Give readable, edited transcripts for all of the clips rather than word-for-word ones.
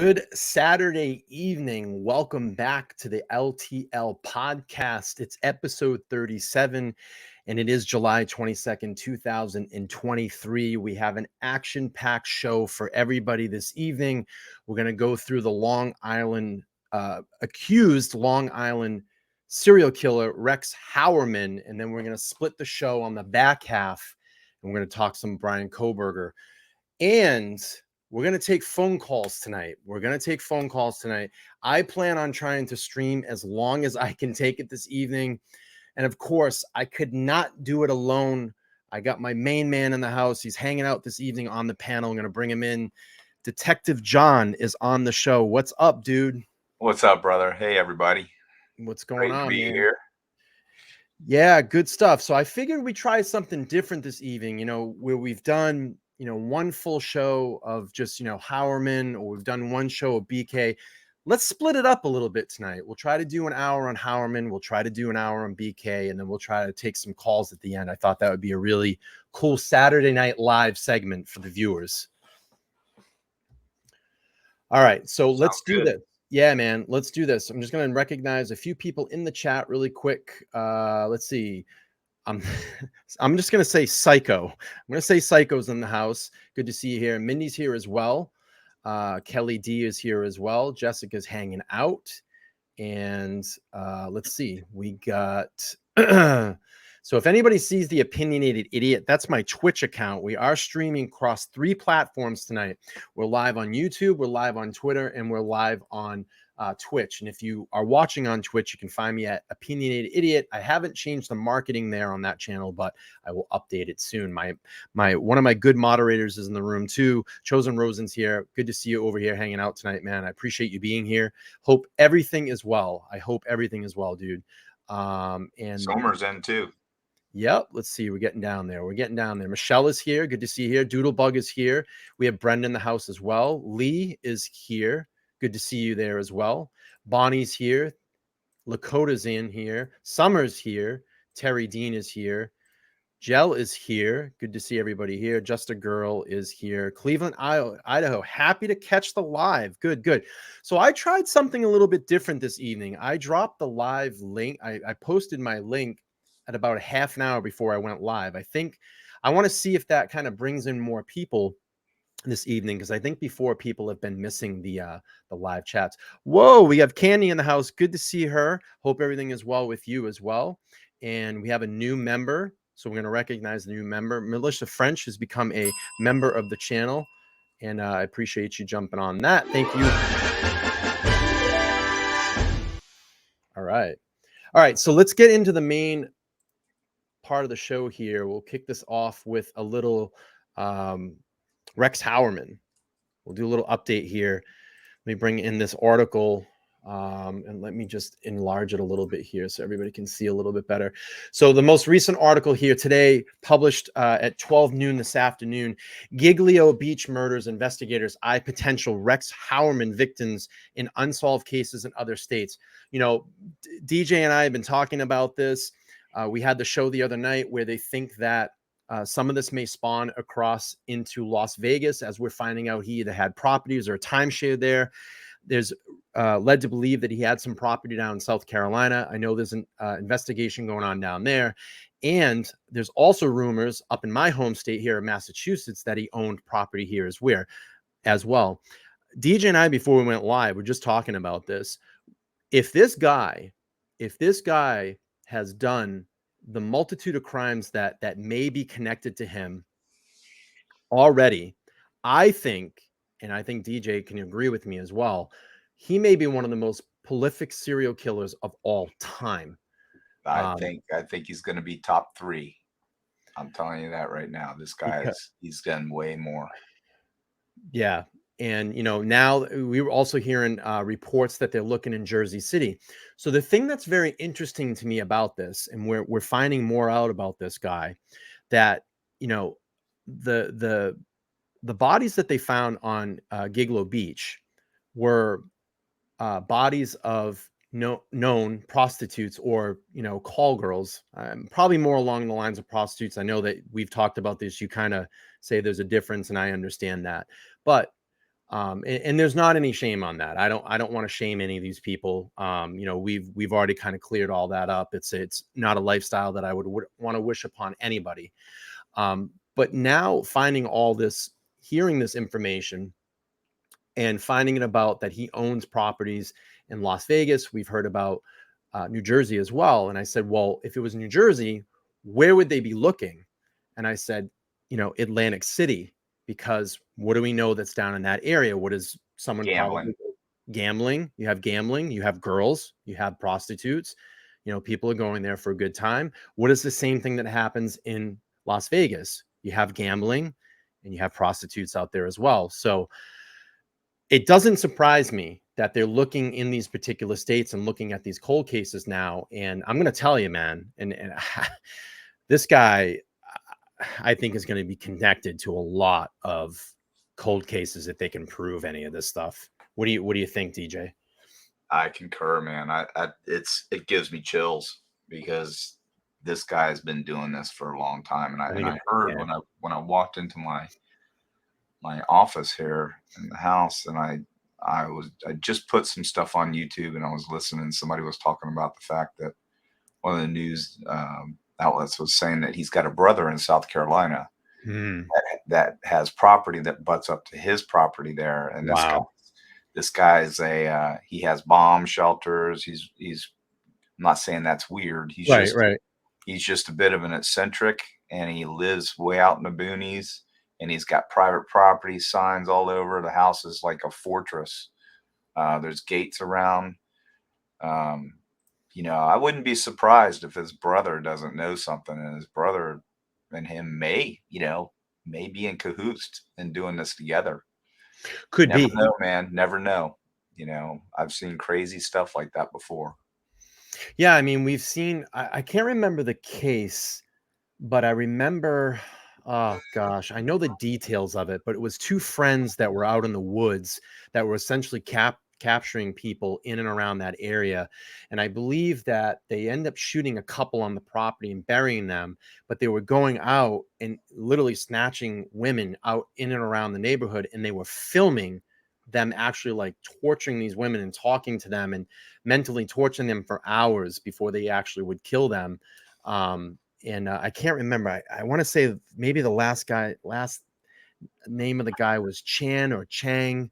Good Saturday evening. Welcome back to the LTL podcast. It's episode 37, and it is July 22nd, 2023. We have an action-packed show for everybody this evening. We're going to go through the Long Island, accused Long Island serial killer Rex Heuermann, and then we're going to split the show on the back half, and we're going to talk some Bryan Kohberger. And we're going to take phone calls tonight. I plan on trying to stream as long as I can take it this evening. And of course, I could not do it alone. I got my main man in the house. He's hanging out this evening on the panel. I'm going to bring him in. Detective John is on the show. What's up, dude? What's up, brother? Hey, everybody. What's going on, man? Here. Yeah, good stuff. So I figured we'd try something different this evening, where we've done one full show of just, Heuermann, or we've done one show of BK. Let's split it up a little bit tonight. We'll try to do an hour on Heuermann. We'll try to do an hour on BK, and then we'll try to take some calls at the end. I thought that would be a really cool Saturday Night Live segment for the viewers. All right, so let's do this. Yeah, man, let's do this. I'm just going to recognize a few people in the chat really quick. Let's see. I'm just going to say Psycho. I'm going to say Psycho's in the house. Good to see you here. Mindy's here as well. Kelly D is here as well. Jessica's hanging out. And let's see. We got... So if anybody sees the Opinionated Idiot, that's my Twitch account. We are streaming across 3 platforms tonight. We're live on YouTube, we're live on Twitter, and we're live on Twitch. And if you are watching on Twitch, you can find me at Opinionated Idiot. I haven't changed the marketing there on that channel, but I will update it soon. One of my good moderators is in the room too. Chosen Rosen's here. Good to see you over here hanging out tonight, man. I appreciate you being here. Hope everything is well. I hope everything is well, dude. And Somer's in too. Yep. Let's see. We're getting down there. Michelle is here. Good to see you here. Doodlebug is here. We have Brendan in the house as well. Lee is here. Good to see you there as well. Bonnie's here. Lakota's in here. Summer's here. Terry Dean is here. Jell is here. Good to see everybody here. Just a Girl is here. Cleveland, Idaho. Happy to catch the live. Good. So I tried something a little bit different this evening. I dropped the live link. I posted my link at about a half an hour before I went live. I think I want to see if that kind of brings in more people this evening, because I think before people have been missing the live chats. Whoa, we have Candy in the house. Good to see her. Hope everything is well with you as well. And we have a new member, so we're going to recognize the new member. Melissa French has become a member of the channel, and I appreciate you jumping on that. Thank you. All right. So let's get into the main part of the show here. We'll kick this off with a little Rex Heuermann. We'll do a little update here. Let me bring in this article and let me just enlarge it a little bit here so everybody can see a little bit better. So the most recent article here today, published at 12 noon this afternoon: Giglio Beach murders investigators eye potential Rex Heuermann victims in unsolved cases in other states. DJ and I have been talking about this. We had the show the other night where they think that some of this may spawn across into Las Vegas, as we're finding out he either had properties or a timeshare there. There's led to believe that he had some property down in South Carolina. I know there's an investigation going on down there. And there's also rumors up in my home state here in Massachusetts that he owned property here as well. DJ and I, before we went live, we're just talking about this. If this guy has done the multitude of crimes that may be connected to him already, I think DJ can agree with me as well, he may be one of the most prolific serial killers of all time. I think he's going to be top 3. I'm telling you that right now. This guy he's done way more. Yeah. And, now we were also hearing reports that they're looking in Jersey City. So the thing that's very interesting to me about this, and we're finding more out about this guy, that, the bodies that they found on Giglio Beach were bodies of known prostitutes, or, call girls, probably more along the lines of prostitutes. I know that we've talked about this. You kind of say there's a difference, and I understand that. But And there's not any shame on that. I don't want to shame any of these people. We've already kind of cleared all that up. It's not a lifestyle that I would want to wish upon anybody. But now finding all this, hearing this information, and finding it about that he owns properties in Las Vegas. We've heard about New Jersey as well. And I said, well, if it was New Jersey, where would they be looking? And I said, Atlantic City, because what do we know that's down in that area? What is someone Gambling. probably gambling? You have gambling, you have girls, you have prostitutes, people are going there for a good time. What is the same thing that happens in Las Vegas? You have gambling and you have prostitutes out there as well. So it doesn't surprise me that they're looking in these particular states and looking at these cold cases now. And I'm going to tell you, man, and this guy, I think, is going to be connected to a lot of cold cases if they can prove any of this stuff. What do you think, DJ? I concur, man. It gives me chills because this guy's been doing this for a long time, and I heard when I walked into my office here in the house, and I just put some stuff on YouTube, and I was listening. Somebody was talking about the fact that one of the news outlets was saying that he's got a brother in South Carolina that has property that butts up to his property there, and Wow. this guy's he has bomb shelters. I'm not saying that's weird. Right. He's just a bit of an eccentric, and he lives way out in the boonies, and he's got private property signs all over. The house is like a fortress. There's gates around. I wouldn't be surprised if his brother doesn't know something, and his brother and him may be in cahoots and doing this together. Could Never be. know, man. Never know. I've seen crazy stuff like that before. Yeah, I mean, we've seen, I can't remember the case, but I remember, oh gosh, I know the details of it, but it was two friends that were out in the woods that were essentially capturing people in and around that area. And I believe that they end up shooting a couple on the property and burying them, but they were going out and literally snatching women out in and around the neighborhood, and they were filming them actually like torturing these women and talking to them and mentally torturing them for hours before they actually would kill them. And I can't remember. I want to say maybe the last name of the guy was Chan or Chang,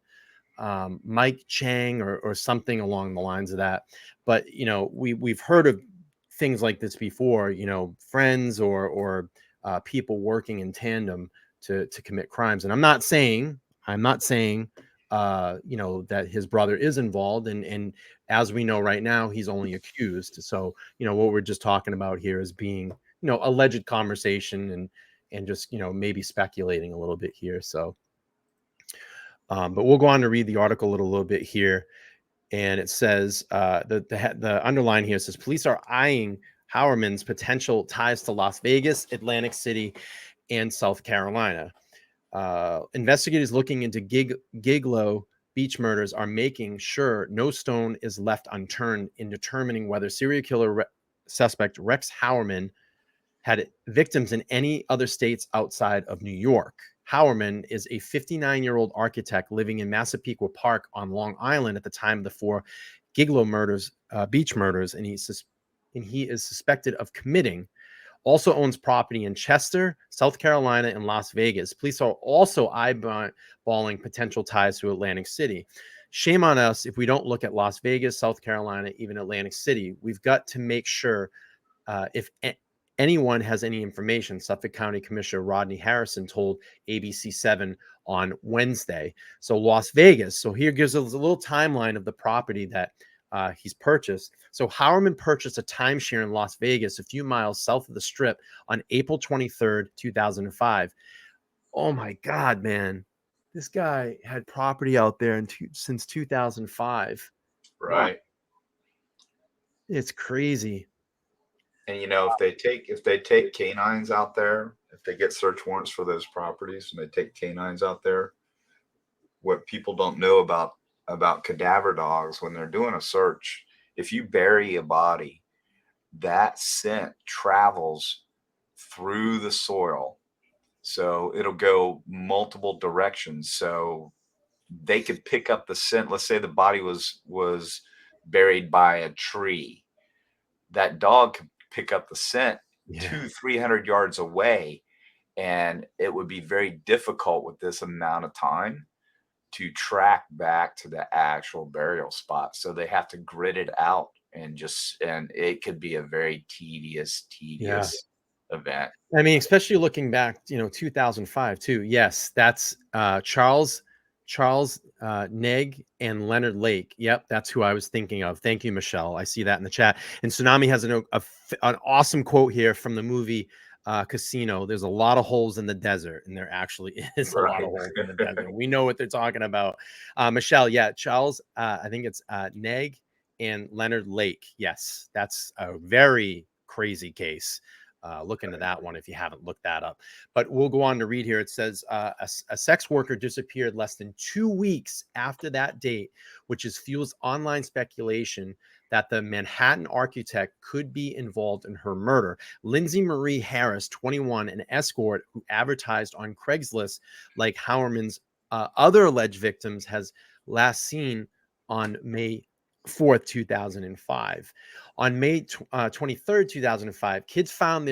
Mike Chang or something along the lines of that. But we've heard of things like this before. Friends or people working in tandem to commit crimes. And I'm not saying that his brother is involved, and as we know right now, he's only accused. So what we're just talking about here is being alleged conversation and just maybe speculating a little bit here. So but we'll go on to read the article a little bit here, and it says the underline here says police are eyeing Heuermann's potential ties to Las Vegas, Atlantic City, and South Carolina. Investigators looking into Giglo beach murders are making sure no stone is left unturned in determining whether serial killer suspect Rex Heuermann had victims in any other states outside of New York. Heuermann is a 59-year-old architect living in Massapequa Park on Long Island at the time of the four Giglo murders, beach murders, and he is suspected of committing. Also owns property in Chester, South Carolina, and Las Vegas. Police are also eyeballing potential ties to Atlantic City. Shame on us if we don't look at Las Vegas, South Carolina, even Atlantic City. We've got to make sure if anyone has any information, Suffolk County Commissioner Rodney Harrison told ABC7 on Wednesday. So Las Vegas. So here gives us a little timeline of the property that he's purchased. So Heuermann purchased a timeshare in Las Vegas, a few miles south of the Strip, on April 23rd, 2005. Oh my God, man. This guy had property out there since 2005. Right. It's crazy. And if they take canines out there, if they get search warrants for those properties and they take canines out there, what people don't know about cadaver dogs, when they're doing a search, if you bury a body, that scent travels through the soil. So it'll go multiple directions. So they could pick up the scent. Let's say the body was buried by a tree. That dog could pick up the scent Yeah. 200-300 yards away, and it would be very difficult with this amount of time to track back to the actual burial spot. So they have to grid it out, and it could be a very tedious Yeah. event. I mean, especially looking back, 2005 too. Yes, that's Charles Neg and Leonard Lake. Yep, that's who I was thinking of. Thank you, Michelle. I see that in the chat. And Tsunami has an awesome quote here from the movie Casino. There's a lot of holes in the desert, and there actually is a lot of holes in the desert. We know what they're talking about. Michelle, yeah, Charles. I think it's Neg and Leonard Lake. Yes, that's a very crazy case. Look into that one if you haven't looked that up. But we'll go on to read here. It says a sex worker disappeared less than 2 weeks after that date, which is fuels online speculation that the Manhattan architect could be involved in her murder. Lindsay Marie Harris, 21, an escort who advertised on Craigslist like Heuermann's other alleged victims, has last seen on May 4th, 2005. On May 23rd, 2005, kids found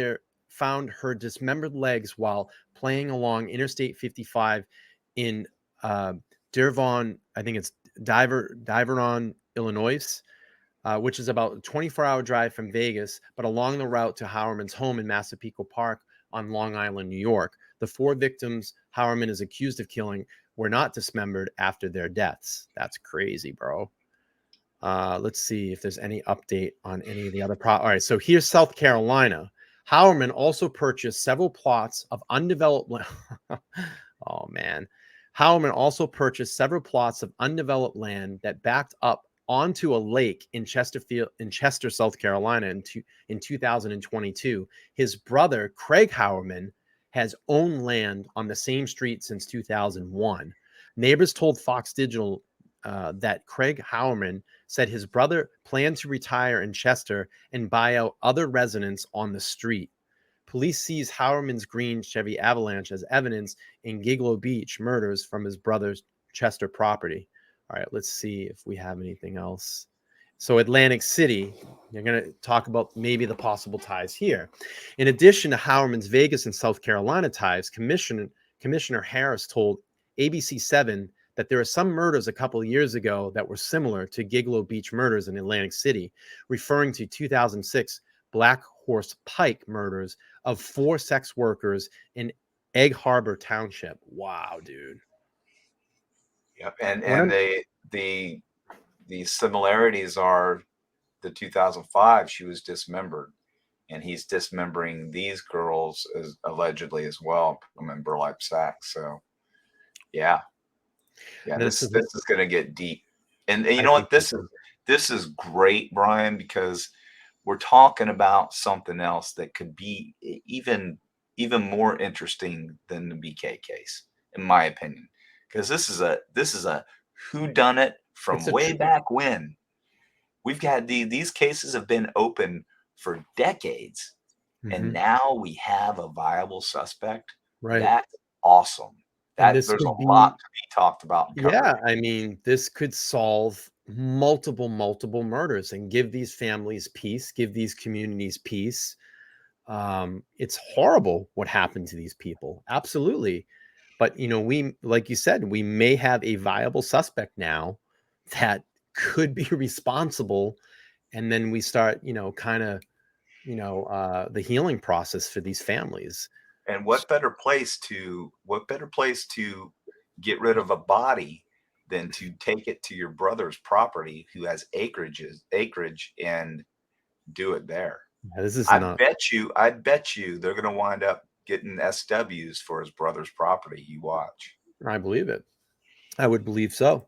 her dismembered legs while playing along Interstate 55 in Dearborn, I think it's Divernon, Illinois, which is about a 24-hour drive from Vegas, but along the route to Heuermann's home in Massapequa Park on Long Island, New York. The 4 victims Heuermann is accused of killing were not dismembered after their deaths. That's crazy, bro. Let's see if there's any update on any of the other all right, so here's South Carolina. Heuermann also purchased several plots of undeveloped oh man. Heuermann also purchased several plots of undeveloped land that backed up onto a lake in Chester, South Carolina in 2022. His brother, Craig Heuermann, has owned land on the same street since 2001. Neighbors told Fox Digital that Craig Heuermann said his brother planned to retire in Chester and buy out other residents on the street. Police seized Heuermann's green Chevy Avalanche as evidence in Gigolo Beach murders from his brother's Chester property. All right, let's see if we have anything else. So Atlantic City, you're going to talk about maybe the possible ties here. In addition to Heuermann's Vegas and South Carolina ties, Commissioner Harris told ABC7 that there are some murders a couple of years ago that were similar to Gigolo Beach murders in Atlantic City, referring to 2006 Black Horse Pike murders of 4 sex workers in Egg Harbor Township. Wow, dude. Yep, and the similarities are the 2005 she was dismembered, and he's dismembering these girls as allegedly as well, put them in burlap sacks. So yeah, this is going to get deep. And you know what, this is great, Brian, because we're talking about something else that could be even more interesting than the BK case, in my opinion, because this is a whodunit from way back when. We've got these cases have been open for decades, and now we have a viable suspect. Right. That's awesome. There's a lot to be talked about. Yeah, I mean, this could solve multiple murders and give these families peace, give these communities peace. It's horrible what happened to these people. Absolutely. But, we, like you said, we may have a viable suspect now that could be responsible. And then we start, the healing process for these families. And what better place to get rid of a body than to take it to your brother's property who has acreage and do it there. Yeah, I'd bet you they're going to wind up getting SWs for his brother's property. You watch. I believe it. I would believe so.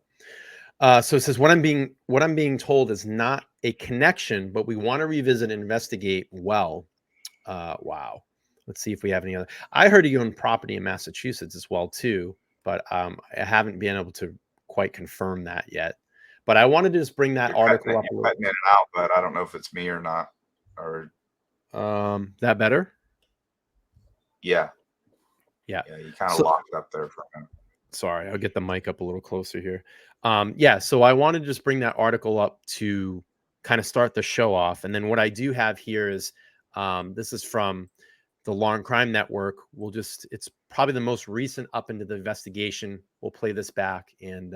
So it says what I'm being told is not a connection, but we want to revisit and investigate. Well, wow. Let's see if we have any other. I heard you own property in Massachusetts as well too, but I haven't been able to quite confirm that yet. But I wanted to just bring that article up. You're cutting it out, but I don't know if it's me or not. Or that better? Yeah. Yeah. You kind of locked up there for a minute. Sorry, I'll get the mic up a little closer here. Yeah, so I wanted to just bring that article up to kind of start the show off. And then what I do have here is this is from the Law and Crime Network. It's probably the most recent up into the investigation. We'll play this back and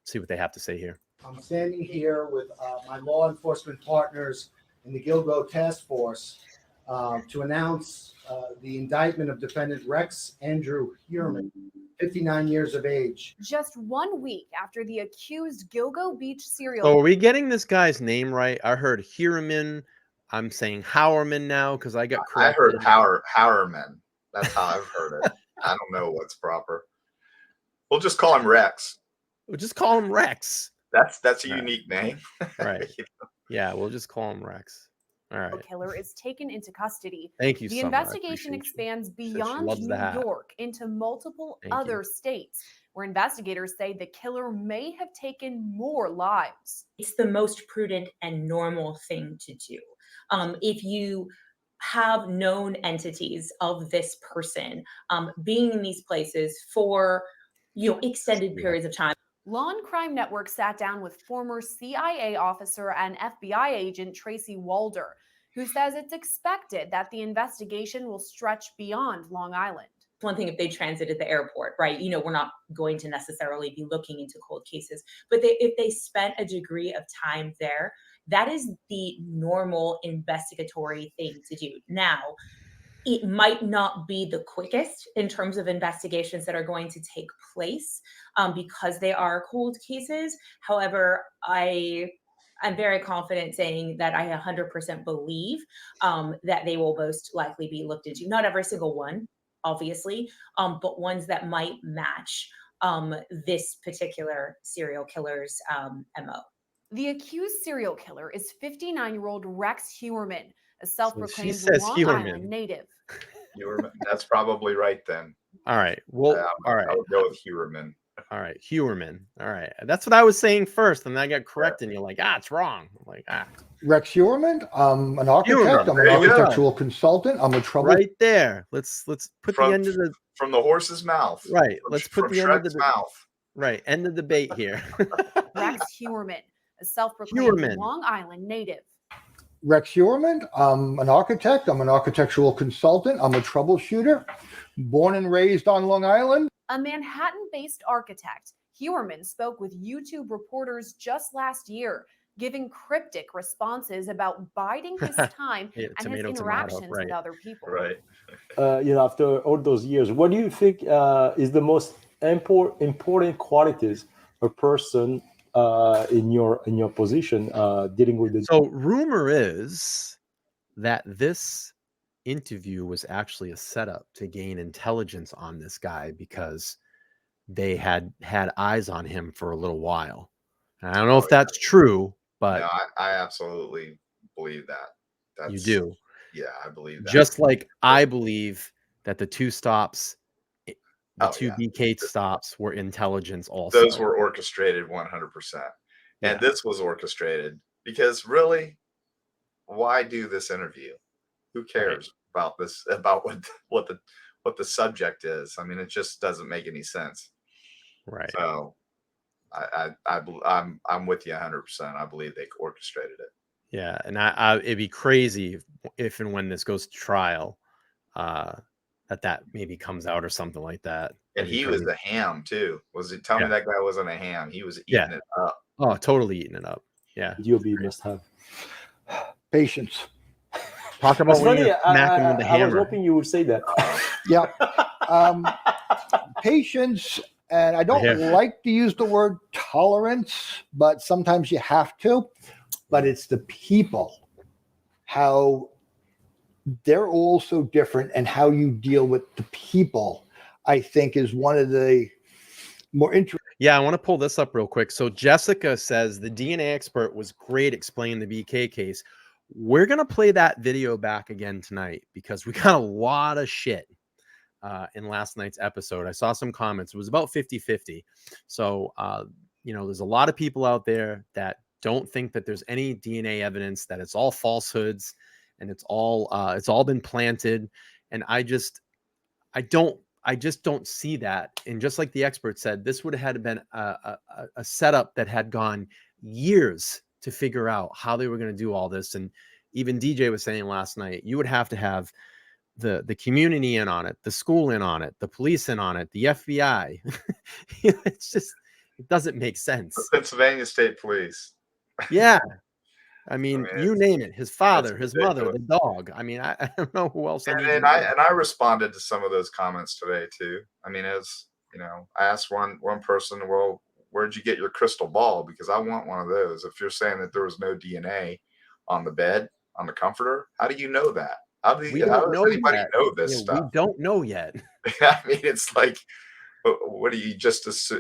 see what they have to say here. I'm standing here with my law enforcement partners in the Gilgo Task Force to announce the indictment of defendant Rex Andrew Heuermann, 59 years of age. Just 1 week after the accused Gilgo Beach serial. So are we getting this guy's name right? I heard Heuermann. I'm saying Heuermann now because I got corrected. I heard Heuermann. That's how I've heard it. I don't know what's proper. We'll just call him Rex. We'll just call him Rex. That's a unique name. Right. Yeah, we'll just call him Rex. All right. Killer is taken into custody. Thank you. The investigation expands beyond New York into multiple other states, where investigators say the killer may have taken more lives. It's the most prudent and normal thing to do. If you have known entities of this person being in these places for extended periods of time. Law and Crime Network sat down with former CIA officer and FBI agent Tracy Walder, who says it's expected that the investigation will stretch beyond Long Island. One thing if they transited the airport, right? We're not going to necessarily be looking into cold cases, but if they spent a degree of time there, that is the normal investigatory thing to do. Now, it might not be the quickest in terms of investigations that are going to take place because they are cold cases. However, I'm very confident saying that I 100% believe that they will most likely be looked into. Not every single one, obviously, but ones that might match this particular serial killer's MO. The accused serial killer is 59-year-old Rex Heuermann, a self-proclaimed Long Island native. Heuermann. That's probably right then. All right. Well, all right. I'll go with Heuermann. All right. Heuermann. All right. That's what I was saying first, and then I got corrected, and you're like, it's wrong. I'm like, Rex Heuermann, I'm an architect. I'm an architectural consultant. I'm a trouble. Right there. Let's put the end of the from the horse's mouth. Right. Let's put the end of the mouth. Right. End of the debate here. Rex Heuermann, a self-proclaimed Long Island native. Rex Heuermann, I'm an architect. I'm an architectural consultant. I'm a troubleshooter. Born and raised on Long Island. A Manhattan-based architect, Heuermann spoke with YouTube reporters just last year, giving cryptic responses about biding his time and his interactions with other people. Right. After all those years, what do you think is the most important qualities a person in your position dealing with the? So rumor is that this interview was actually a setup to gain intelligence on this guy because they had eyes on him for a little while. And I don't know if that's true, but no, I absolutely believe that. You do. Yeah, I believe that. Just like I believe that the two stops, two BK stops were intelligence also. Those were orchestrated 100%. And this was orchestrated because really, why do this interview? Who cares about this, about what the subject is? I mean, it just doesn't make any sense. Right. So I'm with you 100%. I believe they orchestrated it. Yeah. And it'd be crazy if and when this goes to trial, that maybe comes out or something like that. And he was a ham too. Tell me that guy wasn't a ham. He was eating it up. Oh, totally eating it up. Yeah. You must have patience. Talk about when you're smacking with the hammer. I was hoping you would say that. Yeah. Patience, and I don't like to use the word tolerance, but sometimes you have to. But it's the people, how they're all so different, and how you deal with the people, I think, is one of the more interesting. Yeah, I want to pull this up real quick. So Jessica says the DNA expert was great explaining the BK case. We're going to play that video back again tonight because we got a lot of shit in last night's episode. I saw some comments. It was about 50-50. So, there's a lot of people out there that don't think that there's any DNA evidence, that it's all falsehoods and it's all been planted. And I I just don't see that. And just like the expert said, this would have had been a setup that had gone years to figure out how they were going to do all this. And even DJ was saying last night, you would have to have the community in on it, the school in on it, the police in on it, the FBI. It's just, it doesn't make sense. The Pennsylvania State Police. Yeah. I mean, you name it, his father, his mother, the dog. I mean, I don't know who else. And I responded to some of those comments today too. I mean, as you know, I asked one person, well, where'd you get your crystal ball? Because I want one of those. If you're saying that there was no DNA on the bed, on the comforter, how do you know that? How does anybody know this stuff? We don't know yet. I mean, it's like, what are you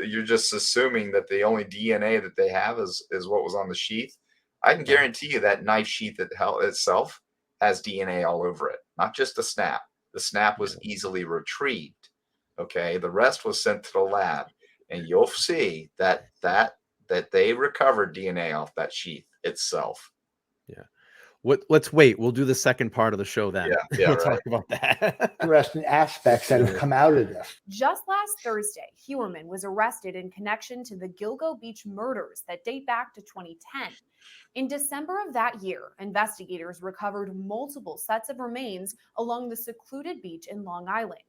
you're just assuming that the only DNA that they have is what was on the sheath? I can guarantee you that knife sheath itself has DNA all over it, not just the snap. The snap was easily retrieved. Okay, the rest was sent to the lab, and you'll see that they recovered DNA off that sheath itself. Yeah. Let's wait. We'll do the second part of the show then. Yeah, we'll talk about that. Interesting aspects that have come out of this. Just last Thursday, Heuermann was arrested in connection to the Gilgo Beach murders that date back to 2010. In December of that year, investigators recovered multiple sets of remains along the secluded beach in Long Island.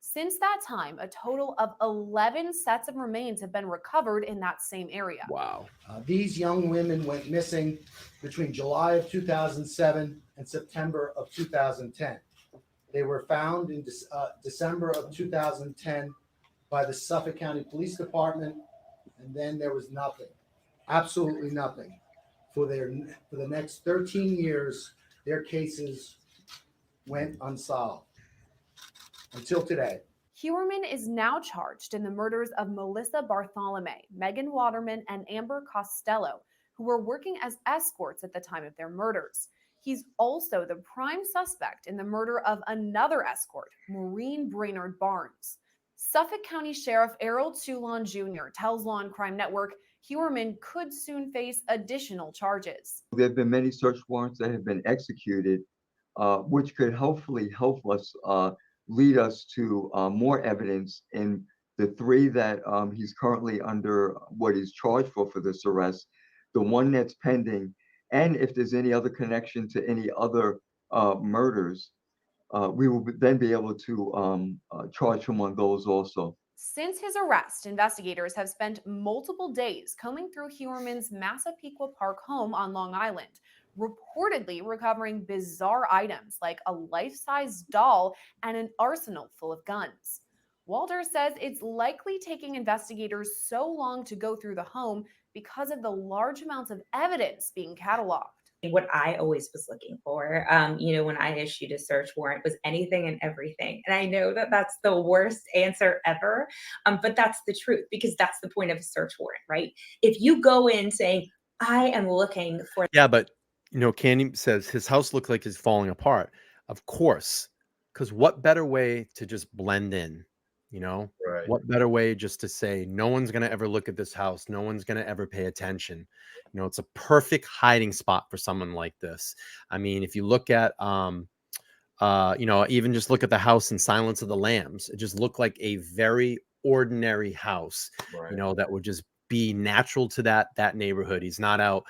Since that time, a total of 11 sets of remains have been recovered in that same area. Wow. These young women went missing between July of 2007 and September of 2010. They were found in December of 2010 by the Suffolk County Police Department, and then there was nothing, absolutely nothing. For the next 13 years, their cases went unsolved until today. Heuermann is now charged in the murders of Melissa Bartholomew, Megan Waterman, and Amber Costello, who were working as escorts at the time of their murders. He's also the prime suspect in the murder of another escort, Maureen Brainerd Barnes. Suffolk County Sheriff Errol Toulon Jr. tells Law and Crime Network Heuermann could soon face additional charges. There have been many search warrants that have been executed, which could hopefully help us lead us to more evidence in the three that he's currently under what he's charged for this arrest, the one that's pending, and if there's any other connection to any other murders, we will then be able to charge him on those also. Since his arrest, investigators have spent multiple days combing through Heuermann's Massapequa Park home on Long Island, reportedly recovering bizarre items like a life-size doll and an arsenal full of guns. Walter says it's likely taking investigators so long to go through the home because of the large amounts of evidence being cataloged. What I always was looking for, when I issued a search warrant, was anything and everything. And I know that that's the worst answer ever, but that's the truth, because that's the point of a search warrant, right? If you go in saying, I am looking for... Yeah, but, Candy says his house looked like it's falling apart. Of course, because what better way to just blend in, Right. What better way just to say, no one's going to ever look at this house. No one's going to ever pay attention. It's a perfect hiding spot for someone like this. I mean, if you look at, even just look at the house in Silence of the Lambs, it just looked like a very ordinary house, Right. That would just be natural to that neighborhood. He's not out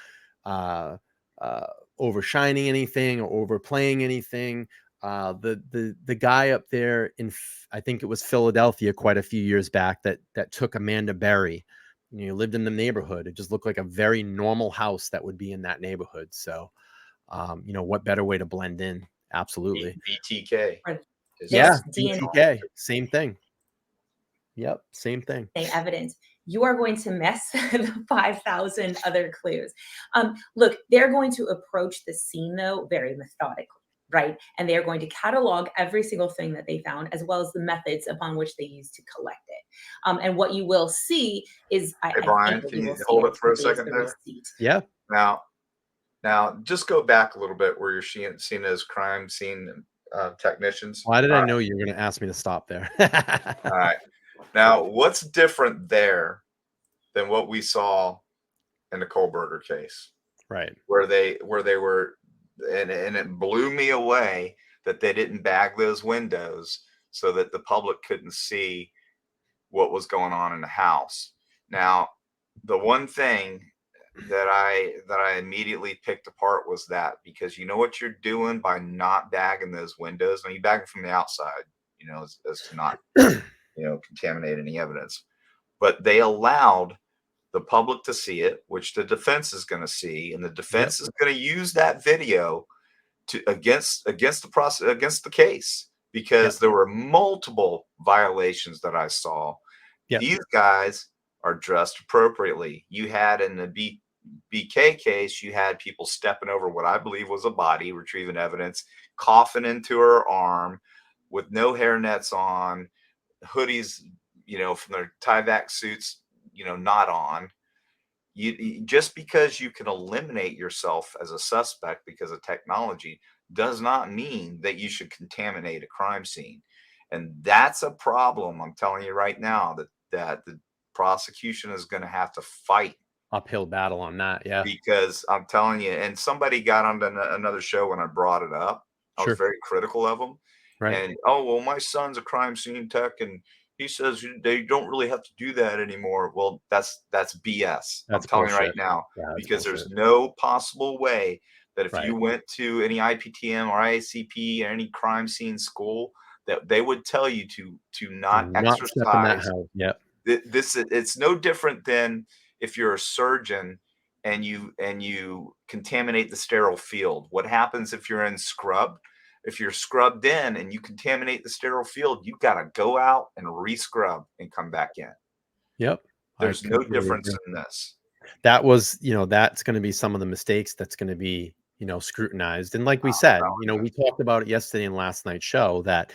overshining anything or overplaying anything. The guy up there in, I think it was Philadelphia quite a few years back that took Amanda Berry, lived in the neighborhood. It just looked like a very normal house that would be in that neighborhood. So, what better way to blend in? Absolutely. BTK. Yeah. BTK. Same thing. Yep. Same thing. Evidence. You are going to miss the 5,000 other clues. Look, they're going to approach the scene, though, very methodically. Right. And they are going to catalog every single thing that they found, as well as the methods upon which they used to collect it. And what you will see is, Hey, Brian, can you hold it for a second there? Yeah. Now, just go back a little bit where you're seeing those crime scene technicians. Why did I know you were going to ask me to stop there? All right. Now, what's different there than what we saw in the Kohberger case? Right. Where they were. And it blew me away that they didn't bag those windows so that the public couldn't see what was going on in the house. Now, the one thing that I immediately picked apart was that, because you know what you're doing by not bagging those windows. I mean, you bag them from the outside, as to not, contaminate any evidence. But they allowed the public to see it, which the defense is going to see, and the defense is going to use that video to against the process, against the case, because there were multiple violations that I saw. These guys are dressed appropriately. You had in the BK case, you had people stepping over what I believe was a body, retrieving evidence, coughing into her arm with no hairnets on, hoodies, from their tie-back suits, not on. You just because you can eliminate yourself as a suspect because of technology does not mean that you should contaminate a crime scene. And that's a problem. I'm telling you right now that the prosecution is going to have to fight uphill battle on that. Yeah. Because I'm telling you, and somebody got on another show when I brought it up. I was very critical of them. Right. And, oh, well, my son's a crime scene tech, and he says they don't really have to do that anymore. Well, that's BS. I'm telling you right now, because there's no possible way that if you went to any IPTM or IACP or any crime scene school, that they would tell you to not exercise. It's no different than if you're a surgeon and you contaminate the sterile field. What happens if you're in scrub? If you're scrubbed in and you contaminate the sterile field, you got to go out and re-scrub and come back in. Yep. There's no difference in this. That was, that's going to be some of the mistakes that's going to be, scrutinized. And like we said, we talked about it yesterday in last night's show that,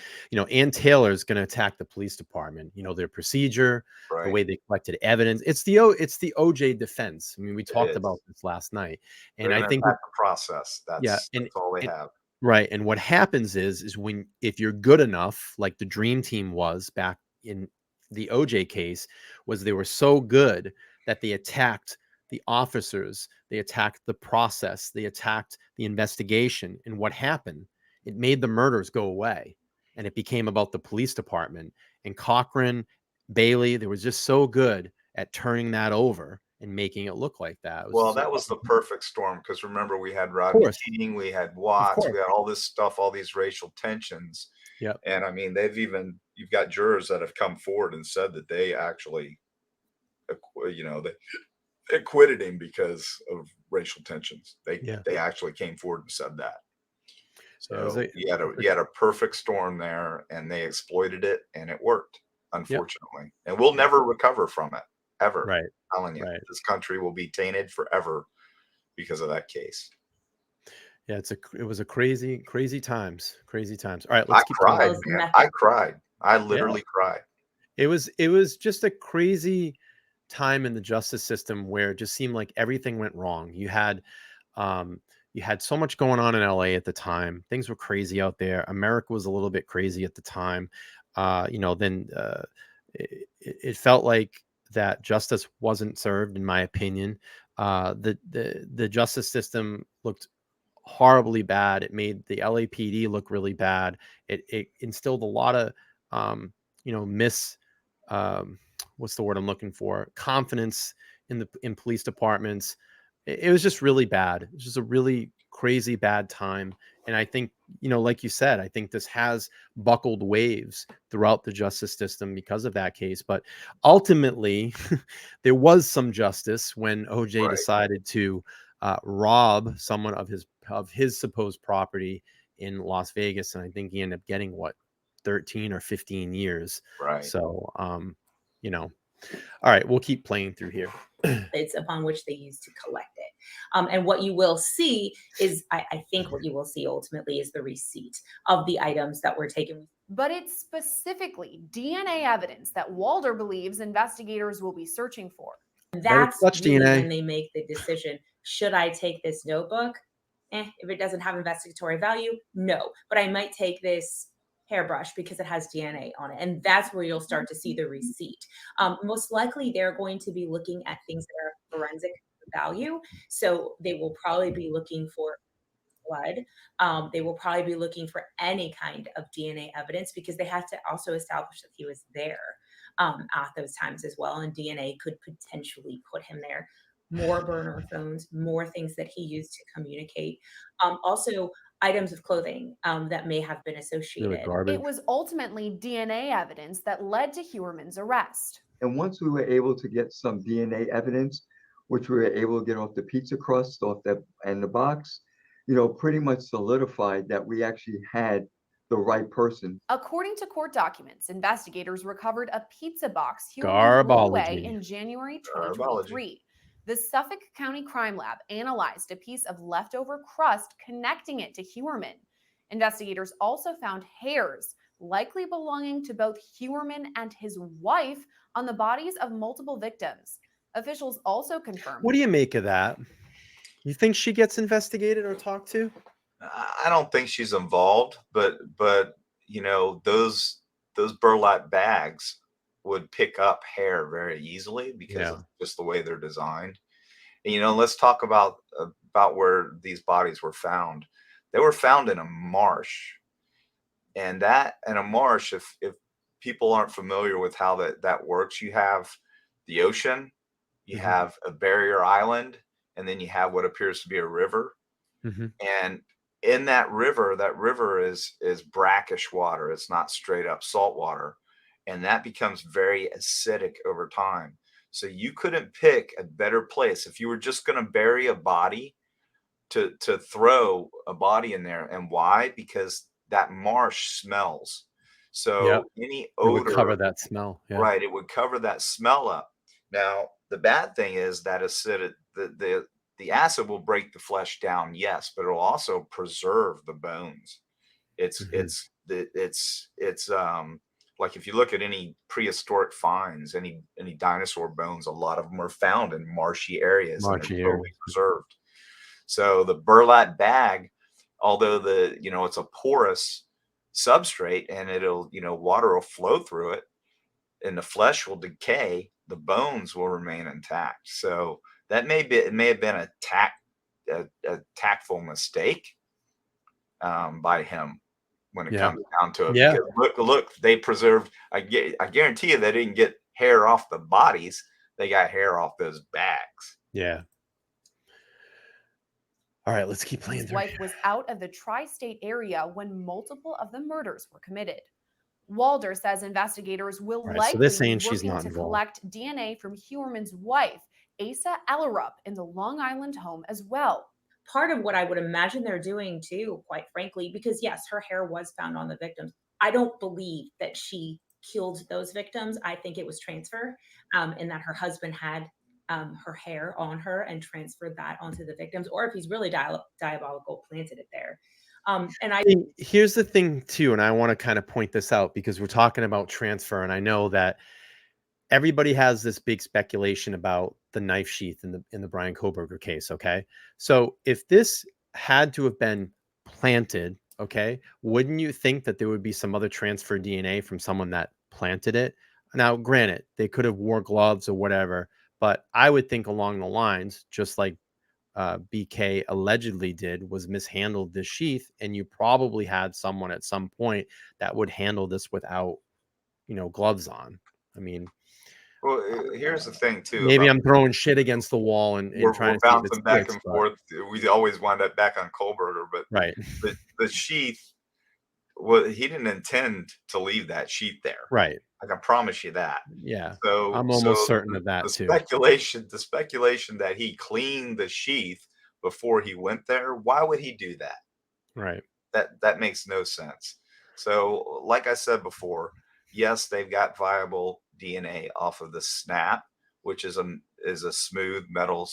Ann Taylor is going to attack the police department, their procedure, the way they collected evidence. It's the OJ defense. I mean, we talked about this last night, and I think the process. That's all they have. Right. And what happens is if you're good enough, like the Dream Team was back in the OJ case, was they were so good that they attacked the officers, they attacked the process, they attacked the investigation. And what happened? It made the murders go away. And it became about the police department. And Cochran, Bailey, they were just so good at turning that over and making it look like that. That was the perfect storm, because remember, we had Rodney King, we had Watts, we had all this stuff, all these racial tensions. Yeah. And I mean, you've got jurors that have come forward and said that they actually, they acquitted him because of racial tensions. They actually came forward and said that. So you had a perfect storm there, and they exploited it, and it worked, unfortunately. And we'll never recover from it, ever. Right. I'm telling you, this country will be tainted forever because of that case. Yeah, it was a crazy times. All right, let's keep going. Man. I cried. I literally cried. It was just a crazy time in the justice system where it just seemed like everything went wrong. You had so much going on in LA at the time. Things were crazy out there. America was a little bit crazy at the time. Then it felt like that justice wasn't served, in my opinion. The justice system looked horribly bad. It made the LAPD look really bad. It instilled a lot of what's the word I'm looking for? Confidence in police departments. It was just really bad. It was just a really crazy bad time. And I think, like you said, I think this has buckled waves throughout the justice system because of that case. But ultimately, there was some justice when OJ decided to rob someone of his supposed property in Las Vegas. And I think he ended up getting 13 or 15 years. Right. So, all right, we'll keep playing through here. It's upon which they use to collect it. And what you will see is, I think what you will see ultimately is the receipt of the items that were taken. But it's specifically DNA evidence that Walder believes investigators will be searching for. That's really when they make the decision, should I take this notebook? If it doesn't have investigatory value, no. But I might take this hairbrush because it has DNA on it. And that's where you'll start to see the receipt. Most likely they're going to be looking at things that are forensic value. So they will probably be looking for blood. They will probably be looking for any kind of DNA evidence because they have to also establish that he was there at those times as well. And DNA could potentially put him there. More burner phones, more things that he used to communicate. Also, items of clothing that may have been associated. It was ultimately DNA evidence that led to Heuermann's arrest. And once we were able to get some DNA evidence, which we were able to get off the pizza crust, off that and the box, pretty much solidified that we actually had the right person. According to court documents, investigators recovered a pizza box Heuermann threw away in January 2023. The Suffolk County Crime Lab analyzed a piece of leftover crust connecting it to Heuermann. Investigators also found hairs, likely belonging to both Heuermann and his wife, on the bodies of multiple victims. Officials also confirmed. What do you make of that? You think she gets investigated or talked to? I don't think she's involved, but those burlap bags would pick up hair very easily because of just the way they're designed. And let's talk about where these bodies were found. They were found in a marsh, and in a marsh, if people aren't familiar with how that works, you have the ocean, you have a barrier island, and then you have what appears to be a river. And in that river is brackish water. It's not straight up salt water. And that becomes very acidic over time. So you couldn't pick a better place. If you were just going to bury a body, to throw a body in there. And why? Because that marsh smells. So any odor would cover that smell. Right. It would cover that smell up. Now, the bad thing is that the acid will break the flesh down, yes, but it'll also preserve the bones. It's like if you look at any prehistoric finds, any dinosaur bones, a lot of them are found in marshy areas. And they're totally preserved. So the burlap bag, although it's a porous substrate and it'll, water will flow through it and the flesh will decay, the bones will remain intact. So it may have been a tactful mistake by him when it comes down to it. Yeah. Because look, they preserved. I guarantee you, they didn't get hair off the bodies. They got hair off those bags. Yeah. All right, let's keep playing. His wife was out of the tri-state area when multiple of the murders were committed. Walder says investigators will likely be working to collect DNA from Heuermann's wife, Asa Ellerup, in the Long Island home as well. Part of what I would imagine they're doing too, quite frankly, because yes, her hair was found on the victims. I don't believe that she killed those victims. I think it was transfer, and that her husband had her hair on her and transferred that onto the victims, or if he's really diabolical, planted it there. Here's the thing too, and I want to kind of point this out because we're talking about transfer, and I know that everybody has this big speculation about the knife sheath in the Bryan Kohberger case. Okay, so if this had to have been planted, okay, wouldn't you think that there would be some other transfer DNA from someone that planted it? Now, granted, they could have wore gloves or whatever, but I would think along the lines, just like BK allegedly did, was mishandled this sheath, and you probably had someone at some point that would handle this without, gloves on. I mean, well, here's the thing too. Maybe I'm throwing shit against the wall and trying to bouncing back and forth. We always wind up back on Kohberger, but right. The sheath. Well, he didn't intend to leave that sheath there. Right. I can promise you that. Yeah. So I'm almost certain of that too. The speculation that he cleaned the sheath before he went there, why would he do that? Right. That makes no sense. So, like I said before, yes, they've got viable DNA off of the snap, which is a smooth metal,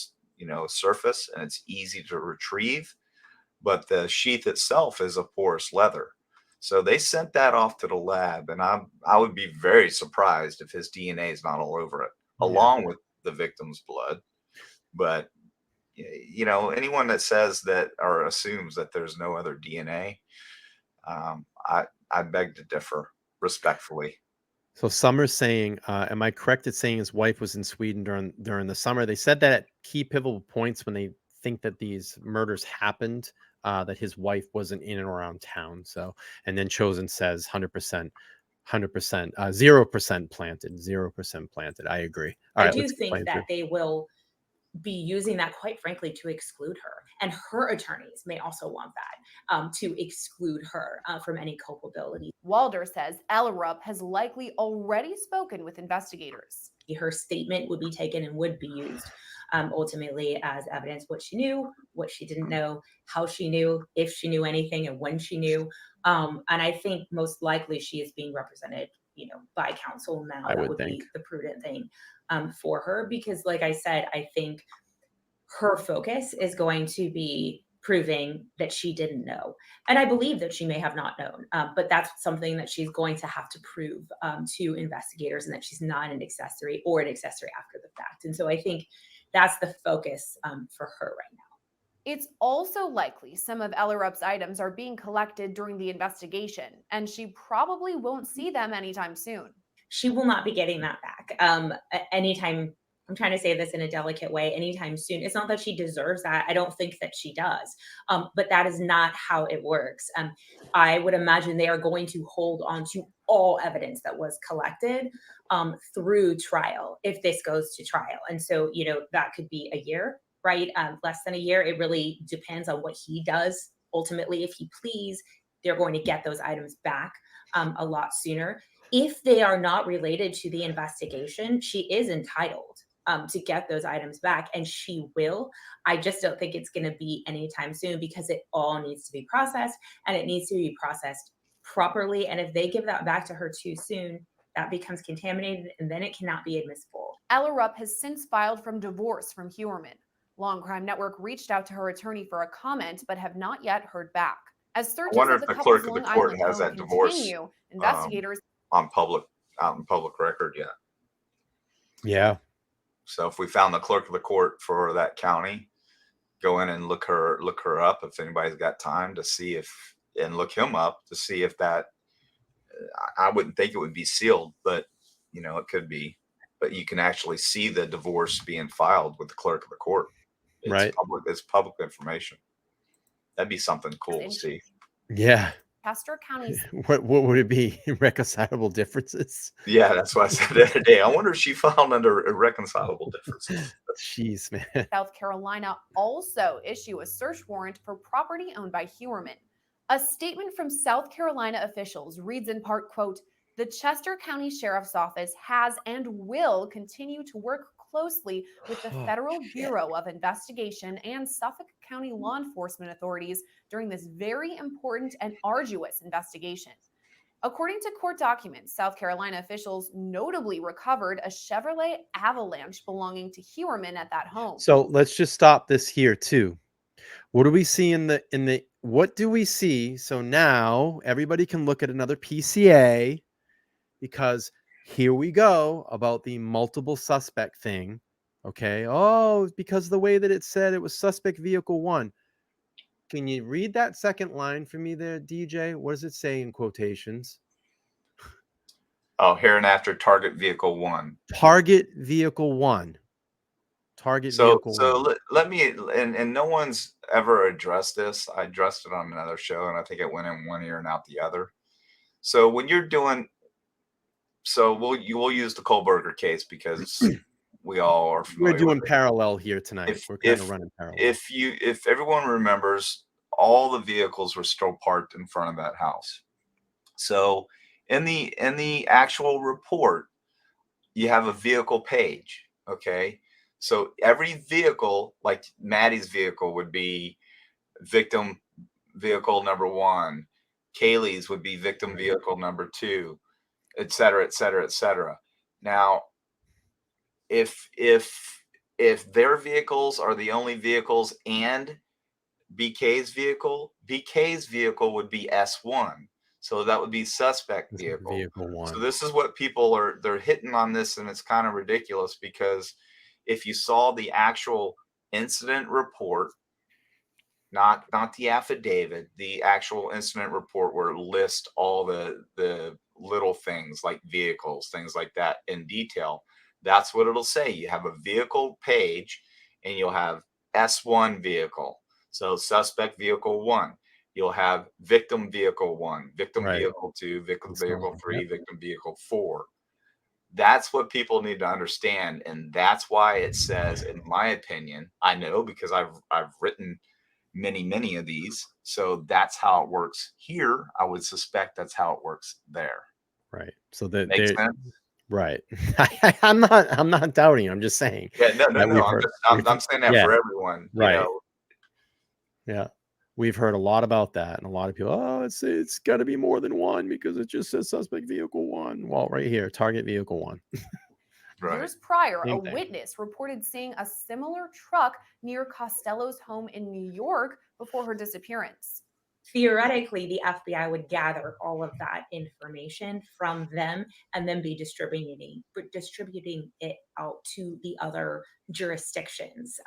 surface, and it's easy to retrieve. But the sheath itself is a porous leather. So they sent that off to the lab, and I would be very surprised if his DNA is not all over it, along with the victim's blood. But anyone that says that or assumes that there's no other DNA, I beg to differ respectfully. So Summer's saying, am I correct in saying his wife was in Sweden during the summer? They said that at key pivotal points when they think that these murders happened, that his wife wasn't in and around town. So, and then Chosen says 100%, 0% planted, 0% planted. I agree. All I right, do let's think that they will be using that, quite frankly, to exclude her. And her attorneys may also want that, to exclude her from any culpability. Walder says Ellerup has likely already spoken with investigators. Her statement would be taken and would be used ultimately as evidence, what she knew, what she didn't know, how she knew, if she knew anything, and when she knew. And I think most likely she is being represented, by counsel now. That would be the prudent thing for her, because like I said, I think her focus is going to be proving that she didn't know. And I believe that she may have not known, but that's something that she's going to have to prove to investigators, and that she's not an accessory or an accessory after the fact. And so I think that's the focus for her right now. It's also likely some of Ellerup's items are being collected during the investigation, and she probably won't see them anytime soon. She will not be getting that back anytime. I'm trying to say this in a delicate way, anytime soon. It's not that she deserves that. I don't think that she does. But that is not how it works. I would imagine they are going to hold on to all evidence that was collected through trial, if this goes to trial. And so, that could be a year, right? Less than a year. It really depends on what he does. Ultimately, if he pleads, they're going to get those items back a lot sooner. If they are not related to the investigation, she is entitled to get those items back, and she will. I just don't think it's going to be anytime soon, because it all needs to be processed, and it needs to be processed properly. And if they give that back to her too soon, that becomes contaminated, and then it cannot be admissible. Ellerup has since filed for divorce from Heuermann. Law & Crime Network reached out to her attorney for a comment, but have not yet heard back. As searches of the couple's Long Island home continue, investigators out in public record yet. Yeah. So if we found the clerk of the court for that county, go in and look her up if anybody's got time to see and look him up to see if that. I wouldn't think it would be sealed, but it could be. But you can actually see the divorce being filed with the clerk of the court. It's right. Public. It's public information. That'd be something cool to see. Yeah. Chester County. What would it be? Irreconcilable differences? Yeah, that's what I said the other day. I wonder if she filed under irreconcilable differences. Jeez, man. South Carolina also issue a search warrant for property owned by Heuermann. A statement from South Carolina officials reads in part, quote, "The Chester County Sheriff's Office has and will continue to work closely with the Federal Bureau of Investigation and Suffolk County law enforcement authorities during this very important and arduous investigation." According to court documents, South Carolina officials notably recovered a Chevrolet Avalanche belonging to Heuermann at that home. So let's just stop this here too. What do we see what do we see? So now everybody can look at another PCA, because here we go about the multiple suspect thing. Okay. Oh, because the way that it said it was suspect vehicle 1. Can you read that second line for me there, DJ? What does it say in quotations? Oh, hereinafter target vehicle 1. Target vehicle 1. Target vehicle 1. Let me, and no one's ever addressed this. I addressed it on another show, and I think it went in one ear and out the other. So when you're doing, we'll use the Kohberger case because we all are familiar. We're doing parallel here tonight. We're kind of running parallel. If everyone remembers, all the vehicles were still parked in front of that house. So in the actual report, you have a vehicle page. Okay. So every vehicle, like Maddie's vehicle, would be victim vehicle number 1. Kaylee's would be victim vehicle number 2, et cetera, et cetera, et cetera. Now, if their vehicles are the only vehicles and BK's vehicle would be S1. So that would be suspect vehicle. Vehicle 1. So this is what people they're hitting on this, and it's kind of ridiculous, because if you saw the actual incident report, not the affidavit, the actual incident report where it lists all the little things like vehicles, things like that in detail, that's what it'll say. You have a vehicle page and you'll have S1 vehicle. So suspect vehicle 1, you'll have victim vehicle 1, victim vehicle 2, victim vehicle 3, victim vehicle 4. That's what people need to understand, and that's why it says, in my opinion, I know because I've written many of these, so that's how it works here. I would suspect that's how it works there. Right. So that makes sense. Right. I'm not doubting. I'm just saying. Yeah. No. I'm saying that for everyone. Right. You know? Yeah. We've heard a lot about that, and a lot of people, oh, it's got to be more than one because it just says suspect vehicle 1. Well, right here, target vehicle 1. Right. Years prior, a witness reported seeing a similar truck near Costello's home in New York before her disappearance. Theoretically, the FBI would gather all of that information from them and then be distributing it out to the other jurisdictions.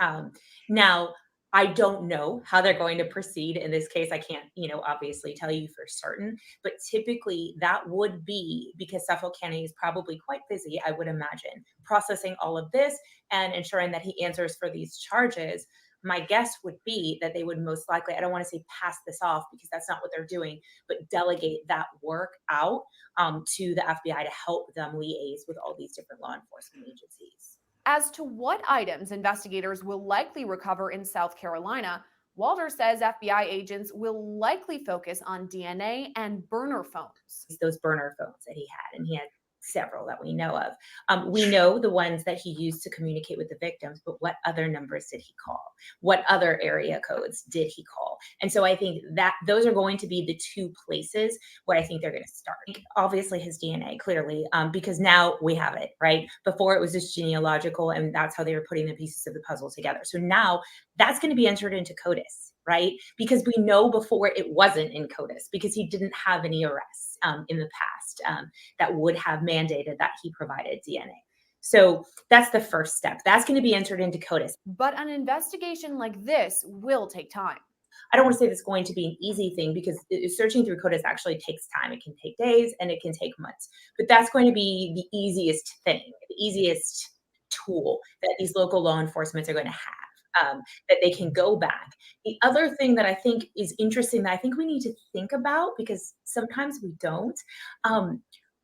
Now, I don't know how they're going to proceed in this case. I can't, obviously tell you for certain, but typically that would be because Suffolk County is probably quite busy, I would imagine, processing all of this and ensuring that he answers for these charges. My guess would be that they would most likely, I don't want to say pass this off because that's not what they're doing, but delegate that work out to the FBI to help them liaise with all these different law enforcement agencies. As to what items investigators will likely recover in South Carolina, Walter says FBI agents will likely focus on DNA and burner phones. Those burner phones that he had, and he had several that we know of. We know the ones that he used to communicate with the victims, but what other numbers did he call? What other area codes did he call? And so I think that those are going to be the two places where I think they're going to start. Obviously his DNA, clearly, because now we have it, right? Before it was just genealogical, and that's how they were putting the pieces of the puzzle together. So now that's going to be entered into CODIS, right? Because we know before it wasn't in CODIS because he didn't have any arrests in the past that would have mandated that he provided DNA. So that's the first step. That's going to be entered into CODIS. But an investigation like this will take time. I don't want to say it's going to be an easy thing because searching through CODIS actually takes time. It can take days and it can take months. But that's going to be the easiest thing, the easiest tool that these local law enforcement are going to have. That they can go back. The other thing that I think is interesting that I think we need to think about, because sometimes we don't,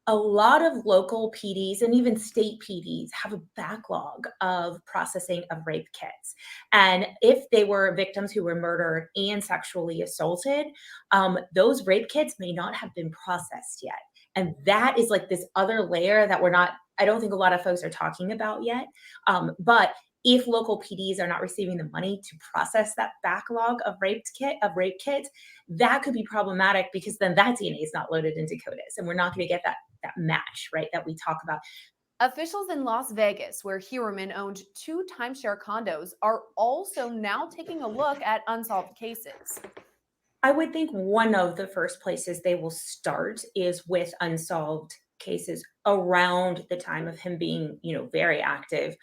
a lot of local PDs and even state PDs have a backlog of processing of rape kits. And if they were victims who were murdered and sexually assaulted, those rape kits may not have been processed yet. And that is like this other layer that I don't think a lot of folks are talking about yet. But if local PDs are not receiving the money to process that backlog of rape kits, that could be problematic because then that DNA is not loaded into CODIS, and we're not going to get that match, right, that we talk about. Officials in Las Vegas, where Heuermann owned 2 timeshare condos, are also now taking a look at unsolved cases. I would think one of the first places they will start is with unsolved cases around the time of him being, very active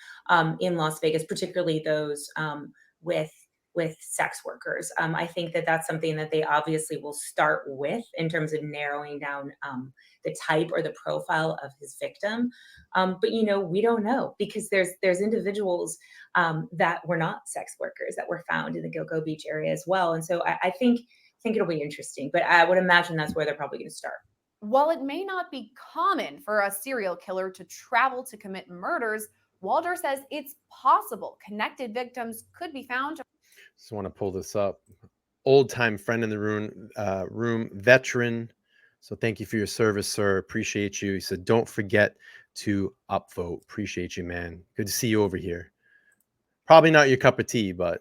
in Las Vegas, particularly those with sex workers. I think that that's something that they obviously will start with in terms of narrowing down the type or the profile of his victim. But we don't know because there's individuals that were not sex workers that were found in the Cocoa Beach area as well. And so I think it'll be interesting, but I would imagine that's where they're probably going to start. While it may not be common for a serial killer to travel to commit murders, Walter says it's possible connected victims could be found. Just want to pull this up. Old-time friend in the room, veteran. So thank you for your service, sir. Appreciate you. He said, don't forget to upvote. Appreciate you, man. Good to see you over here. Probably not your cup of tea, but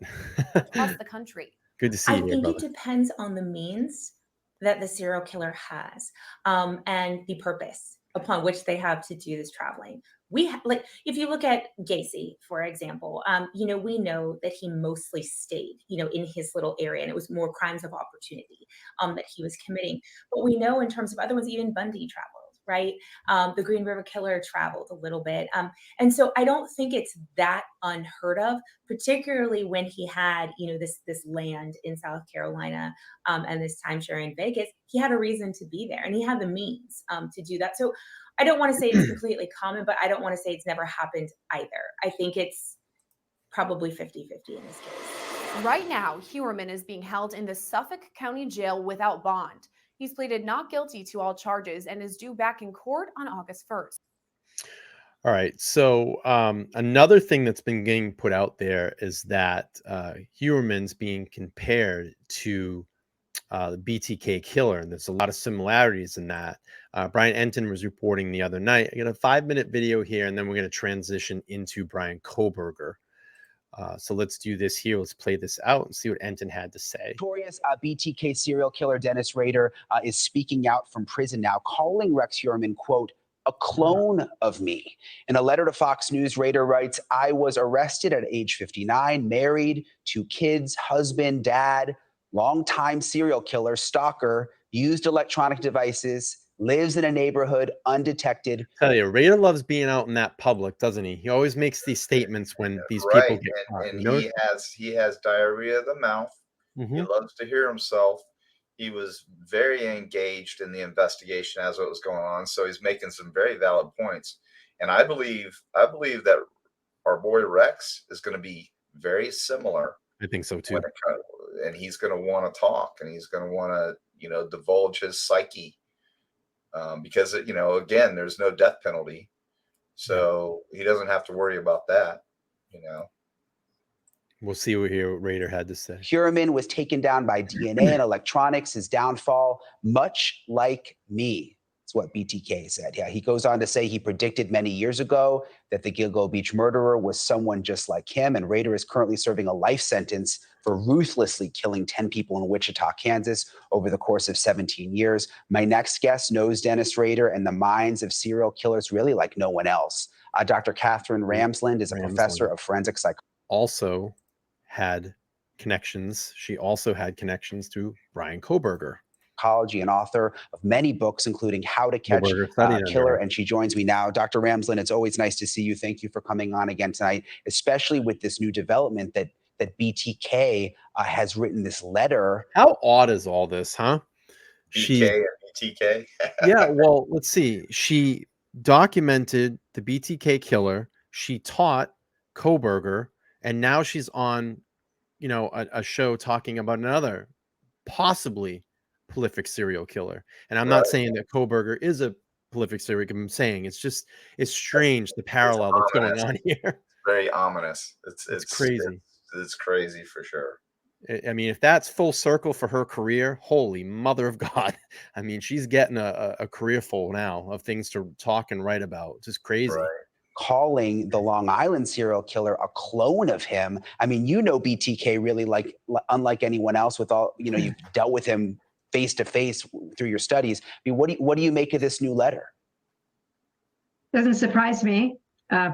across the country. Good to see you. I think it depends on the means that the serial killer has and the purpose upon which they have to do this traveling. If you look at Gacy, for example, we know that he mostly stayed, in his little area, and it was more crimes of opportunity that he was committing. But we know in terms of other ones, even Bundy traveled, right? The Green River Killer traveled a little bit. And so I don't think it's that unheard of, particularly when he had, this land in South Carolina and this timeshare in Vegas. He had a reason to be there and he had the means to do that. So I don't want to say it's completely common, but I don't want to say it's never happened either. I think it's probably 50-50 in this case. Right now, Heuermann is being held in the Suffolk County Jail without bond. He's pleaded not guilty to all charges and is due back in court on August 1st. All right. So another thing that's been getting put out there is that Heuermann's being compared to the BTK killer, and there's a lot of similarities in that. Brian Enton was reporting the other night. I got a 5-minute video here, and then we're going to transition into Bryan Kohberger. So let's do this here. Let's play this out and see what Enton had to say. Notorious BTK serial killer Dennis Rader is speaking out from prison now, calling Rex Heuermann, quote, a clone of me. In a letter to Fox News, Rader writes, I was arrested at age 59, married, 2 kids, husband, dad, longtime serial killer, stalker, used electronic devices, lives in a neighborhood undetected. I tell you, Rader loves being out in that public, doesn't he? He always makes these statements when these people get caught. And he has diarrhea of the mouth. Mm-hmm. He loves to hear himself. He was very engaged in the investigation as it was going on, so he's making some very valid points. And I believe that our boy Rex is going to be very similar. I think so too. And he's going to want to talk, and he's going to want to, divulge his psyche, because again, there's no death penalty, so he doesn't have to worry about that. We'll see what Rader had to say. Heuermann was taken down by DNA and electronics. His downfall, much like me. That's what BTK said. Yeah, he goes on to say he predicted many years ago that the Gilgo Beach murderer was someone just like him, and Rader is currently serving a life sentence for ruthlessly killing 10 people in Wichita, Kansas over the course of 17 years. My next guest knows Dennis Rader and the minds of serial killers really like no one else. Dr. Catherine Ramsland is a professor of forensic psychology. Also had connections. She also had connections to Bryan Kohberger, psychology and author of many books, including How to Catch a Killer. And she joins me now. Dr. Ramsland, it's always nice to see you. Thank you for coming on again tonight, especially with this new development that BTK has written this letter. How odd is all this, huh? BTK. Yeah, well, let's see. She documented the BTK killer. She taught Kohberger, and now she's on, a show talking about another possibly prolific serial killer. And I'm not saying that Kohberger is a prolific serial killer. I'm saying it's strange, the parallel that's going on here. It's very ominous. It's crazy. It's crazy for sure. I mean, if that's full circle for her career, holy mother of God. I mean, she's getting a career full now of things to talk and write about. Just crazy. Right. Calling the Long Island serial killer a clone of him. I mean, BTK really unlike anyone else with all, you've dealt with him face to face through your studies. I mean, what do you make of this new letter? Doesn't surprise me.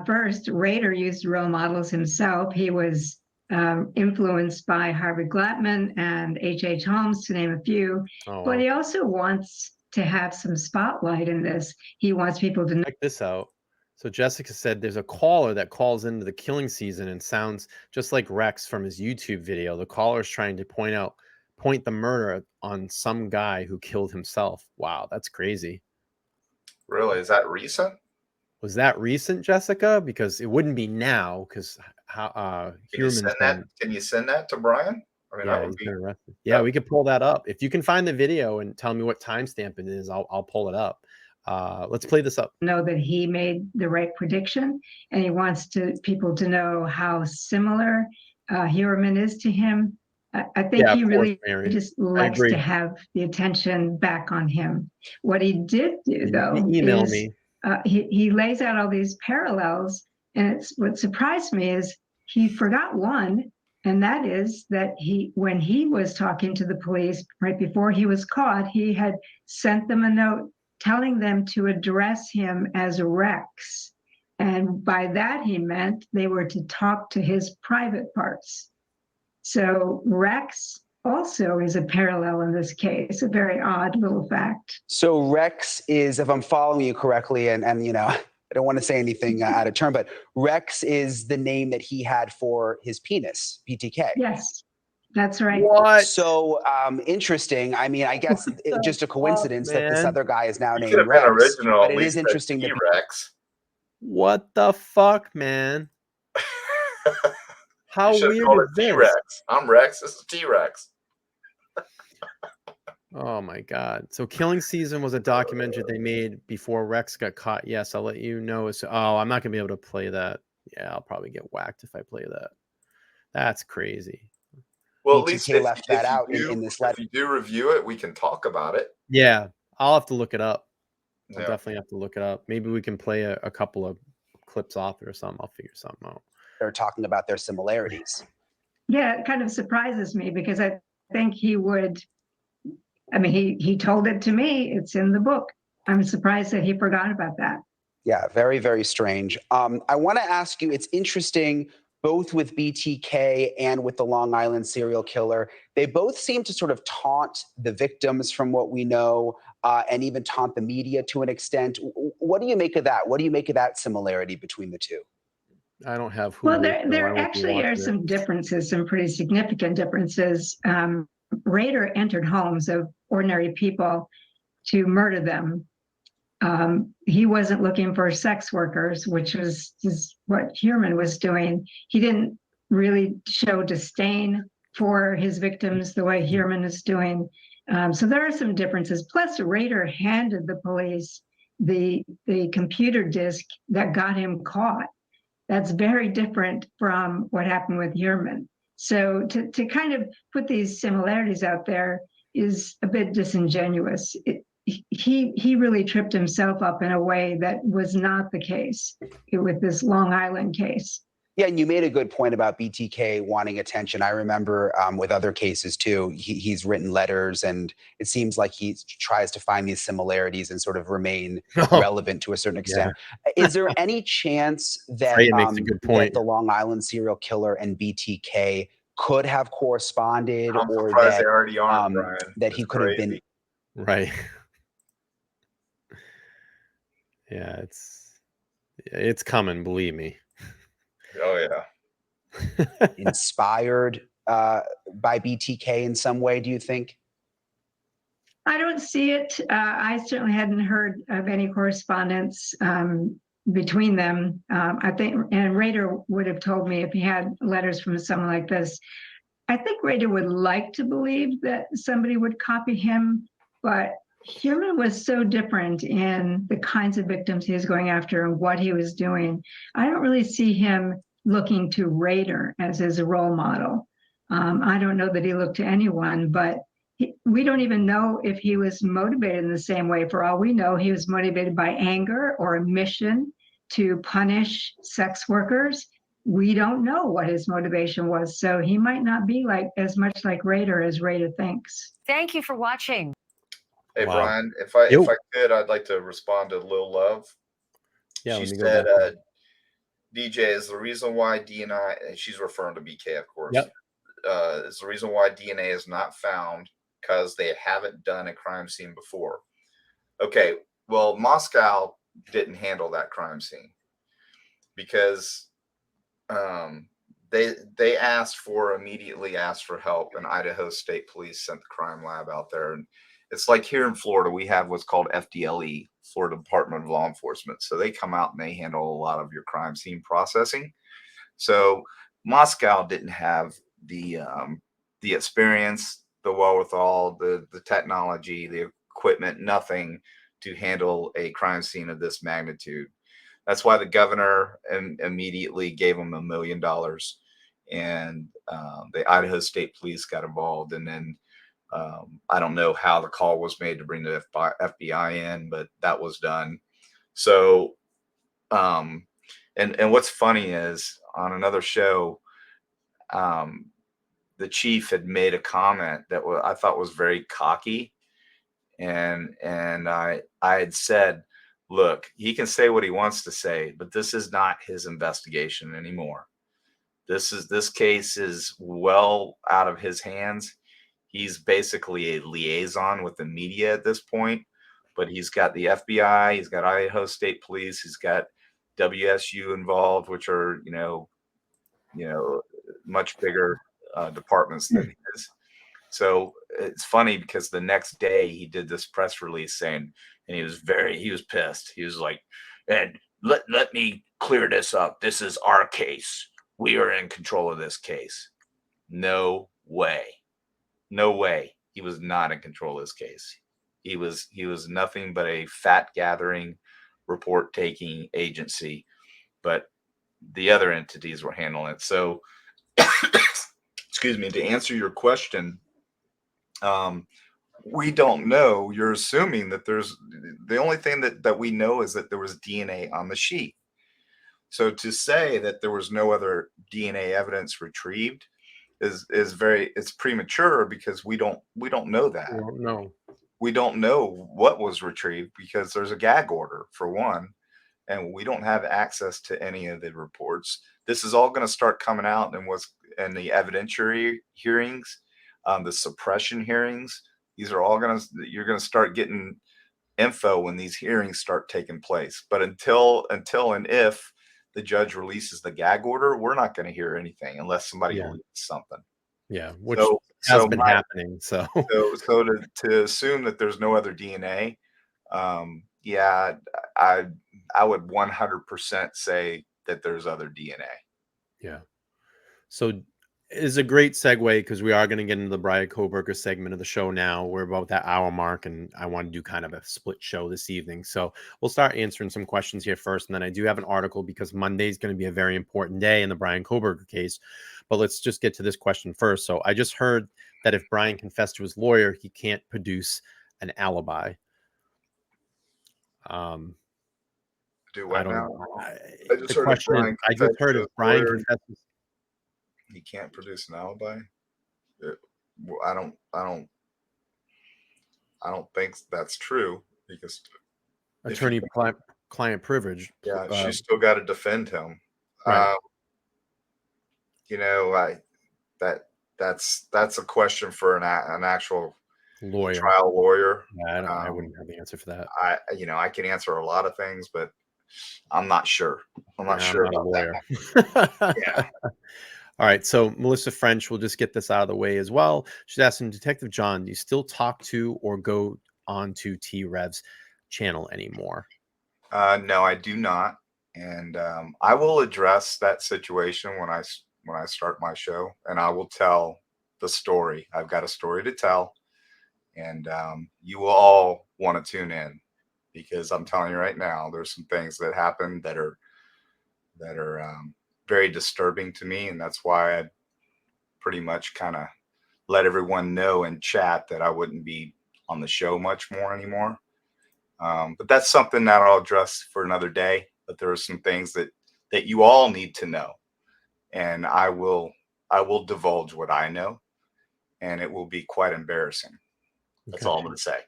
First, Rader used role models himself. He was influenced by Harvey Glattman and H.H. Holmes, to name a few. But he also wants to have some spotlight in this. He wants people to check this out. So Jessica said there's a caller that calls into the killing season and sounds just like Rex from his YouTube video. The caller is trying to point the murder on some guy who killed himself. Wow, that's crazy. Really? Is that recent? Was that recent, Jessica? Because it wouldn't be now, because can you send that to Brian? I mean, yeah, that would be arrested. Yeah, we could pull that up. If you can find the video and tell me what timestamp it is, I'll pull it up. Let's play this up. Know that he made the right prediction, and he wants people to know how similar Heuermann is to him. I think he really just likes to have the attention back on him. What he did do, though, is he lays out all these parallels, and what surprised me is he forgot one, and that is that when he was talking to the police right before he was caught, he had sent them a note telling them to address him as Rex. And by that, he meant they were to talk to his private parts. So Rex also is a parallel in this case, a very odd little fact. So Rex is, if I'm following you correctly, and I don't want to say anything out of turn, but Rex is the name that he had for his penis, BTK. Yes. That's right. What? So interesting. I mean, I guess it's just a coincidence that this other guy is now named Rex. Original, but it is interesting that Rex. What the fuck, man? How weird is this? T-Rex. I'm Rex. This is T-Rex. Oh my God. So Killing Season was a documentary they made before Rex got caught. Yes, I'll let you know. Oh, I'm not going to be able to play that. Yeah, I'll probably get whacked if I play that. That's crazy. Well, at least if, left that out in this letter. If you do review it, we can talk about it. Yeah, I'll have to look it up. I'll Yeah. definitely have to look it up. Maybe we can play a couple of clips off it or something. I'll figure something out. They're talking about their similarities. Yeah, it kind of surprises me because I think he would. I mean, he told it to me. It's in the book. I'm surprised that he forgot about that. Yeah, very, very strange. I want to ask you, it's interesting, both with BTK and with the Long Island serial killer, they both seem to sort of taunt the victims from what we know, and even taunt the media to an extent. What do you make of that? What do you make of that similarity between the two? I don't have Hulu. Well, there actually are some differences, some pretty significant differences. Rader entered homes of ordinary people to murder them. He wasn't looking for sex workers, which is what Heuermann was doing. He didn't really show disdain for his victims the way Heuermann is doing. So there are some differences. Plus, Rader handed the police the computer disk that got him caught. That's very different from what happened with Heuermann. So to kind of put these similarities out there is a bit disingenuous. He really tripped himself up in a way that was not the case with this Long Island case. Yeah, and you made a good point about BTK wanting attention. I remember with other cases too, he's written letters, and it seems like he tries to find these similarities and sort of remain relevant to a certain extent. Yeah. Is there any chance that, that the Long Island serial killer and BTK could have corresponded, or that they already are, Brian. That he could have been right? Yeah, it's coming, believe me. Oh yeah. Inspired by BTK in some way, do you think? I don't see it. I certainly hadn't heard of any correspondence between them. I think, and Rader would have told me if he had letters from someone like this. I think Rader would like to believe that somebody would copy him, but Heuermann was so different in the kinds of victims he was going after and what he was doing. I don't really see him looking to Rader as his role model. I don't know that he looked to anyone, but we don't even know if he was motivated in the same way. For all we know, he was motivated by anger or a mission to punish sex workers. We don't know what his motivation was, so he might not be as much like Rader as Rader thinks. Thank you for watching. Hey, wow. Brian, if I could, I'd like to respond to Lil Love. Yeah, she said, DJ is the reason why DNA, and she's referring to BK, of course, is the reason why DNA is not found because they haven't done a crime scene before. Okay, well, Moscow didn't handle that crime scene because they immediately asked for help, and Idaho State Police sent the crime lab out there. And it's like here in Florida, we have what's called FDLE, Florida Department of Law Enforcement. So they come out and they handle a lot of your crime scene processing. So Moscow didn't have the experience, the wherewithal, the technology, the equipment, nothing to handle a crime scene of this magnitude. That's why the governor immediately gave them $1 million, and the Idaho State Police got involved. And then I don't know how the call was made to bring the FBI in, but that was done. So, and what's funny is on another show, the chief had made a comment that I thought was very cocky, and I had said, look, he can say what he wants to say, but this is not his investigation anymore. This case is well out of his hands. He's basically a liaison with the media at this point, but he's got the FBI, he's got Idaho State Police, he's got WSU involved, which are, much bigger departments than his. So it's funny because the next day he did this press release saying, and he was pissed. He was like, and let me clear this up. This is our case. we are in control of this case. No way. No way. He was not in control of this case. He was nothing but a fat gathering, report taking agency, but the other entities were handling it. So, excuse me, to answer your question, we don't know. You're assuming that there's the only thing that we know is that there was DNA on the sheet. So to say that there was no other DNA evidence retrieved is it's premature, because we don't know that. We don't know. We don't know what was retrieved because there's a gag order for one, and we don't have access to any of the reports. This is all going to start coming out in the evidentiary hearings, the suppression hearings. These are all you're going to start getting info when these hearings start taking place. But until and if the judge releases the gag order, we're not going to hear anything unless somebody leaks something. Yeah, which has been happening. So to assume that there's no other DNA, I would 100% say that there's other DNA. Yeah. So is a great segue, because we are going to get into the Bryan Kohberger segment of the show now. We're about that hour mark, and I want to do kind of a split show this evening. So we'll start answering some questions here first, and then I do have an article, because Monday is going to be a very important day in the Bryan Kohberger case. But let's just get to this question first. So I just heard that if Bryan confessed to his lawyer, he can't produce an alibi. Do what now? I just heard if Bryan confesses, he can't produce an alibi. I don't think that's true, because attorney-client privilege. Yeah, she's still got to defend him. Right. That's a question for an actual lawyer, trial lawyer. Yeah, I wouldn't have the answer for that. I can answer a lot of things, but I'm not sure. I'm not sure about a lawyer. Yeah. All right. So Melissa French, will just get this out of the way as well. She's asking, Detective John, do you still talk to or go on to T-Rev's channel anymore? No, I do not. And I will address that situation when I start my show, and I will tell the story. I've got a story to tell, and you will all want to tune in, because I'm telling you right now, there's some things that happen that are very disturbing to me, and that's why I pretty much kind of let everyone know in chat that I wouldn't be on the show much more anymore. But that's something that I'll address for another day. But there are some things that you all need to know, and I will divulge what I know, and it will be quite embarrassing. That's all I'm going to say.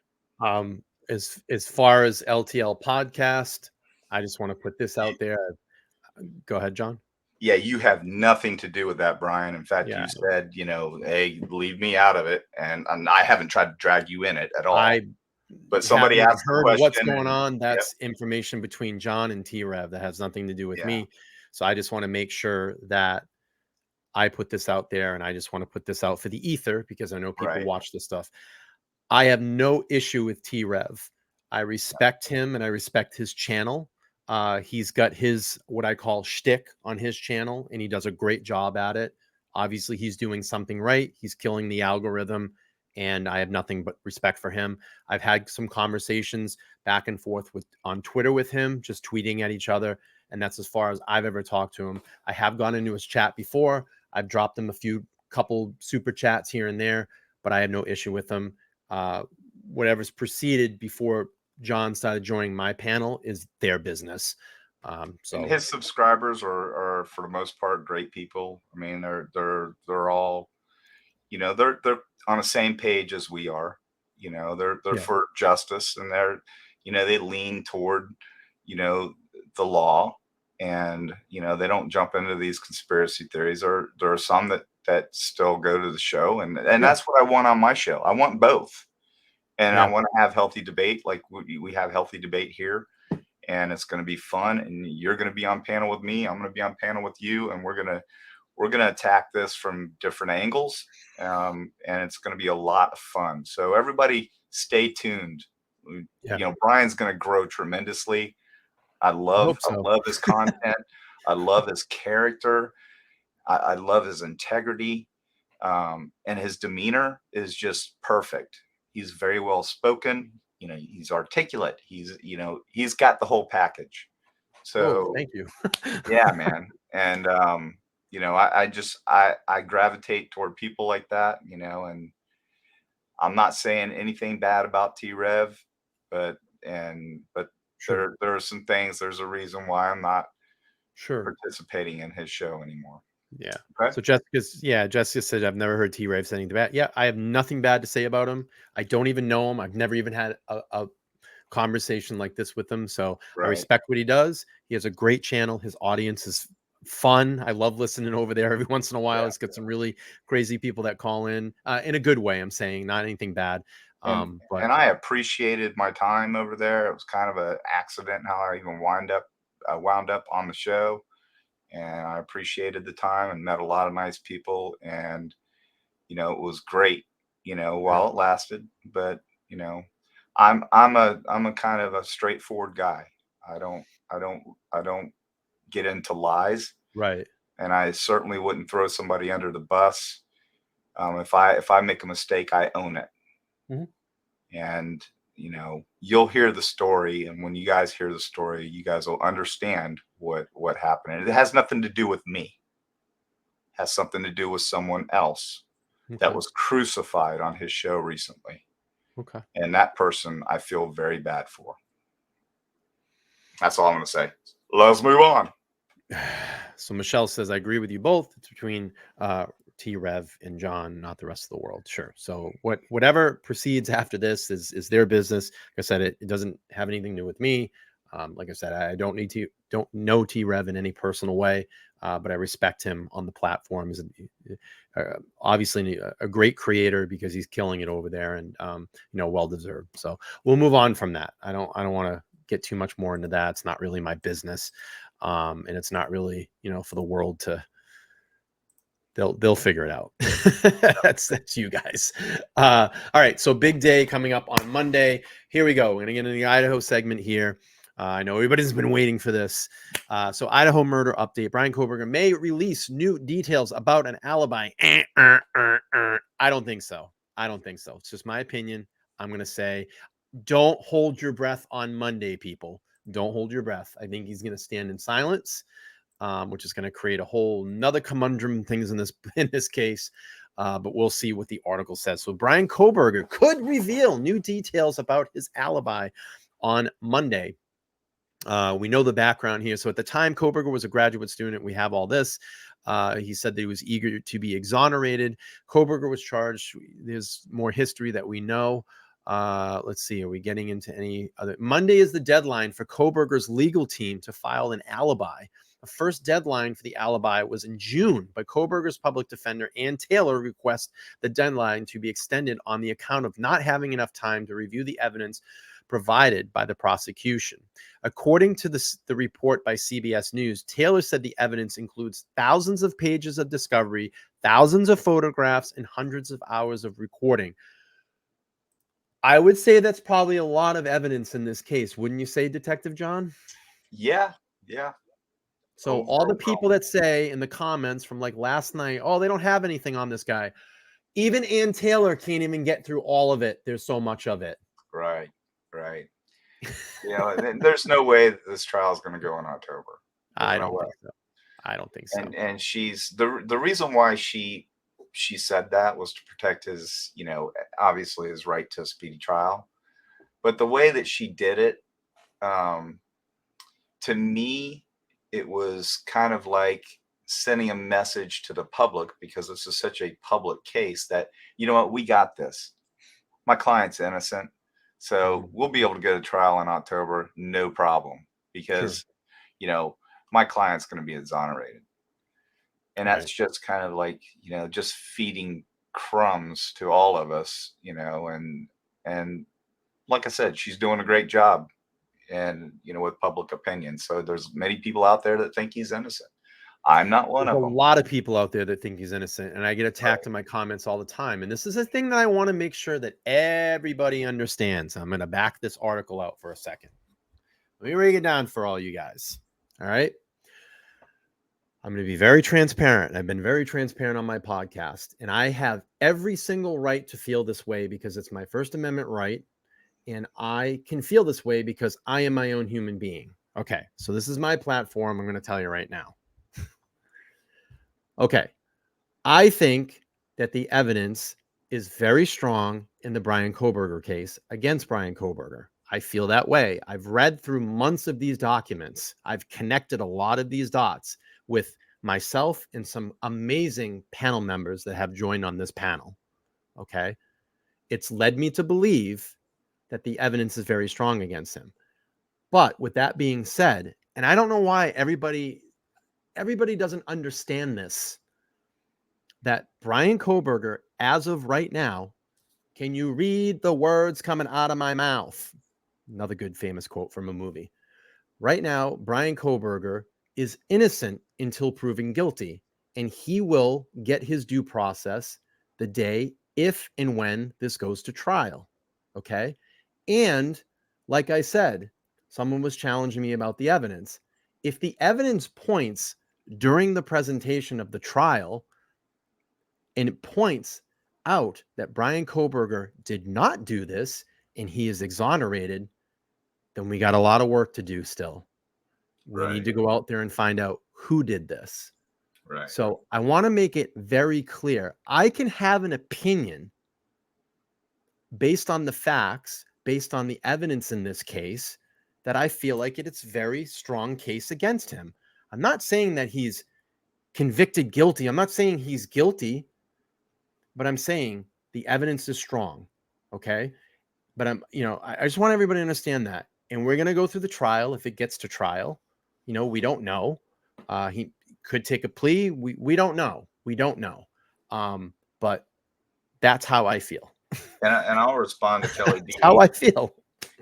As far as LTL podcast, I just want to put this out there. Go ahead, John. Yeah, you have nothing to do with that, Bryan. In fact, you said, hey, leave me out of it, and I haven't tried to drag you in it at all. But somebody asked the question, what's going on. That's information between John and T-Rev that has nothing to do with me. So I just want to make sure that I put this out there, and I just want to put this out for the ether, because I know people watch this stuff. I have no issue with T-Rev. I respect him, and I respect his channel. He's got his, what I call, shtick on his channel, and he does a great job at it. Obviously, he's doing something right. He's killing the algorithm, and I have nothing but respect for him. I've had some conversations back and forth on Twitter with him, just tweeting at each other, and that's as far as I've ever talked to him. I have gone into his chat before. I've dropped him couple super chats here and there, but I have no issue with him. Whatever's proceeded before John started joining my panel is their business. So and his subscribers are for the most part great people. I mean, they're all, they're on the same page as we are. They're for justice, and they lean toward, the law, and they don't jump into these conspiracy theories. There are some that still go to the show, and that's what I want on my show. I want both. And I want to have healthy debate, like we have healthy debate here, and it's going to be fun. And you're going to be on panel with me. I'm going to be on panel with you, and we're going to attack this from different angles, and it's going to be a lot of fun. So everybody, stay tuned. Bryan's going to grow tremendously. I love his content. I love his character. I love his integrity, and his demeanor is just perfect. He's very well spoken. You know, he's articulate. He's got the whole package. So thank you. yeah, man. And I gravitate toward people like that, and I'm not saying anything bad about T-Rev, but Sure. there are some things, there's a reason why I'm not Sure participating in his show anymore. Yeah. Okay? So Jessica said, I've never heard T-Rev say anything bad. Yeah, I have nothing bad to say about him. I don't even know him. I've never even had a conversation like this with him. So I respect what he does. He has a great channel. His audience is fun. I love listening over there every once in a while. He's got some really crazy people that call in a good way. I'm saying not anything bad. And I appreciated my time over there. It was kind of an accident how I even wound up on the show. And I appreciated the time and met a lot of nice people. And, it was great, while it lasted. But, I'm a kind of a straightforward guy. I don't get into lies. Right. And I certainly wouldn't throw somebody under the bus. If I make a mistake, I own it. Mm-hmm. And, you'll hear the story. And when you guys hear the story, you guys will understand what happened. And it has nothing to do with me. It has something to do with someone else that was crucified on his show recently. Okay. And that person I feel very bad for. That's all I'm going to say. Let's move on. So Michelle says, I agree with you both. It's between T-Rev and John, not the rest of the world. Sure. So whatever proceeds after this is their business. Like I said, it doesn't have anything to do with me. Like I said, I don't know T-Rev in any personal way, but I respect him on the platform. He's obviously a great creator because he's killing it over there, and well deserved. So we'll move on from that. I don't want to get too much more into that. It's not really my business, and it's not really for the world to. They'll figure it out. that's you guys. All right. So big day coming up on Monday. Here we go. We're going to get into the Idaho segment here. I know everybody's been waiting for this. So Idaho murder update. Bryan Kohberger may release new details about an alibi. I don't think so. It's just my opinion. I'm going to say, don't hold your breath on Monday, people. Don't hold your breath. I think he's going to stand in silence. Which is going to create a whole nother conundrum things in this case. But we'll see what the article says. So Bryan Kohberger could reveal new details about his alibi on Monday. We know the background here. So at the time, Kohberger was a graduate student. We have all this. He said that he was eager to be exonerated. Kohberger was charged. There's more history that we know. Let's see. Are we getting into any other? Monday is the deadline for Kohberger's legal team to file an alibi. The first deadline for the alibi was in June, but Kohberger's public defender, Ann Taylor, requests the deadline to be extended on the account of not having enough time to review the evidence provided by the prosecution. According to the report by CBS News, Taylor said the evidence includes thousands of pages of discovery, thousands of photographs, and hundreds of hours of recording. I would say that's probably a lot of evidence in this case. Wouldn't you say, Detective John? Yeah. So all the people that say in the comments from like last night, oh, they don't have anything on this guy. Even Ann Taylor can't even get through all of it. There's so much of it. Right. There's no way that this trial is going to go in October. I don't think so. And she's the reason why she said that was to protect his, obviously his right to a speedy trial. But the way that she did it, to me, it was kind of like sending a message to the public, because this is such a public case, that, you know what, we got this. My client's innocent. So we'll be able to go to trial in October, no problem, because, my client's going to be exonerated. And that's just kind of like, just feeding crumbs to all of us, and like I said, she's doing a great job, and, with public opinion. So there's many people out there that think he's innocent. I'm not one of them. A lot of people out there that think he's innocent, and I get attacked in my comments all the time. And this is a thing that I want to make sure that everybody understands. I'm going to back this article out for a second. Let me break it down for all you guys. All right. I'm going to be very transparent. I've been very transparent on my podcast, and I have every single right to feel this way because it's my First Amendment right. And I can feel this way because I am my own human being. Okay. So this is my platform. I'm going to tell you right now. Okay. I think that the evidence is very strong in the Bryan Kohberger case against Bryan Kohberger. I feel that way. I've read through months of these documents. I've connected a lot of these dots with myself and some amazing panel members that have joined on this panel. Okay. It's led me to believe that the evidence is very strong against him. But with that being said, and I don't know why everybody doesn't understand this, that Bryan Kohberger, as of right now, can you read the words coming out of my mouth? Another good famous quote from a movie. Right now, Bryan Kohberger is innocent until proven guilty, and he will get his due process the day if and when this goes to trial. Okay. And like I said, someone was challenging me about the evidence. If the evidence points during the presentation of the trial and it points out that Bryan Kohberger did not do this and he is exonerated, then we got a lot of work to do still. We need to go out there and find out who did this. Right. So I want to make it very clear. I can have an opinion based on the facts, based on the evidence in this case, that I feel like it's a very strong case against him. I'm not saying that he's convicted guilty. I'm not saying he's guilty, but I'm saying the evidence is strong. Okay. But I just want everybody to understand that. And we're going to go through the trial if it gets to trial. We don't know. He could take a plea. We don't know. We don't know. But that's how I feel. And I'll respond to Kelly D. How I feel.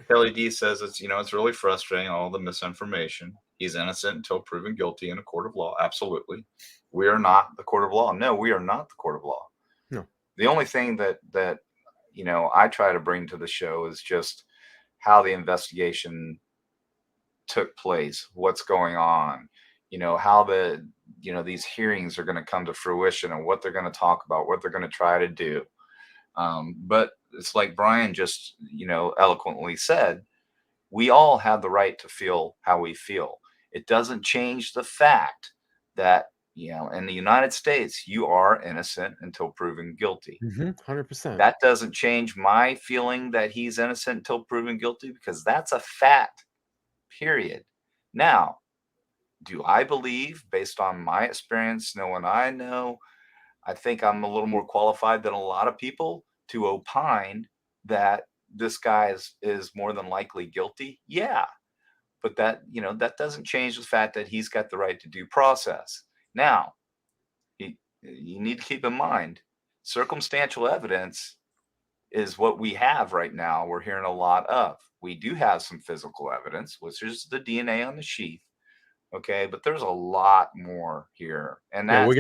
Kelly D says it's really frustrating, all the misinformation. He's innocent until proven guilty in a court of law. Absolutely. We are not the court of law. No, we are not the court of law. No. The only thing that I try to bring to the show is just how the investigation took place, what's going on, how these hearings are going to come to fruition and what they're going to talk about, what they're going to try to do. But it's like Bryan just, eloquently said, we all have the right to feel how we feel. It doesn't change the fact that, in the United States, you are innocent until proven guilty. 100%. That doesn't change my feeling that he's innocent until proven guilty, because that's a fact, period. Now, do I believe, based on my experience, knowing I know, I think I'm a little more qualified than a lot of people to opine that this guy is more than likely guilty? Yeah. But that doesn't change the fact that he's got the right to due process. Now, you need to keep in mind, circumstantial evidence is what we have right now. We're hearing a lot of. We do have some physical evidence, which is the DNA on the sheath. Okay, but there's a lot more here. And we'll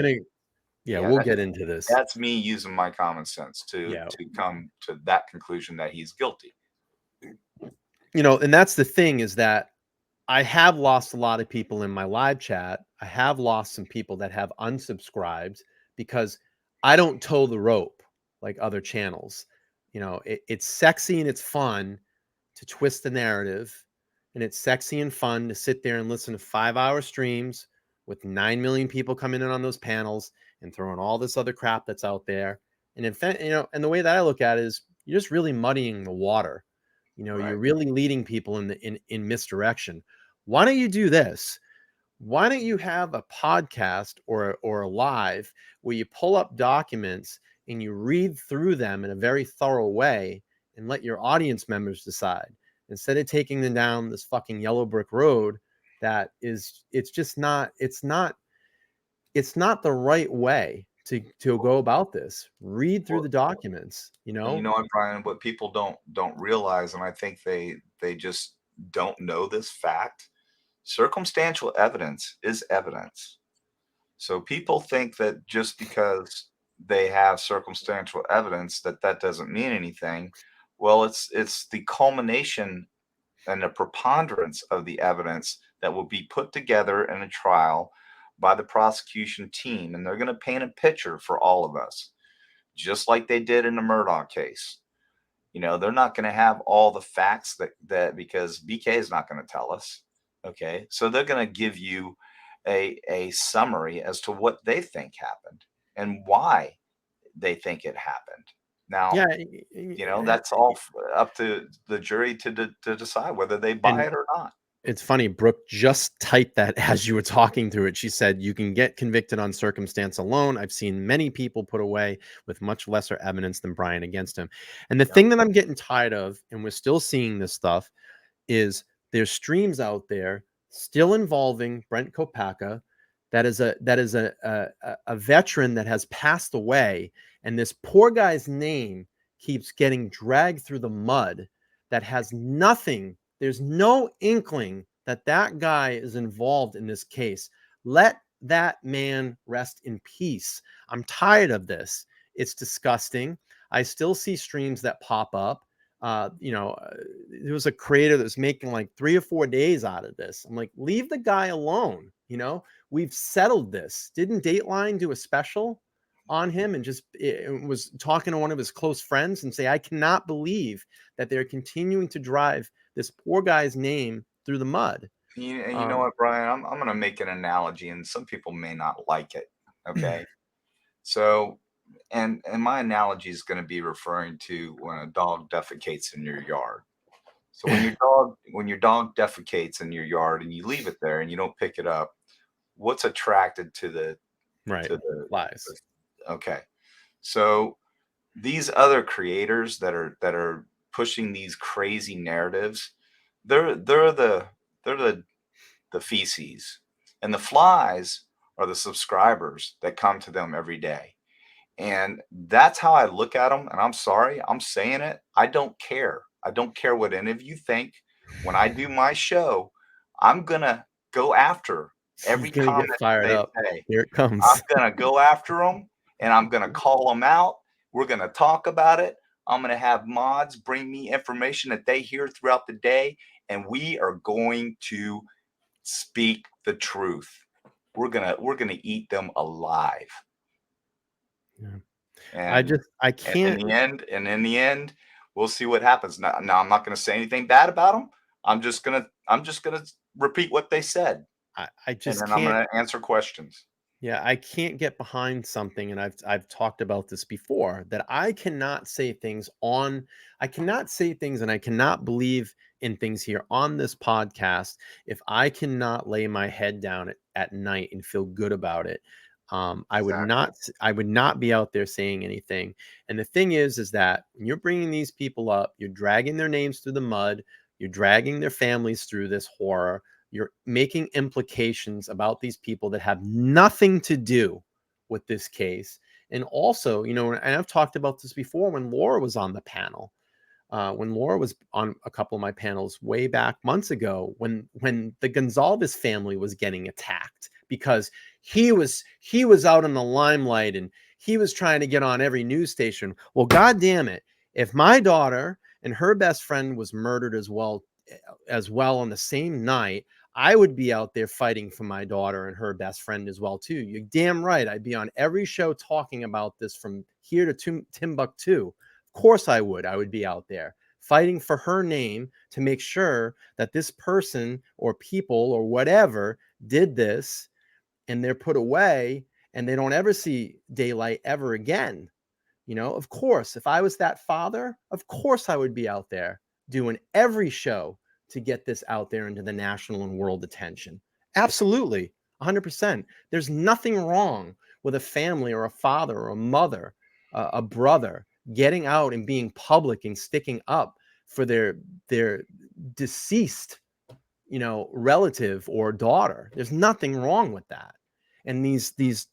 get into this. That's me using my common sense to come to that conclusion that he's guilty. And that's the thing, is that I have lost a lot of people in my live chat. I have lost some people that have unsubscribed because I don't toe the rope like other channels. It's sexy and it's fun to twist the narrative, and it's sexy and fun to sit there and listen to 5-hour streams with 9 million people coming in on those panels and throwing all this other crap that's out there. And in fact, and the way that I look at it is you're just really muddying the water. Right. You're really leading people in misdirection. Why don't you do this? Why don't you have a podcast or a live where you pull up documents and you read through them in a very thorough way and let your audience members decide, instead of taking them down this fucking yellow brick road that it's not the right way to go about this. Read through the documents, You know what, Bryan, what people don't realize, and I think they just don't know this fact, circumstantial evidence is evidence. So people think that just because they have circumstantial evidence that doesn't mean anything. Well, it's the culmination and the preponderance of the evidence that will be put together in a trial by the prosecution team, and they're going to paint a picture for all of us, just like they did in the Murdaugh case. You know, they're not going to have all the facts that because BK is not going to tell us. Okay. So they're going to give you a summary as to what they think happened and why they think it happened. Now, yeah, you know, that's all up to the jury to decide whether they buy it or not. It's funny, Brooke just typed that as you were talking through it. She said, you can get convicted on circumstance alone. I've seen many people put away with much lesser evidence than Bryan against him. And the thing that I'm getting tired of, and we're still seeing this stuff, is there's streams out there still involving Brent Kopaka. That is a veteran that has passed away. And this poor guy's name keeps getting dragged through the mud that has nothing. There's no inkling that that guy is involved in this case. Let that man rest in peace. I'm tired of this. It's disgusting. I still see streams that pop up. There was a creator that was making like 3 or 4 days out of this. I'm like, leave the guy alone. You know, we've settled this. Didn't Dateline do a special on him and just was talking to one of his close friends and say, I cannot believe that they're continuing to drive this poor guy's name through the mud. You know what, Bryan? I'm going to make an analogy, and some people may not like it. Okay. So, and my analogy is going to be referring to when a dog defecates in your yard. So when your dog defecates in your yard and you leave it there and you don't pick it up, what's attracted to the flies? Okay. So these other creators that are pushing these crazy narratives, they're the feces, and the flies are the subscribers that come to them every day. And that's how I look at them. And I'm sorry, I'm saying it. I don't care. I don't care what any of you think. When I do my show, I'm going to go after every comment they say. Here it comes. I'm going to go after them, and I'm going to call them out. We're going to talk about it. I'm going to have mods bring me information that they hear throughout the day, and we are going to speak the truth. We're going to eat them alive. Yeah. And I can't. In the end, we'll see what happens. Now I'm not going to say anything bad about them. I'm just gonna repeat what they said. I just and then can't. I'm going to answer questions. Yeah, I can't get behind something, and I've talked about this before, that I cannot say things, and I cannot believe in things here on this podcast if I cannot lay my head down at night and feel good about it. I would not be out there saying anything. And the thing is that when you're bringing these people up, you're dragging their names through the mud, you're dragging their families through this horror. You're making implications about these people that have nothing to do with this case. And also, and I've talked about this before when Laura was on the panel, when Laura was on a couple of my panels way back months ago, when the Gonzalez family was getting attacked because he was out in the limelight and he was trying to get on every news station. Well, God damn it. If my daughter and her best friend was murdered as well on the same night, I would be out there fighting for my daughter and her best friend as well, too. You're damn right. I'd be on every show talking about this from here to Timbuktu. Of course I would. I would be out there fighting for her name to make sure that this person or people or whatever did this and they're put away and they don't ever see daylight ever again. Of course, if I was that father, of course I would be out there doing every show to get this out there into the national and world attention. Absolutely. 100%. There's nothing wrong with a family or a father or a mother, a brother getting out and being public and sticking up for their deceased, relative or daughter. There's nothing wrong with that. And these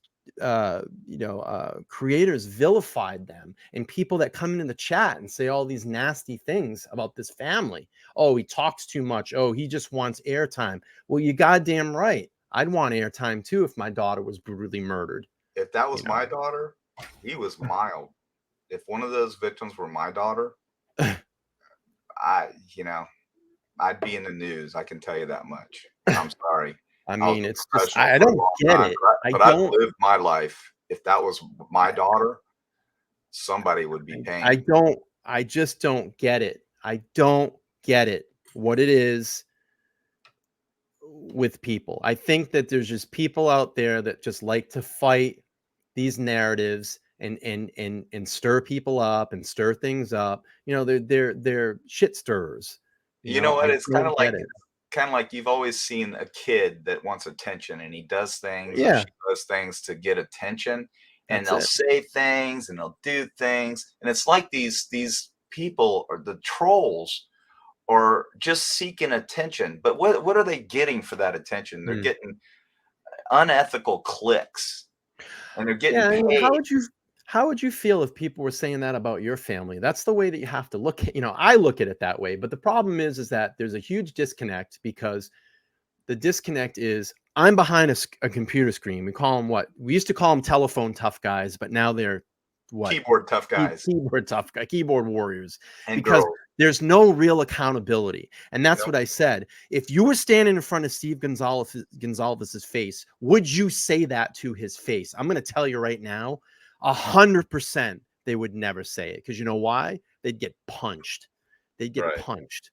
creators vilified them, and people that come into the chat and say all these nasty things about this family. Oh, he talks too much. Oh, he just wants airtime. Well, you goddamn right. I'd want airtime too if my daughter was brutally murdered. If that was my daughter, he was mild. If one of those victims were my daughter, I'd be in the news. I can tell you that much. I'm sorry. I mean, it's just I don't get it. But I've lived my life. If that was my daughter, somebody would be paying. I just don't get it. I don't get it. What it is with people. I think that there's just people out there that just like to fight these narratives and stir people up and stir things up. You know, they're shit stirrers. You know what? It's kind of like you've always seen a kid that wants attention, and he does things, or she does things to get attention, and they'll say things and they'll do things, and it's like these people or the trolls are just seeking attention. But what are they getting for that attention? They're getting unethical clicks, and they're getting paid. How would you feel if people were saying that about your family? That's the way that you have to look at, I look at it that way. But the problem is that there's a huge disconnect, because the disconnect is I'm behind a computer screen. We call them what? We used to call them telephone tough guys, but now they're what? Keyboard tough guys. Keyboard warriors. And because girls. There's no real accountability. And that's what I said. If you were standing in front of Steve Gonzalez's face, would you say that to his face? I'm going to tell you right now, 100% they would never say it, because you know why? They'd get punched. They'd get punched.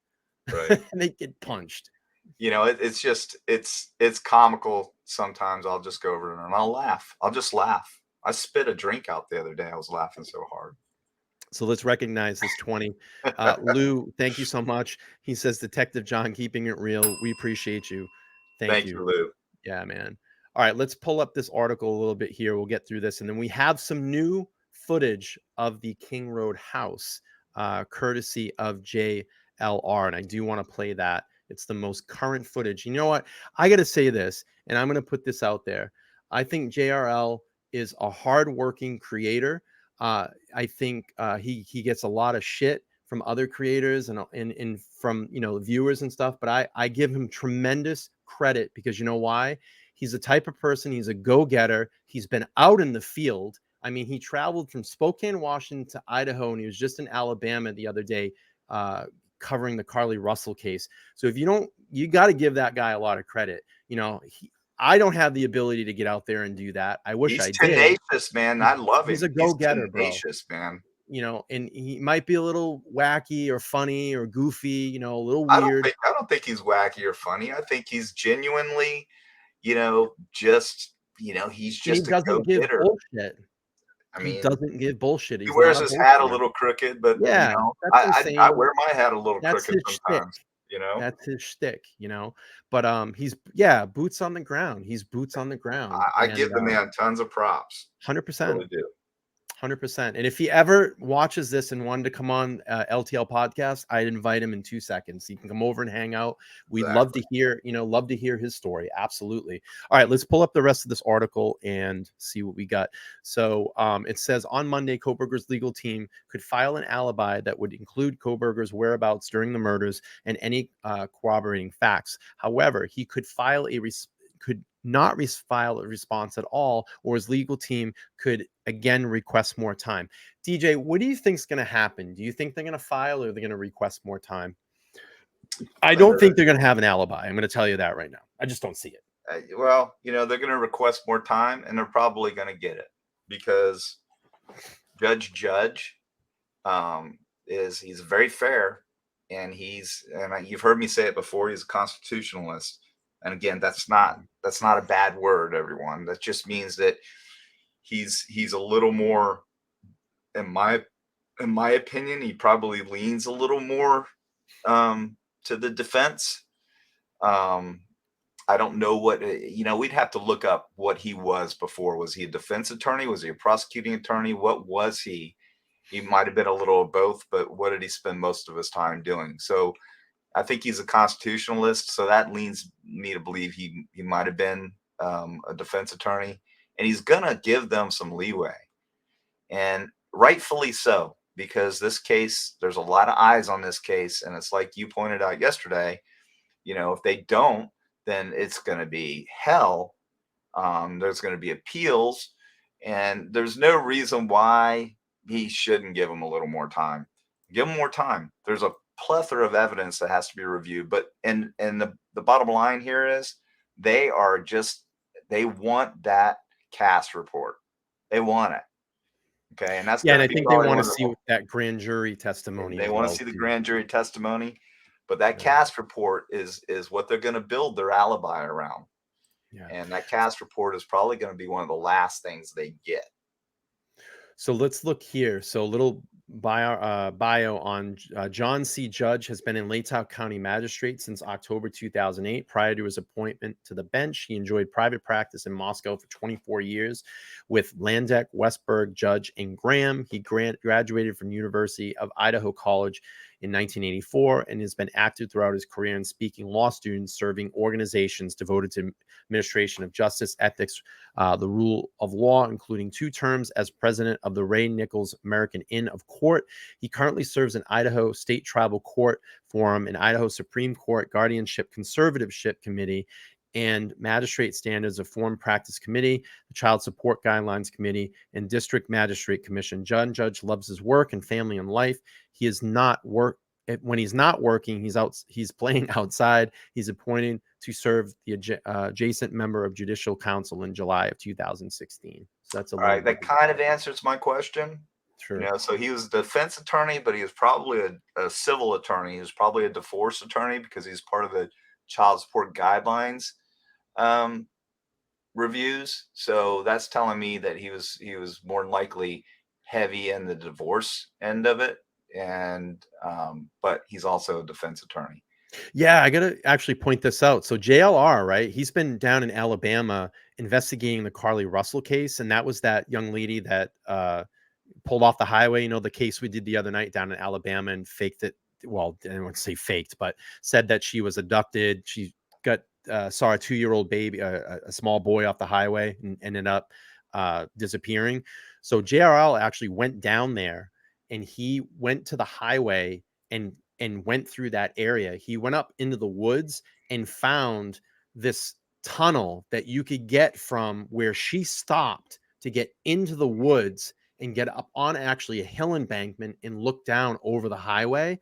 Right. They'd get punched. It's just it's comical. Sometimes I'll just go over and I'll laugh. I'll just laugh. I spit a drink out the other day. I was laughing so hard. So let's recognize this 20. Lou, thank you so much. He says, Detective John, keeping it real. We appreciate you. Thank you, Lou. Yeah, man. All right, let's pull up this article a little bit here. We'll get through this. And then we have some new footage of the King Road house, courtesy of JLR. And I do want to play that. It's the most current footage. You know what? I got to say this, and I'm going to put this out there. I think JRL is a hardworking creator. I think he gets a lot of shit from other creators and from viewers and stuff. But I give him tremendous credit, because you know why? He's the type of person, he's a go-getter. He's been out in the field. I mean, he traveled from Spokane, Washington to Idaho, and he was just in Alabama the other day covering the Carly Russell case. So if you got to give that guy a lot of credit. I don't have the ability to get out there and do that. I wish I did. He's tenacious, man. I love him. He's a go-getter, tenacious, bro. Man. And he might be a little wacky or funny or goofy, a little weird. I don't think he's wacky or funny. I think he's genuinely, he's just he doesn't give bullshit. I mean, he doesn't give bullshit. He wears his hat a little crooked, but yeah, I wear my hat a little crooked sometimes. That's his shtick, but he's boots on the ground. He's boots on the ground. I give the man tons of props. 100%. Really do. 100%. And if he ever watches this and wanted to come on LTL podcast, I'd invite him in 2 seconds. He can come over and hang out. We'd love to hear his story. Absolutely. All right, let's pull up the rest of this article and see what we got. So it says on Monday, Kohberger's legal team could file an alibi that would include Kohberger's whereabouts during the murders and any corroborating facts. However, he could not file a response at all, or his legal team could again request more time. DJ, what do you think is going to happen? Do you think they're going to file, or they're going to request more time? I don't think they're going to have an alibi. I'm going to tell you that right now. I just don't see it. They're going to request more time, and they're probably going to get it, because Judge he's very fair, and you've heard me say it before, he's a constitutionalist. And again, that's not a bad word, everyone. That just means that he's a little more, in my opinion, he probably leans a little more to the defense. I don't know what, we'd have to look up what he was before. Was he a defense attorney? Was he a prosecuting attorney? What was he? He might have been a little of both, but what did he spend most of his time doing? So I think he's a constitutionalist, so that leads me to believe he might have been a defense attorney, and he's gonna give them some leeway, and rightfully so, because this case, there's a lot of eyes on this case, and it's like you pointed out yesterday. If they don't, then it's going to be hell. There's going to be appeals, and there's no reason why he shouldn't give them a little more time. Give them more time. There's a plethora of evidence that has to be reviewed, but and the bottom line here is they want that cast report. They want it. Okay. And that's, and I think they want to see that grand jury testimony. They want to see the grand jury testimony, but that cast report is what they're going to build their alibi around. Yeah. And that cast report is probably going to be one of the last things they get. So let's look here. So a little bio on John C. Judge has been in Latah County Magistrate since October 2008. Prior to his appointment to the bench, he enjoyed private practice in Moscow for 24 years with Landeck, Westberg, Judge, and Graham. He graduated from University of Idaho College in 1984 and has been active throughout his career in speaking law students, serving organizations devoted to administration of justice, ethics, the rule of law, including 2 terms as president of the Ray Nichols American Inn of Court. He currently serves in Idaho State Tribal Court Forum and Idaho Supreme Court Guardianship Conservatorship Committee and Magistrate Standards of Foreign Practice Committee, the Child Support Guidelines Committee, and District Magistrate Commission. Judge loves his work and family and life. He is not when he's not working, he's playing outside. He's appointed to serve the adjacent member of Judicial Council in July of 2016. So that's all right. That kind of answers my question. Sure. You know, so he was a defense attorney, but he was probably a civil attorney. He was probably a divorce attorney because he's part of the Child Support Guidelines reviews. So that's telling me that he was more than likely heavy in the divorce end of it. And but he's also a defense attorney. Yeah, I gotta actually point this out. So JLR, right? He's been down in Alabama investigating the Carly Russell case, and that was that young lady that pulled off the highway. You know, the case we did the other night down in Alabama and faked it. Well, I wouldn't say faked, but said that she was abducted. She got saw a 2-year-old baby, a small boy off the highway, and ended up disappearing. So JRL actually went down there. And he went to the highway and went through that area. He went up into the woods and found this tunnel that you could get from where she stopped to get into the woods and get up on actually a hill embankment and look down over the highway.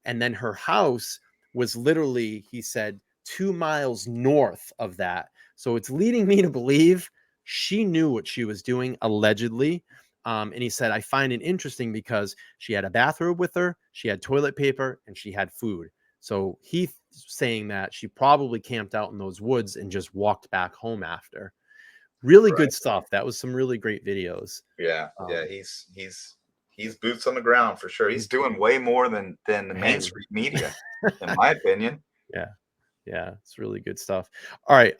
And then her house was literally, he said, 2 miles north of that. So it's leading me to believe she knew what she was doing, allegedly. And he said, I find it interesting because she had a bathrobe with her, she had toilet paper, and she had food. So he's saying that she probably camped out in those woods and just walked back home after. Really good stuff. That was some really great videos. Yeah. Yeah. He's boots on the ground for sure. He's doing way more than the mainstream media, in my opinion. Yeah. Yeah. It's really good stuff. All right.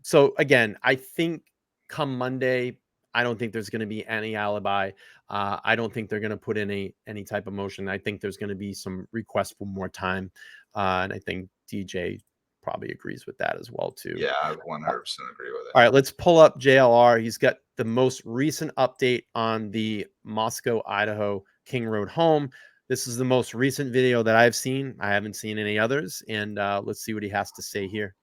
So again, I think come Monday, I don't think there's going to be any alibi. I don't think they're going to put in any type of motion. I think there's going to be some requests for more time. And I think DJ probably agrees with that as well, too. Yeah, I 100% agree with it. All right, let's pull up JLR. He's got the most recent update on the Moscow, Idaho King Road home. This is the most recent video that I've seen. I haven't seen any others. And let's see what he has to say here.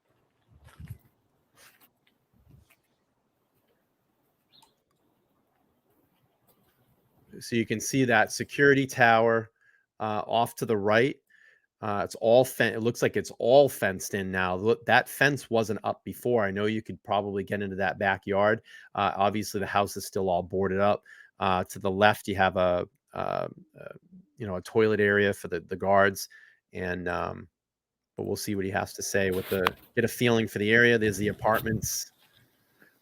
So you can see that security tower off to the right. It's all it looks like it's all fenced in now. Look, that fence wasn't up before. I know you could probably get into that backyard. Obviously, the house is still all boarded up. To the left, you have a toilet area for the guards, and but we'll see what he has to say get a feeling for the area. There's the apartments.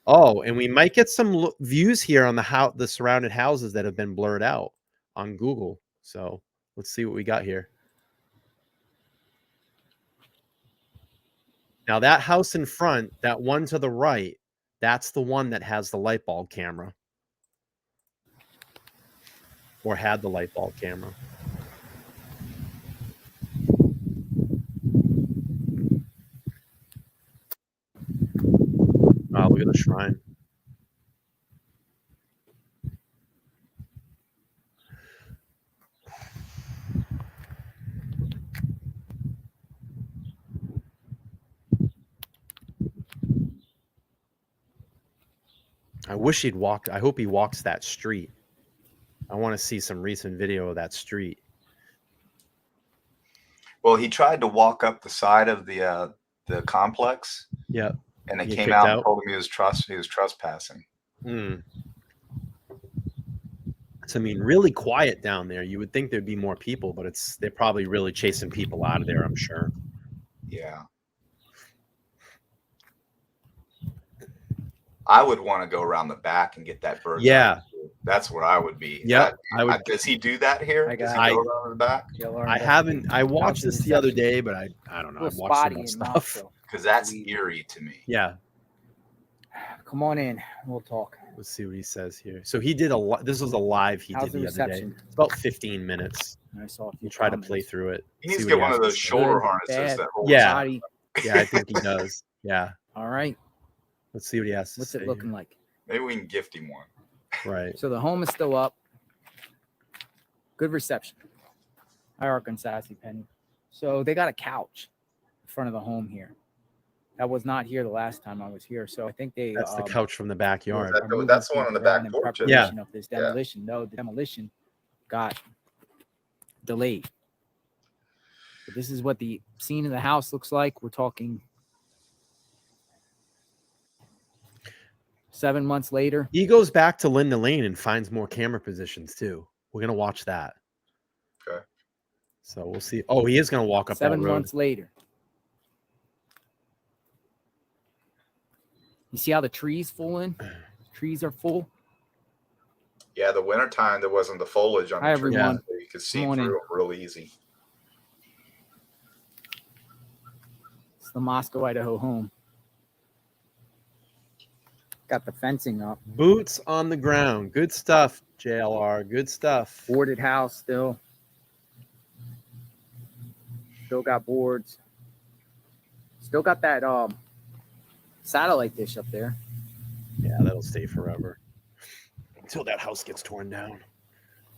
Oh, and we might get some views here on the surrounded houses that have been blurred out on Google. So let's see what we got here. Now that house in front, that one to the right, that's the one that has the light bulb camera. Or had the light bulb camera. Oh, look at the shrine. I wish he'd walked. I hope he walks that street. I want to see some recent video of that street. Well, he tried to walk up the side of the complex. Yeah. And they came out and told him he was trespassing. So, I mean, really quiet down there. You would think there'd be more people, but they're probably really chasing people out of there, I'm sure. Yeah. I would want to go around the back and get that bird. Yeah. That's where I would be. Yeah. Does he do that here? Does he go around the back? I watched this the other day, but I don't know. I've watched some stuff. Because that's eerie to me. Yeah. Come on in. We'll talk. Let's see what he says here. So he did this was a live he did the other day. It's about 15 minutes. I saw we'll try to play through it. He needs to get one of those shoulder harnesses that holds body. Yeah, I think he does. Yeah. All right. Let's see what he has to What's say it looking here. like? Maybe we can gift him one. Right. So the home is still up. Good reception. Hi, Arkansas Penny. So they got a couch in front of the home here. That was not here the last time I was here. So I think that's the couch from the backyard. That's the one on the back porch. Yeah. Of this demolition. No, the demolition got delayed. But this is what the scene of the house looks like. We're talking 7 months later. He goes back to Linda Lane and finds more camera positions too. We're gonna watch that. Okay. So we'll see. Oh, he is gonna walk up 7 that road. months later. You see how the trees full in? Trees are full. Yeah, the wintertime there wasn't the foliage on the trees. Everyone. So you could see through it real easy. It's the Moscow, Idaho home. Got the fencing up. Boots on the ground. Good stuff, JLR. Good stuff. Boarded house still. Still got boards. Still got that satellite dish up there. Yeah, that'll stay forever until that house gets torn down.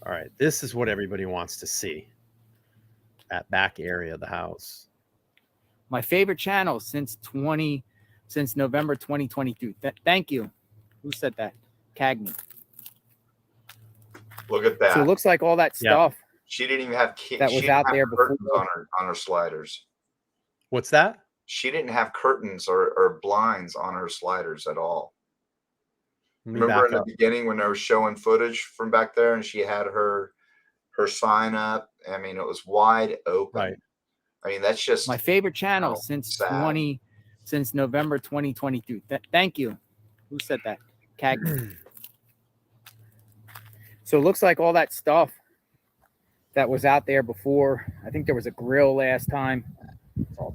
All right, this is what everybody wants to see. That back area of the house. My favorite channel since November 2022. Thank you. Who said that? Cagney. Look at that. So it looks like all that stuff. She didn't even have that was out there before on her sliders. What's that? She didn't have curtains or blinds on her sliders at all. Remember in the beginning when they were showing footage from back there and she had her sign up? I mean, it was wide open. Right. I mean, that's just my favorite channel since November 2022. Thank you. Who said that? Cagney. So it looks like all that stuff that was out there before. I think there was a grill last time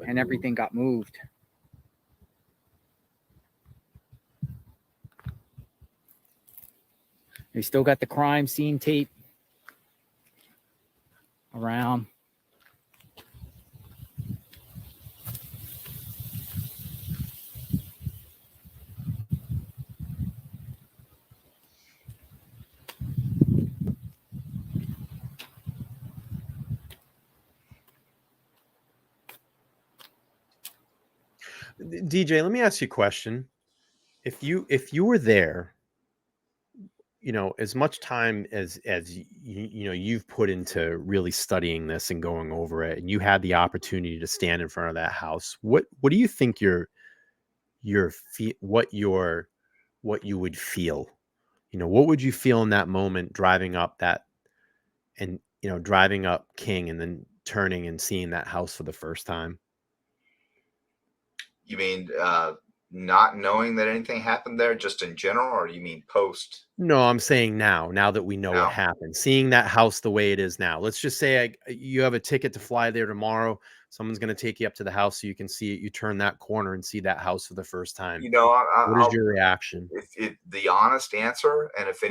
and everything got moved. They still got the crime scene tape around. DJ, let me ask you a question. If you were there, you know, as much time as you've put into really studying this and going over it, and you had the opportunity to stand in front of that house, what do you think what you would feel? You know, what would you feel in that moment driving up that, and driving up King and then turning and seeing that house for the first time? You mean not knowing that anything happened there just in general, or you mean post? No, I'm saying now that we know what happened, seeing that house the way it is now. Let's just say you have a ticket to fly there tomorrow. Someone's going to take you up to the house so you can see it. You turn that corner and see that house for the first time. You know, what is your reaction? The honest answer, and if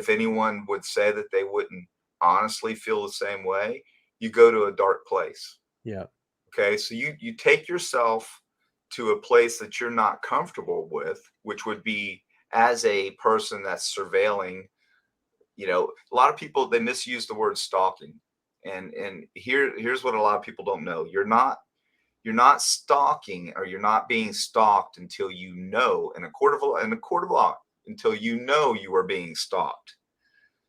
anyone would say that they wouldn't honestly feel the same way, you go to a dark place. Yeah. Okay. So you take yourself to a place that you're not comfortable with, which would be as a person that's surveilling. You know, a lot of people, they misuse the word stalking. And here's what a lot of people don't know. You're not stalking, or you're not being stalked until you know, in a court of law, until you know you are being stalked.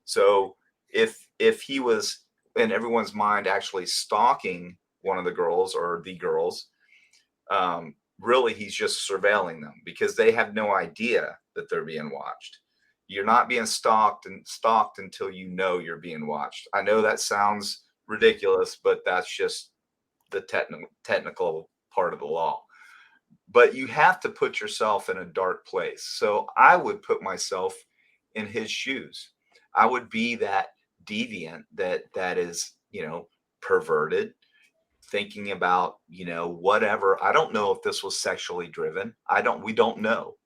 So if he was in everyone's mind actually stalking one of the girls or the girls, really he's just surveilling them because they have no idea that they're being watched. You're not being stalked until you know you're being watched. I know that sounds ridiculous, but that's just the technical part of the law. But you have to put yourself in a dark place. So I would put myself in his shoes. I would be that deviant that is, perverted, thinking about, whatever. I don't know if this was sexually driven. We don't know.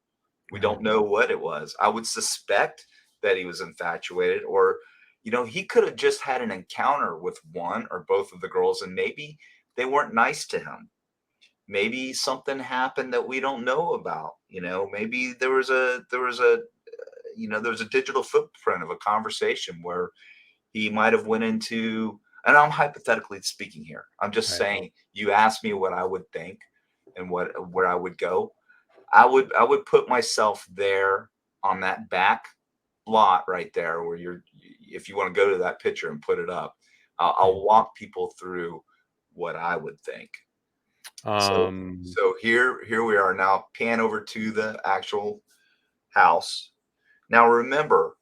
We don't know what it was. I would suspect that he was infatuated, or, he could have just had an encounter with one or both of the girls, and maybe they weren't nice to him. Maybe something happened that we don't know about. Maybe there was a digital footprint of a conversation where he might have went into, and I'm hypothetically speaking here. I'm just saying, you asked me what I would think and where I would go. I would put myself there on that back lot right there where if you want to go to that picture and put it up, I'll walk people through what I would think. So here we are now. Pan over to the actual house. Now remember,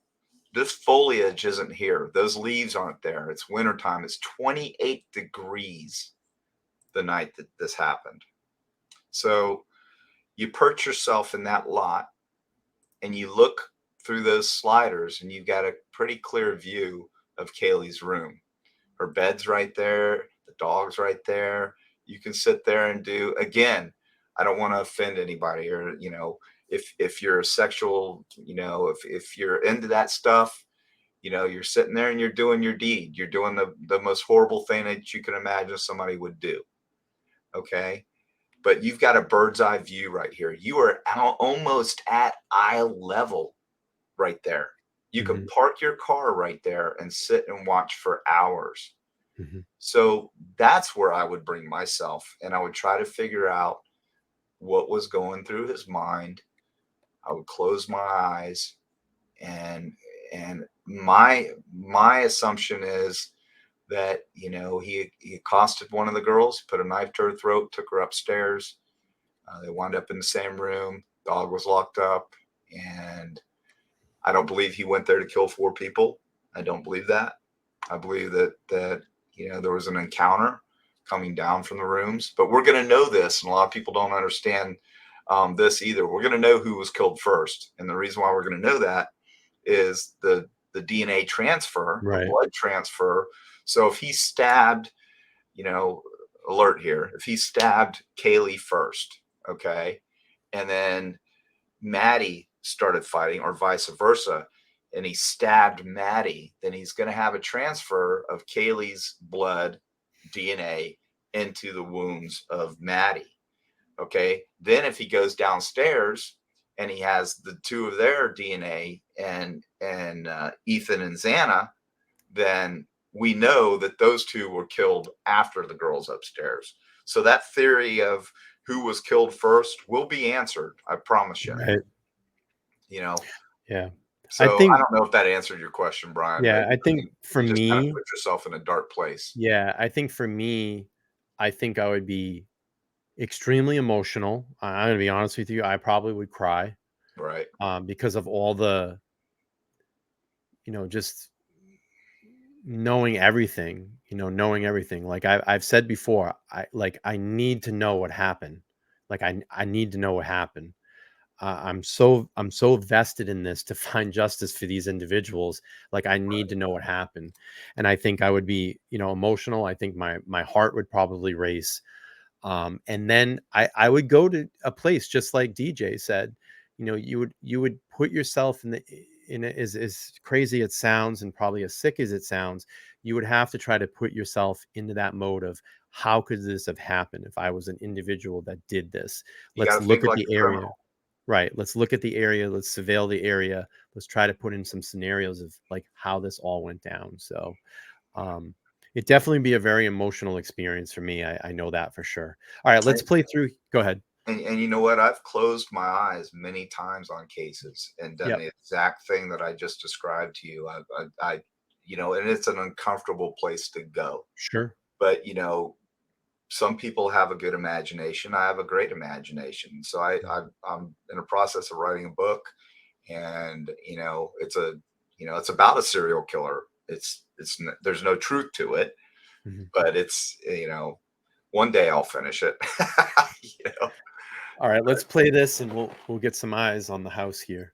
this foliage isn't here. Those leaves aren't there. It's wintertime. It's 28 degrees the night that this happened. So you perch yourself in that lot and you look through those sliders and you've got a pretty clear view of Kaylee's room. Her bed's right there. The dog's right there. You can sit there and do, again, I don't want to offend anybody, or, if you're a sexual, if you're into that stuff, you're sitting there and you're doing your deed. You're doing the most horrible thing that you can imagine somebody would do. Okay. But you've got a bird's eye view right here. You are almost at eye level right there. You can park your car right there and sit and watch for hours. So that's where I would bring myself, and I would try to figure out what was going through his mind. I would close my eyes, and my assumption is that, he accosted one of the girls, put a knife to her throat, took her upstairs. They wound up in the same room. Dog was locked up, and I don't believe he went there to kill 4 people. I don't believe that. I believe that there was an encounter coming down from the rooms. But we're going to know this, and a lot of people don't understand this either. We're going to know who was killed first, and the reason why we're going to know that is the DNA transfer, the blood transfer. So if he stabbed, alert here, if he stabbed Kaylee first, okay, and then Maddie started fighting, or vice versa, and he stabbed Maddie, then he's going to have a transfer of Kaylee's blood DNA into the wounds of Maddie. Okay. Then if he goes downstairs and he has the 2 of their DNA and Ethan and Xana, then we know that those 2 were killed after the girls upstairs. So that theory of who was killed first will be answered. I promise you. Right. Yeah. So I don't know if that answered your question, Bryan. Yeah, I think for you just me, kind of put yourself in a dark place. Yeah, I think for me, I think I would be extremely emotional. I'm gonna be honest with you. I probably would cry. Right. Because of all the, just knowing everything. Like I've said before, I need to know what happened. Like I need to know what happened. I'm so vested in this to find justice for these individuals. Like I need to know what happened. And I think I would be, emotional. I think my heart would probably race. And then I would go to a place just like DJ said, you would put yourself as crazy it sounds and probably as sick as it sounds, you would have to try to put yourself into that mode of how could this have happened if I was an individual that did this? Let's look at the area. Right. Let's look at the area. Let's surveil the area. Let's try to put in some scenarios of like how this all went down. So it definitely be a very emotional experience for me. I know that for sure. All right, let's play through. Go ahead. And you know what? I've closed my eyes many times on cases and done the exact thing that I just described to you. I and it's an uncomfortable place to go. Sure. But, some people have a good imagination. I have a great imagination. So I'm in the process of writing a book, and it's about a serial killer. There's no truth to it, but it's one day I'll finish it. All right, let's play this, and we'll get some eyes on the house here.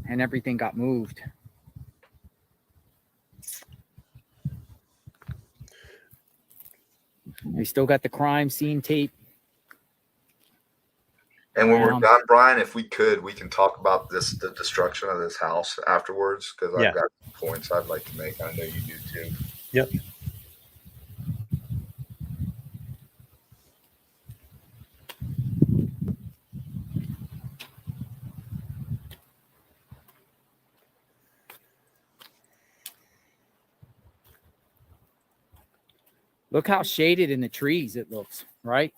And everything got moved. We still got the crime scene tape. And when we're done, Brian, if we could, we can talk about the destruction of this house afterwards, because I've got points I'd like to make. I know you do too. Yep. Look how shaded in the trees it looks, right?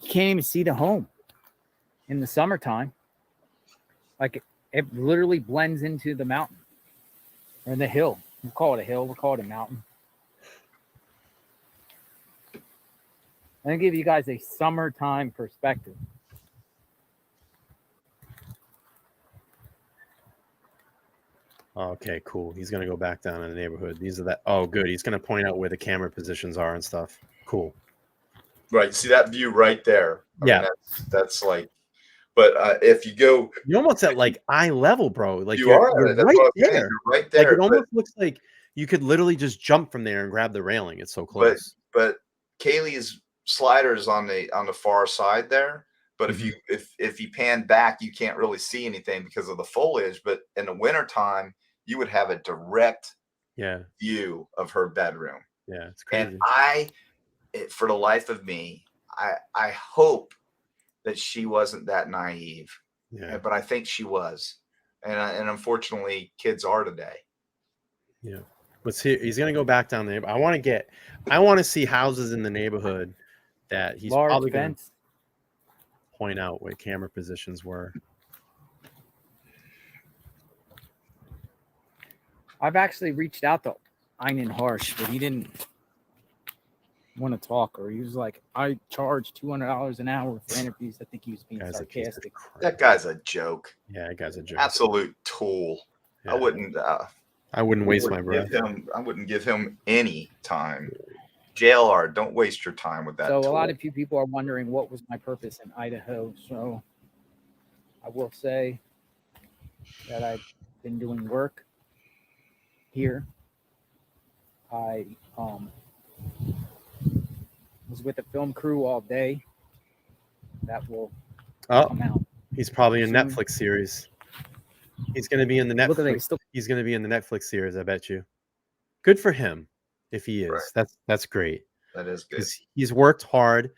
You can't even see the home in the summertime. Like it literally blends into the mountain or the hill. We'll call it a hill. We'll call it a mountain. I'm going to give you guys a summertime perspective. Okay, cool. He's going to go back down in the neighborhood. These are that. Oh, good. He's going to point out where the camera positions are and stuff. Cool. Right. See that view right there? I mean, that's like, but if you go, you're almost at like eye level, bro. Like you're right there. You're right there. Like it almost looks like you could literally just jump from there and grab the railing. It's so close. But Kaylee's slider is on the far side there. But if you pan back, you can't really see anything because of the foliage. But in the wintertime, you would have a direct view of her bedroom. Yeah, it's crazy. And for the life of me, I hope that she wasn't that naive. Yeah. But I think she was. And unfortunately, kids are today. Yeah. Let's see. He's going to go back down there. I want to see houses in the neighborhood that he's probably going to point out where camera positions were. I've actually reached out to Einan Harsh, but he didn't want to talk, or he was like, I charge $200 an hour for interviews. I think he was being sarcastic. That guy's a joke. Yeah, that guy's a joke. Absolute tool. Yeah. I wouldn't waste my breath. I wouldn't give him any time. JLR, don't waste your time with that. So tool. A lot of people are wondering what was my purpose in Idaho. So I will say that I've been doing work here. I was with the film crew all day. That will come out. He's probably in Netflix series. He's going to be in the Netflix. He's going to be in the Netflix series, I bet you. Good for him. If he is, right. That's great. That is good. He's worked hard.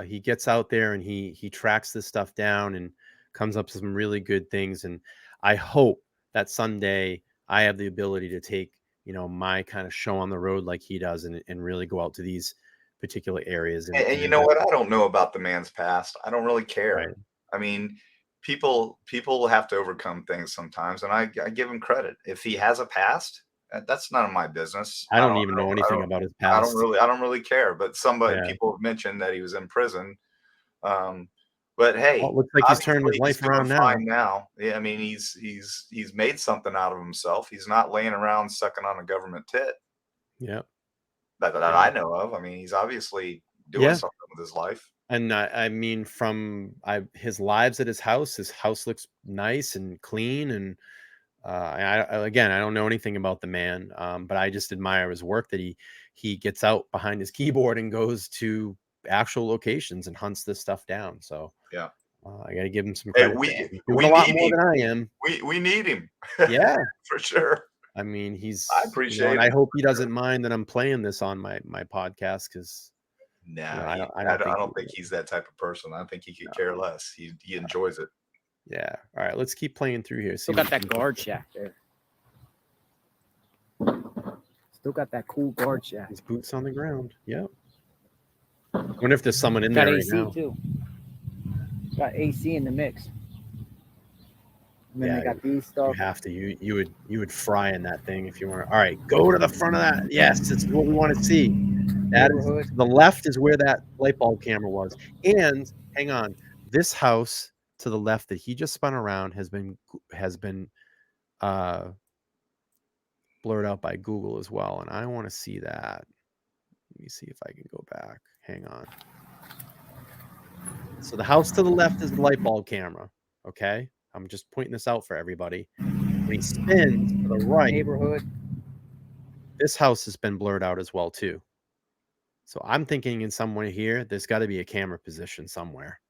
He gets out there and he tracks this stuff down and comes up with some really good things. And I hope that someday I have the ability to take, my kind of show on the road like he does and really go out to these particular areas. And you know what? I don't know about the man's past. I don't really care. Right. I mean, people have to overcome things sometimes, and I give him credit. If he has a past, that's none of my business. I don't even know anything about his past. I don't really care. But people have mentioned that he was in prison. But hey, it looks like he's turned his life around now. Yeah, I mean, he's made something out of himself. He's not laying around sucking on a government tit. Yeah, that I know of. I mean, he's obviously doing something with his life. And I mean, from his lives at his house looks nice and clean. And I don't know anything about the man, but I just admire his work that he gets out behind his keyboard and goes to actual locations and hunts this stuff down. So yeah, I got to give him some credit. Hey, we a lot more than I am. We need him. Yeah, for sure. I mean, I appreciate it. And I hope he doesn't mind that I'm playing this on my podcast because. No, I don't think he's that type of person. I think he could care less. He enjoys it. Yeah. All right. Let's keep playing through here. Still got that guard shack there. Still got that cool guard shack. His boots on the ground. Yep. I wonder if there's someone in there right AC now. Too. Got AC in the mix. And then they got these stuff. You have to. You would fry in that thing if you want. All right. Go to the front of that. Yes, it's what we want to see. That is to the left is where that light bulb camera was. And hang on, this house to the left that he just spun around has been blurred out by Google as well. And I want to see that. Let me see if I can go back. Hang on. So the house to the left is the light bulb camera. Okay. I'm just pointing this out for everybody. When he spins to the right, neighborhood, this house has been blurred out as well too. So I'm thinking in some way here, there's got to be a camera position somewhere.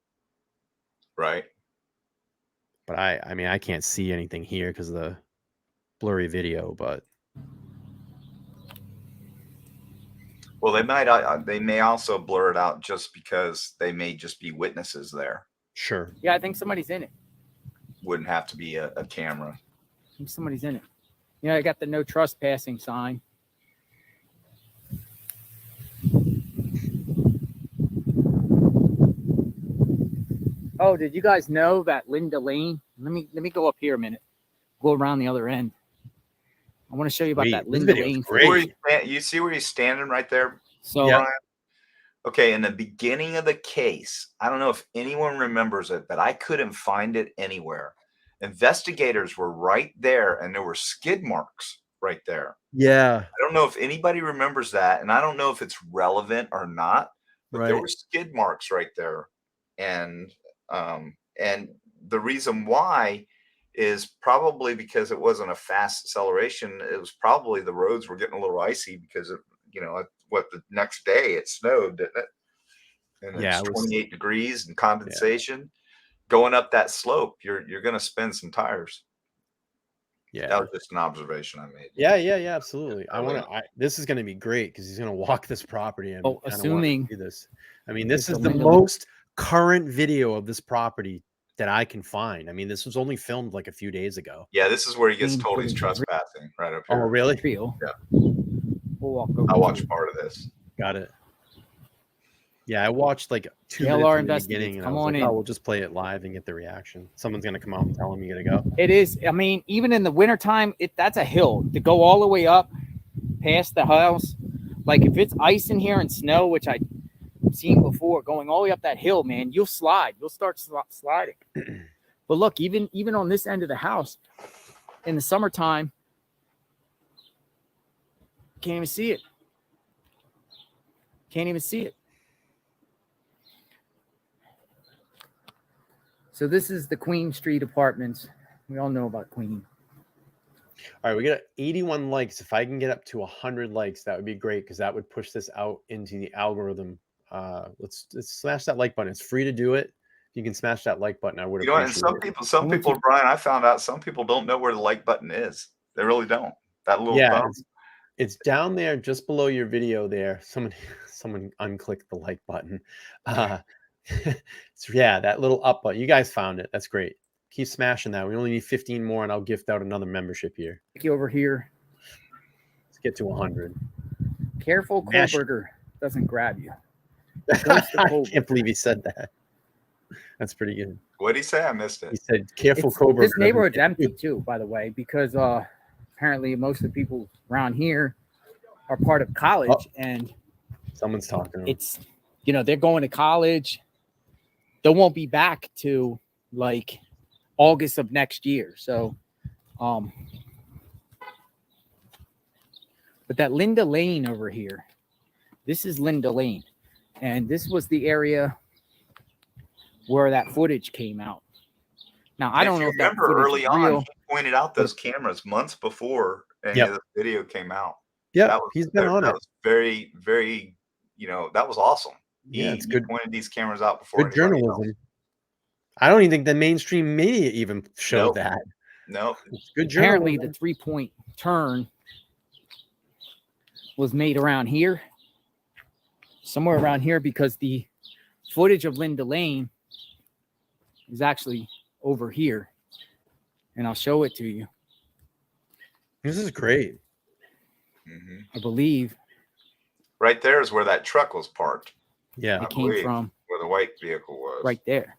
Right. But I mean, I can't see anything here because of the blurry video, but. Well, they may also blur it out just because they may just be witnesses there. Sure. Yeah, I think somebody's in it. Wouldn't have to be a camera. I think somebody's in it. Yeah, I got the no trespassing sign. Oh, did you guys know that Linda Lane? Let me go up here a minute. Go around the other end. I want to show you about that Linda Lane. You see where he's standing right there? So, Brian? Okay, in the beginning of the case, I don't know if anyone remembers it, but I couldn't find it anywhere. Investigators were right there, and there were skid marks right there. Yeah. I don't know if anybody remembers that, and I don't know if it's relevant or not, but there were skid marks right there. And the reason why is probably because it wasn't a fast acceleration. It was probably the roads were getting a little icy because of, the next day it snowed, didn't it? And it's 28 degrees and condensation. Yeah. Going up that slope, you're going to spin some tires. Yeah, that was just an observation I made. Yeah, absolutely. This is going to be great because he's going to walk this property. And assuming this, I mean, this is the most current video of this property that I can find. I mean, this was only filmed like a few days ago. Yeah, this is where he gets told he's trespassing right up here. Oh, really? Yeah. We'll walk over. I watched part of this. Got it. Yeah, I watched like 2 minutes in the beginning, and I was like, we'll just play it live and get the reaction. Someone's going to come out and tell him you got to go. It is. I mean, even in the wintertime, that's a hill. To go all the way up past the house, like if it's ice in here and snow, which I've seen before, going all the way up that hill, man, you'll slide. You'll start sliding. But look, even on this end of the house, in the summertime, can't even see it. Can't even see it. So this is the Queen Street Apartments. We all know about Queen. All right, we got 81 likes. If I can get up to 100 likes, that would be great because that would push this out into the algorithm. Let's smash that like button. It's free to do it. If you can smash that like button, I would appreciate it. And some people, Brian, I found out some people don't know where the like button is. They really don't. That little thumb. It's down there just below your video there. Someone unclicked the like button. That little up button. You guys found it. That's great. Keep smashing that. We only need 15 more, and I'll gift out another membership here. Take you over here. Let's get to 100. Careful, Kohberger doesn't grab you. I can't believe he said that. That's pretty good. What did he say? I missed it. He said, "Careful, Kohberger." This neighborhood's empty too, by the way, because apparently most of the people around here are part of college, and someone's talking. It's they're going to college. They won't be back to like August of next year. So, but that Linda Lane over here, this is Linda Lane, and this was the area where that footage came out. Now, I don't know if that remember early on, he pointed out those cameras months before any of the video came out. Yeah, he's been on it. That was very, very, that was awesome. It's good. He pointed these cameras out before. Good journalism. Else. I don't even think the mainstream media even showed that. No, it's good journalism. Apparently, the 3-point turn was made around here, somewhere around here, because the footage of Linda Lane is actually over here, and I'll show it to you. This is great. Mm-hmm. I believe right there is where that truck was parked. Yeah, it came from where the white vehicle was. Right there.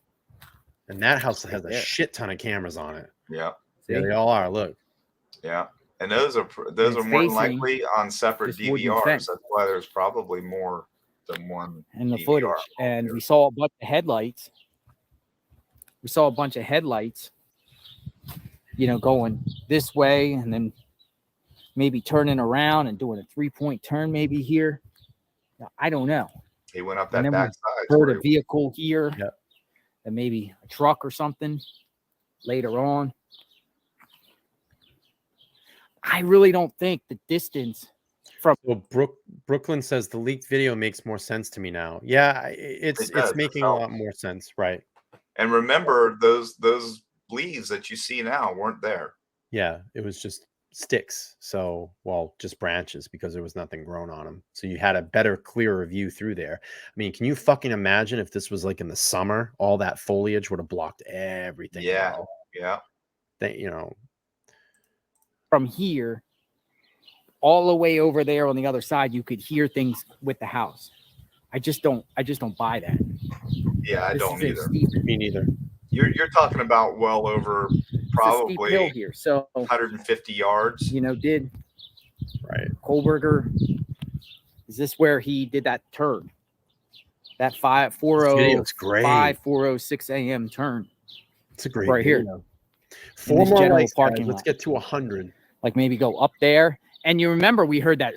And that house has a shit ton of cameras on it. Yeah. Yeah, they all are. Look. Yeah. And those are more than likely on separate DVRs. That's why there's probably more than one in the DVR footage. And we saw a bunch of headlights. Going this way and then maybe turning around and doing a 3-point turn maybe here. I don't know. He went up that back side. Heard a vehicle here, and maybe a truck or something later on. I really don't think the distance from. Well, Brooklyn says the leaked video makes more sense to me now. Yeah, it's making a lot more sense, right? And remember, those leaves that you see now weren't there. Yeah, it was just sticks. So, just branches because there was nothing grown on them. So you had a better, clearer view through there. I mean, can you fucking imagine if this was like in the summer, all that foliage would have blocked everything. Yeah, yeah. From here, all the way over there on the other side, you could hear things with the house. I just don't buy that. Yeah, I don't either. Me neither. You're talking about well over probably steep hill here, so 150 yards. Did Kohberger? Is this where he did that turn? That 4:06 a.m. turn. It's a great right video. Here. 4 more lights, parking. Let's get to 100. Like maybe go up there, and you remember we heard that.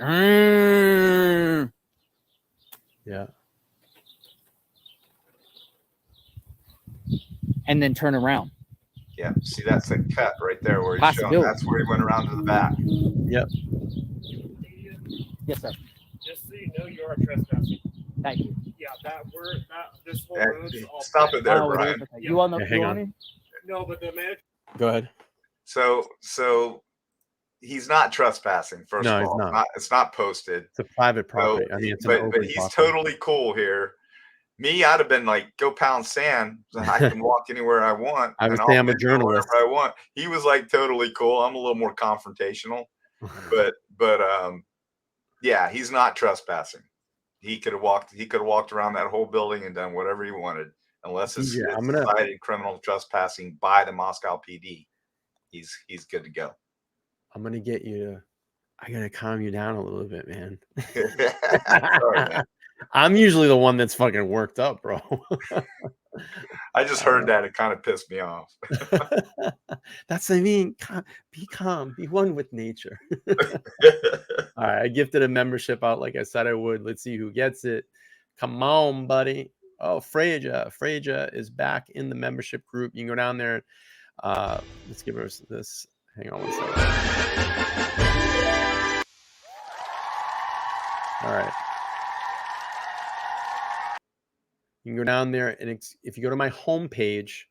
Yeah. And then turn around. Yeah, see that's a cut right there where he's showing. That's where he went around to the back. Yep. Yes, sir. Just so you know, you are trespassing. Thank you. Yeah, this whole road's all stop it there, Brian. Okay. You on the? Hang on. No, but the manager. Go ahead. So he's not trespassing. First of all, it's not posted. It's a private property. I mean, but he's totally cool here. Me, I'd have been like, go pound sand. I can walk anywhere I want. I would say I'm a journalist. I want. He was like totally cool. I'm a little more confrontational, but yeah, he's not trespassing. He could have walked around that whole building and done whatever he wanted, unless it's cited criminal trespassing by the Moscow PD. He's good to go. I'm gonna get you. I gotta calm you down a little bit, man. Sorry, man. I'm usually the one that's fucking worked up, bro. I just heard that. It kind of pissed me off. That's what I mean. Be calm. Be one with nature. All right. I gifted a membership out like I said I would. Let's see who gets it. Come on, buddy. Oh, Freja. Freja is back in the membership group. You can go down there. Let's give her this. Hang on one second. All right. You can go down there, and if you go to my homepage,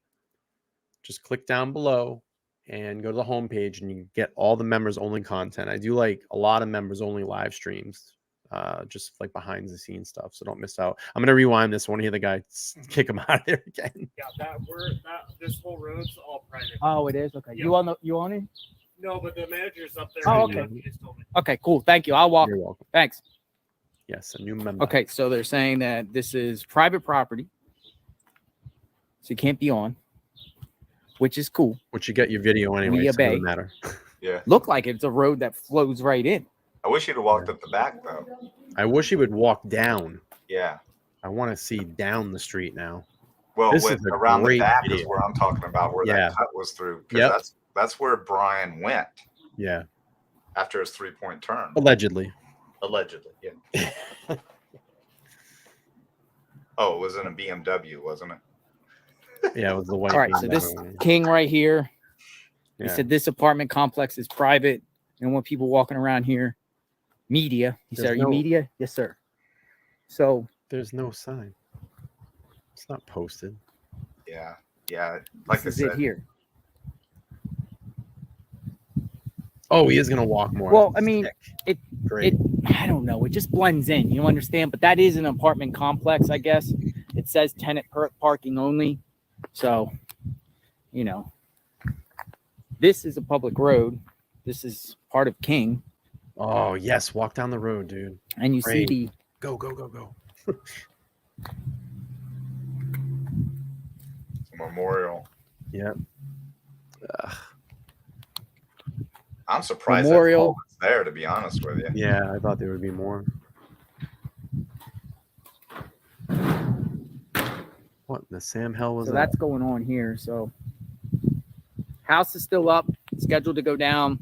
just click down below and go to the homepage, and you get all the members-only content. I do like a lot of members-only live streams, just like behind-the-scenes stuff, so don't miss out. I'm going to rewind this. I want to hear the guy kick him out of there again. Yeah, this whole road's all private. Oh, it is? Okay. Yeah. You on it? No, but the manager's up there. Oh, okay. Okay, cool. Thank you. I'll walk. You're welcome. Thanks. Yes, a new member. Okay, so they're saying that this is private property, so you can't be on, which is cool. Which you get your video anyway, so it doesn't matter. Yeah. Look like it's a road that flows right in. I wish he'd have walked up the back, though. I wish he would walk down. Yeah. I want to see down the street now. Well, around the back is where I'm talking about, where that cut was through. Yep. That's where Brian went. Yeah. After his 3-point turn. Allegedly, yeah. Oh, it was in a BMW, wasn't it? Yeah, it was the white. All right, so this king right here, he said this apartment complex is private. You don't want people walking around here. Media. He said, are you media? Yes, sir. So there's no sign. It's not posted. Yeah. Like this is it here. Oh, he is gonna walk more. Well, I mean, I don't know. It just blends in. You don't understand, but that is an apartment complex, I guess. It says tenant parking only. So, this is a public road. This is part of King. Oh yes, walk down the road, dude. And you see the go. Memorial. Yep. I'm surprised Memorial. that's there, to be honest with you. Yeah, I thought there would be more. What the Sam hell was So that? that's going on here. So house is still up, scheduled to go down.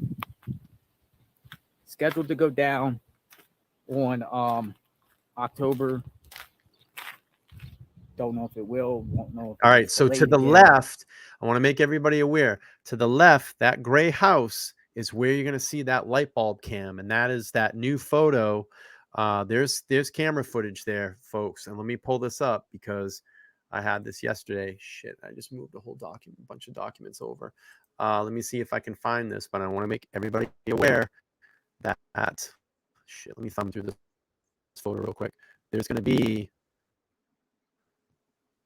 Scheduled to go down on October. Don't know if it will. Won't know. All right. So to the left, I want to make everybody aware. To the left, that gray house is where you're going to see that light bulb cam, and that is that new photo. There's camera footage there, folks. And let me pull this up because I had this yesterday. Shit, I just moved a whole bunch of documents over. Let me see if I can find this, but I want to make everybody aware that shit. Let me thumb through this photo real quick. There's going to be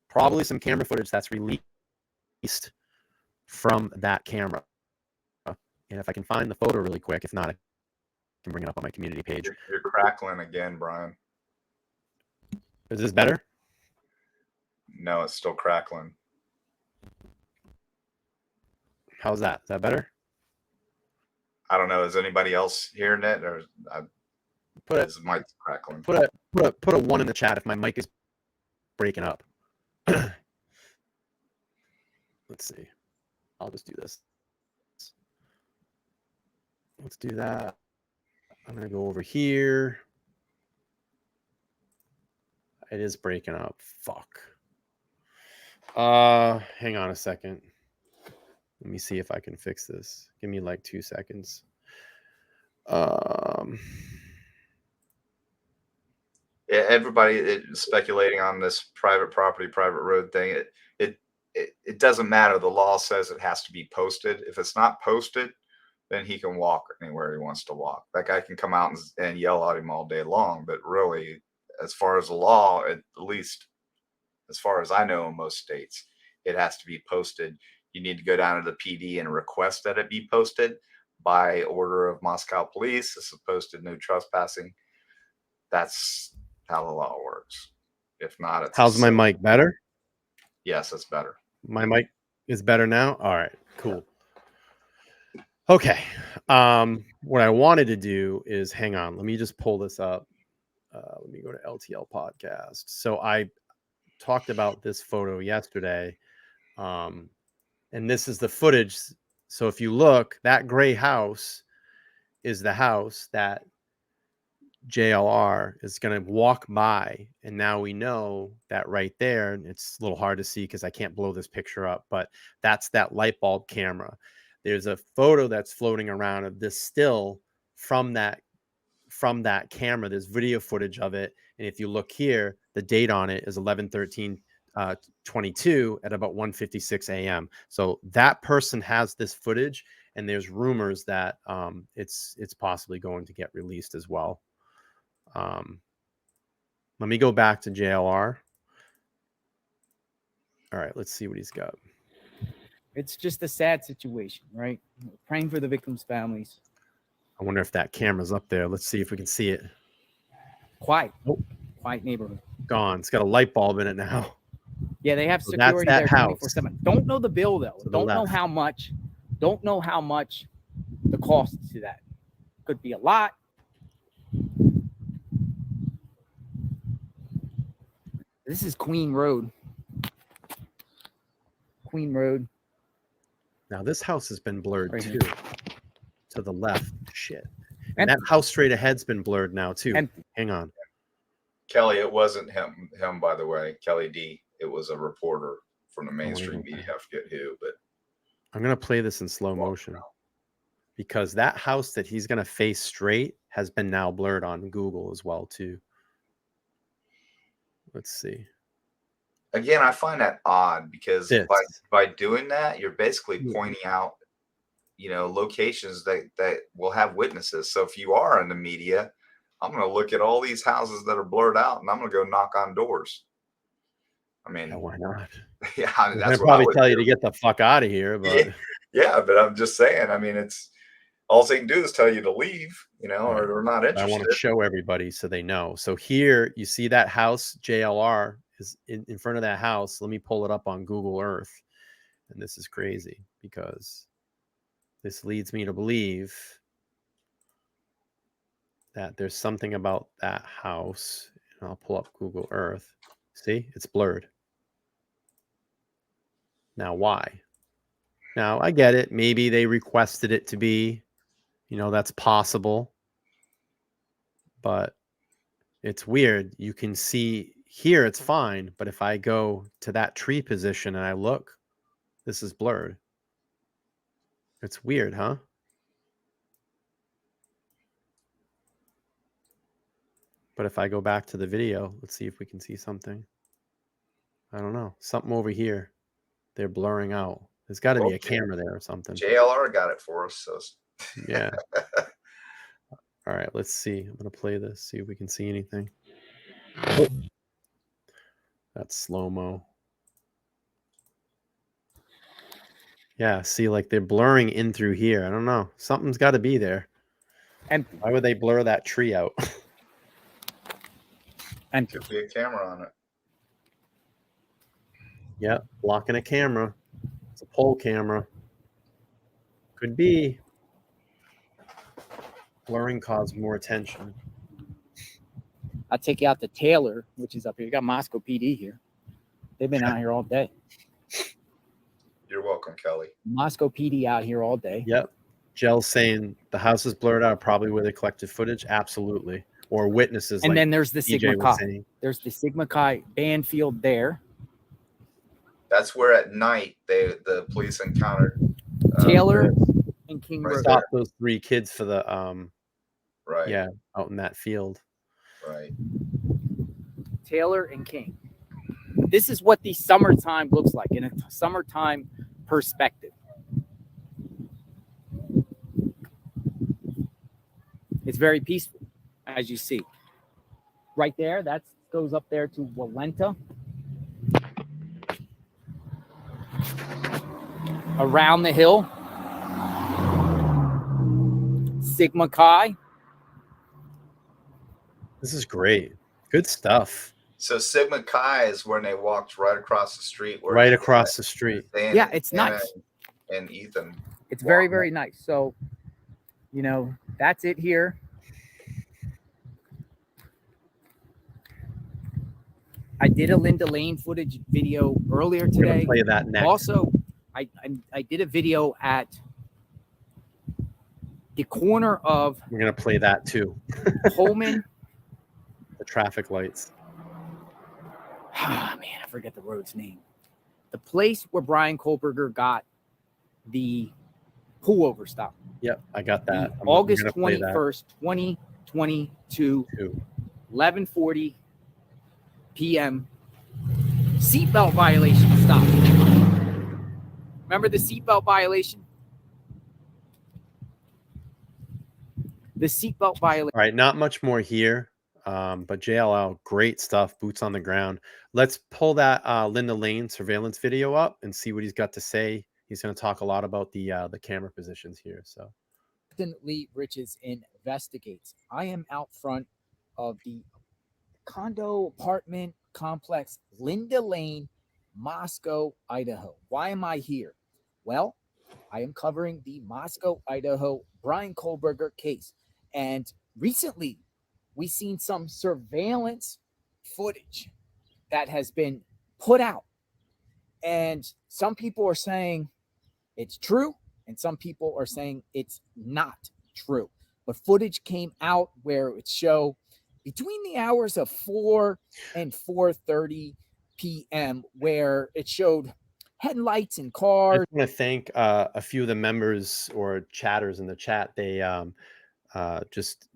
probably some camera footage that's released from that camera. And if I can find the photo really quick, if not, I can bring it up on my community page. You're crackling again, Brian. Is this better? No, it's still crackling. How's that? Is that better? I don't know. Is anybody else hearing it, or is my crackling? Put a 1 in the chat if my mic is breaking up. Let's see. I'll just do this. Let's do that. I'm gonna go over here. It is breaking up. Fuck. Hang on a second. Let me see if I can fix this. Give me like 2 seconds. Yeah, everybody is speculating on this private property, private road thing. It doesn't matter. The law says it has to be posted. If it's not posted, then he can walk anywhere he wants to walk. That guy can come out and yell at him all day long. But really, as far as the law, at least as far as I know in most states, it has to be posted. You need to go down to the PD and request that it be posted by order of Moscow police. This is posted, no trespassing. That's how the law works. If not, it's how's my mic better? Yes, it's better. My mic is better now. All right, cool. Okay. What I wanted to do is hang on. Let me just pull this up. Let me go to LTL podcast. So I talked about this photo yesterday. And this is the footage. So if you look, that gray house is the house that JLR is going to walk by. And now we know that right there, and it's a little hard to see because I can't blow this picture up, but that's that light bulb camera. There's a photo that's floating around of this still from that camera. There's video footage of it. And if you look here, the date on it is 11/13/22 at about 1:56 a.m. So that person has this footage, and there's rumors that it's possibly going to get released as well. Let me go back to JLR. All right, let's see what he's got. It's just a sad situation, right? Praying for the victims' families. I wonder if that camera's up there. Let's see if we can see it. Quiet. Oh, quiet neighborhood. Gone. It's got a light bulb in it now. Yeah, they have So security that's that there house. 24/7. Don't know the bill though. Don't know left. how much. Don't know how much the cost to that. Could be a lot. This is Queen Road. Queen Road. Now this house has been blurred Right too. here. To the left. Shit. And that house straight ahead's been blurred now too. Hang on. Kelly, it wasn't him, by the way. Kelly D. It was a reporter from the mainstream media. I forget who, but I'm gonna play this in slow motion because that house that he's gonna face straight has been now blurred on Google as well too. Let's see. Again, I find that odd because by doing that, you're basically pointing out, locations that will have witnesses. So if you are in the media, I'm going to look at all these houses that are blurred out, and I'm going to go knock on doors. I mean, why not? Yeah, that's what I would tell you to get the fuck out of here. But yeah, but I'm just saying. I mean, it's all they can do is tell you to leave, or they're not interested. I want to show everybody so they know. So here you see that house, JLR is in front of that house. Let me pull it up on Google Earth, and this is crazy because this leads me to believe that there's something about that house. And I'll pull up Google Earth. See, it's blurred. Now, why? Now, I get it. Maybe they requested it to be, that's possible. But it's weird. You can see here it's fine. But if I go to that tree position and I look, this is blurred. It's weird, huh? But if I go back to the video, let's see if we can see something. I don't know. Something over here. They're blurring out. There's got to be a camera there or something. JLR got it for us. So. Yeah. All right, let's see. I'm going to play this, see if we can see anything. Oh. That's slow-mo. Yeah, see, like they're blurring in through here. I don't know. Something's got to be there. And why would they blur that tree out? And could be a camera on it. Yep, blocking a camera. It's a pole camera. Could be. Blurring caused more attention. I'll take you out to Taylor, which is up here. You got Moscow PD here. They've been out here all day. You're welcome, Kelly. Moscow PD out here all day. Yep. Jell's saying the house is blurred out, probably where they collected footage. Absolutely. Or witnesses. And like then there's the Sigma Chi. There's the Sigma Chi band field there. That's where at night the police encountered Taylor and King Road. Stopped those 3 kids for the right. Yeah, out in that field. Right. Taylor and King. This is what the summertime looks like in a summertime perspective. It's very peaceful, as you see. Right there, that goes up there to Walenta. Around the hill, Sigma Chi. This is great. Good stuff. So Sigma Chi is when they walked right across the street. Right across the street. Yeah, it's nice. And Ethan. It's very, very nice. So, that's it here. I did a Linda Lane footage video earlier today. We're gonna play that next. Also, I did a video at the corner of. We're gonna play that too. Holman. The traffic lights. Ah, man, I forget the road's name. The place where Bryan Kohberger got the pullover stop. Yep, I got that. August 21st, 2022, 11:40 p.m. Seatbelt violation stop. Remember the seatbelt violation? The seatbelt violation. All right, not much more here, but JLL, great stuff. Boots on the ground. Let's pull that Linda Lane surveillance video up and see what he's got to say. He's going to talk a lot about the camera positions here. So, Lee Riches investigates. I am out front of the condo apartment complex, Linda Lane, Moscow, Idaho. Why am I here? Well, I am covering the Moscow, Idaho Bryan Kohberger case. And recently, we've seen some surveillance footage that has been put out. And some people are saying it's true, and some people are saying it's not true. But footage came out where it showed between the hours of 4 and 4:30 p.m., where it showed headlights and cars. I want to thank a few of the members or chatters in the chat. They just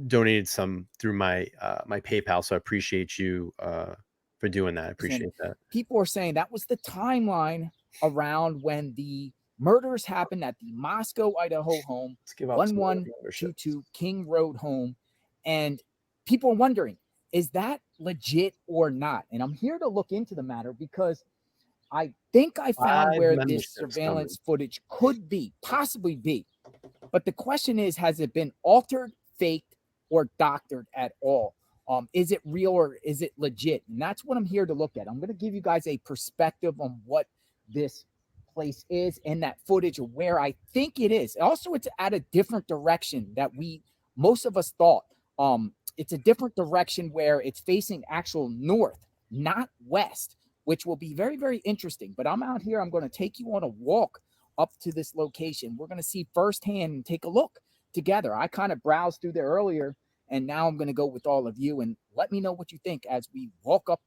donated some through my my PayPal, so I appreciate you for doing that. I appreciate that. People are saying that was the timeline around when the murders happened at the Moscow, Idaho home, 1122 King Road home, and people are wondering, is that legit or not? And I'm here to look into the matter because I think I found where this surveillance footage could possibly be. But the question is, has it been altered, faked, or doctored at all? Is it real or is it legit? And that's what I'm here to look at. I'm going to give you guys a perspective on what this place is and that footage of where I think it is. Also, it's at a different direction that most of us thought. It's a different direction where it's facing actual north, not west, which will be very, very interesting. But I'm out here. I'm going to take you on a walk up to this location. We're going to see firsthand and take a look together. I kind of browsed through there earlier, and now I'm going to go with all of you and let me know what you think as we walk up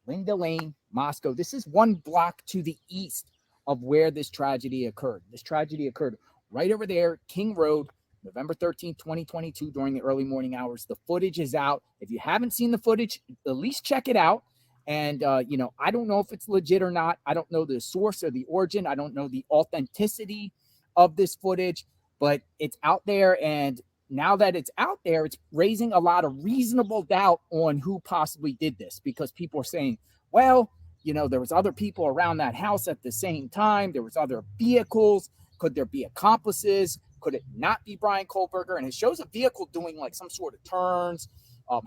Linda Lane, Moscow. This is one block to the east of where this tragedy occurred. This tragedy occurred right over there, King Road, November 13th, 2022, during the early morning hours. The footage is out. If you haven't seen the footage, at least check it out. And, I don't know if it's legit or not. I don't know the source or the origin. I don't know the authenticity of this footage, but it's out there. And now that it's out there, it's raising a lot of reasonable doubt on who possibly did this, because people are saying, well, there was other people around that house at the same time. There was other vehicles. Could there be accomplices? Could it not be Bryan Kohberger? And it shows a vehicle doing like some sort of turns,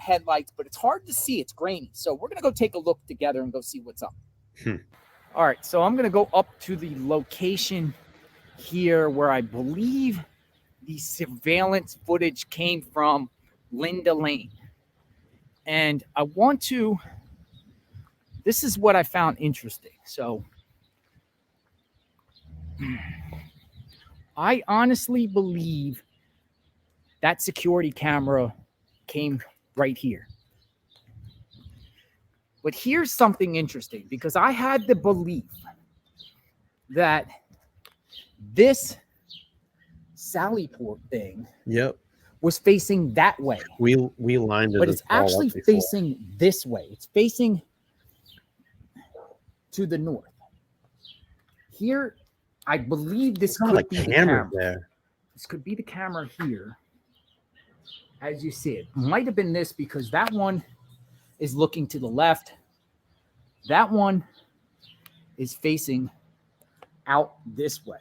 headlights, but it's hard to see. It's grainy. So we're going to go take a look together and go see what's up. All right. So I'm going to go up to the location here where I believe the surveillance footage came from, Linda Lane. And this is what I found interesting. So I honestly believe that security camera came right here. But here's something interesting, because I had the belief that this Sally Port thing was facing that way. We lined it, but it's actually facing this way. It's facing to the north. Here, I believe this could be the camera there. This could be the camera here. As you see it, might have been this, because that one is looking to the left. That one is facing out this way.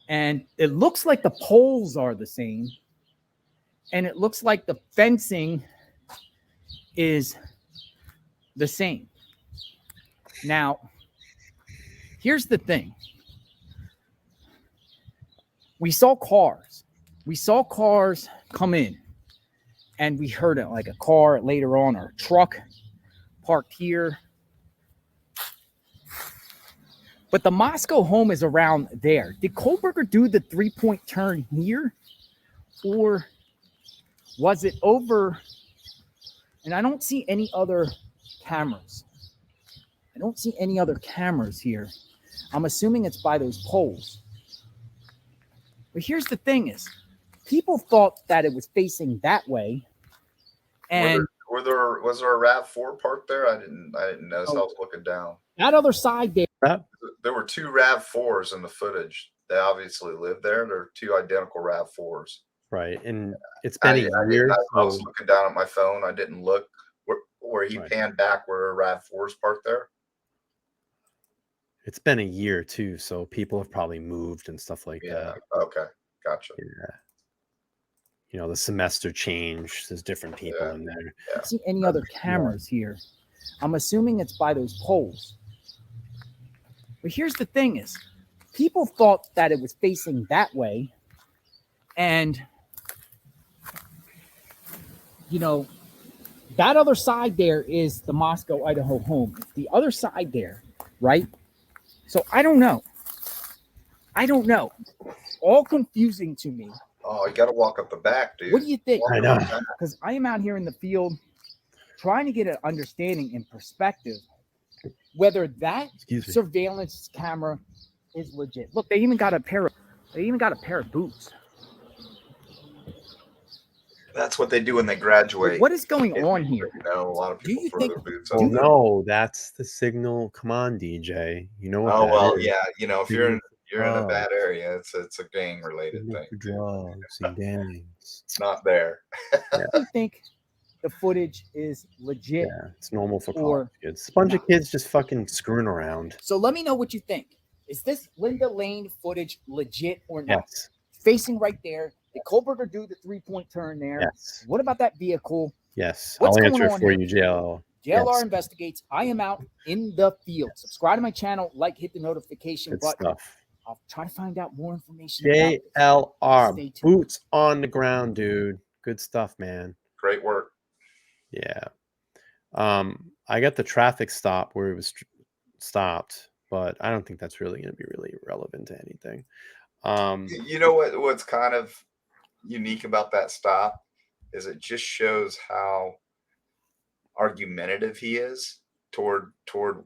And it looks like the poles are the same. And it looks like the fencing is the same. Now, here's the thing. We saw cars. We saw cars come in. And we heard it like a car later on, or a truck parked here. But the Moscow home is around there. Did Kohberger do the 3-point turn here? Or was it over? And I don't see any other cameras. I don't see any other cameras here. I'm assuming it's by those poles. But here's the thing is, people thought that it was facing that way. And was there a RAV4 parked there? I didn't notice. I was looking down. That other side there. There were 2 RAV4s in the footage. They obviously lived there. There are 2 identical RAV4s. Right. And it's been a year. I was looking down at my phone. I didn't look where he panned back where a RAV4's parked there. It's been a year too, so people have probably moved and stuff like that. Okay. Gotcha. Yeah. The semester changed. There's different people in there. I don't see any other cameras here. I'm assuming it's by those poles. But here's the thing is, people thought that it was facing that way. And, that other side there is the Moscow, Idaho home. The other side there, right? So I don't know. All confusing to me. Oh, you got to walk up the back, dude. What do you think? I know. Because I am out here in the field trying to get an understanding and perspective whether that surveillance camera is legit. Look, they even got a pair of boots. That's what they do when they graduate. What is going on here? A lot of people throw their boots up. Oh no, that's the signal. Come on, DJ. You know what? Oh well, yeah. If you're in a bad area, it's a gang related thing. Drugs and gangs. It's not there. I think the footage is legit. Yeah, it's normal for college kids. It's a bunch of kids just fucking screwing around. So let me know what you think. Is this Linda Lane footage legit or not? Yes. Facing right there. Did Kohberger do the 3-point turn there? Yes. What about that vehicle? Yes. What's I'll answer going it on for here? you, JL. JLR Investigates. I am out in the field. Subscribe to my channel, hit the notification button. Stuff. I'll try to find out more information. JLR, boots on the ground, dude. Good stuff, man. Great work. Yeah. I got the traffic stop where it was stopped, but I don't think that's really going to be really relevant to anything. You know what's kind of unique about that stop is it just shows how argumentative he is toward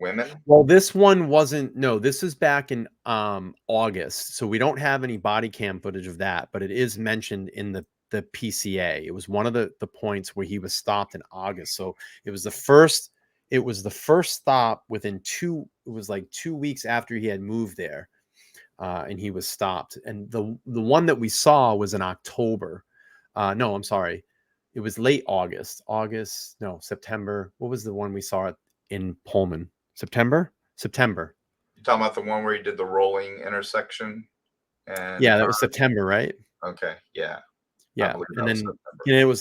women. Well, this one wasn't. No, this is back in August, so we don't have any body cam footage of that, but it is mentioned in the PCA. It was one of the points where he was stopped in August. So it was the first stop within it was like 2 weeks after he had moved there, and he was stopped. And the one that we saw was in October. No, I'm sorry. It was late August. September. What was the one we saw in Pullman? September. You're talking about the one where he did the rolling intersection? And yeah, that was September, right? Okay. Yeah. Yeah. And then it was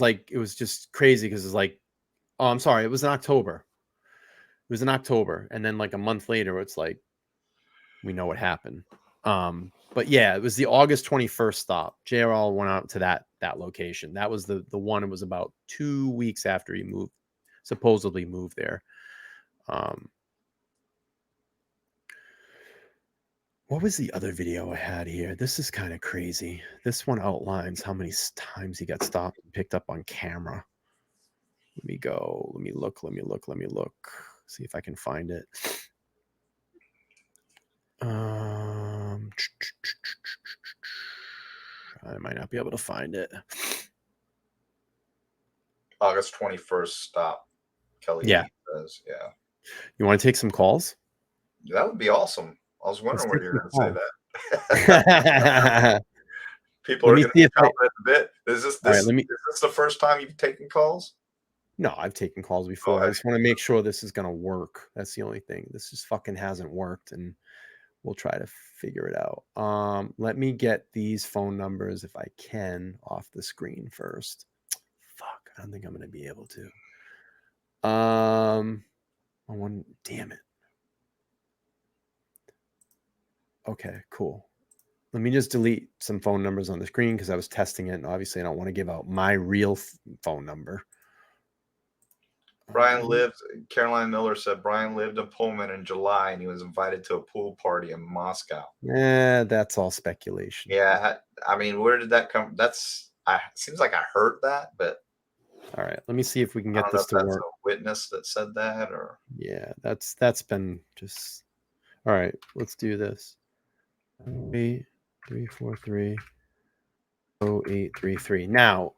just crazy because it's like, oh, I'm sorry. It was in October. And then like a month later, it's like, we know what happened. But yeah, it was the August 21st stop. JRL went out to that location. That was the one. It was about 2 weeks after he supposedly moved there. What was the other video I had here? This is kind of crazy. This one outlines how many times he got stopped and picked up on camera. Let me go. Let me look. See if I can find it. I might not be able to find it. August 21st stop. Kelly says, yeah. You want to take some calls? That would be awesome. I was wondering where you're going to say that. People are going to be chomping at the bit. Is this the first time you've taken calls? No, I've taken calls before. I just want to make sure this is going to work. That's the only thing. This just fucking hasn't worked, and we'll try to figure it out. Let me get these phone numbers, if I can, off the screen first. Fuck, I don't think I'm going to be able to. Damn it. Okay, cool. Let me just delete some phone numbers on the screen because I was testing it, and obviously I don't want to give out my real phone number. Caroline Miller said Bryan lived in Pullman in July and he was invited to a pool party in Moscow. Yeah, that's all speculation. Yeah, I mean, where did that come? Seems like I heard that, but all right, let me see if we can get this to work. A witness that said that, or yeah, that's been just all right. Let's do this. 8-343-0833. Now,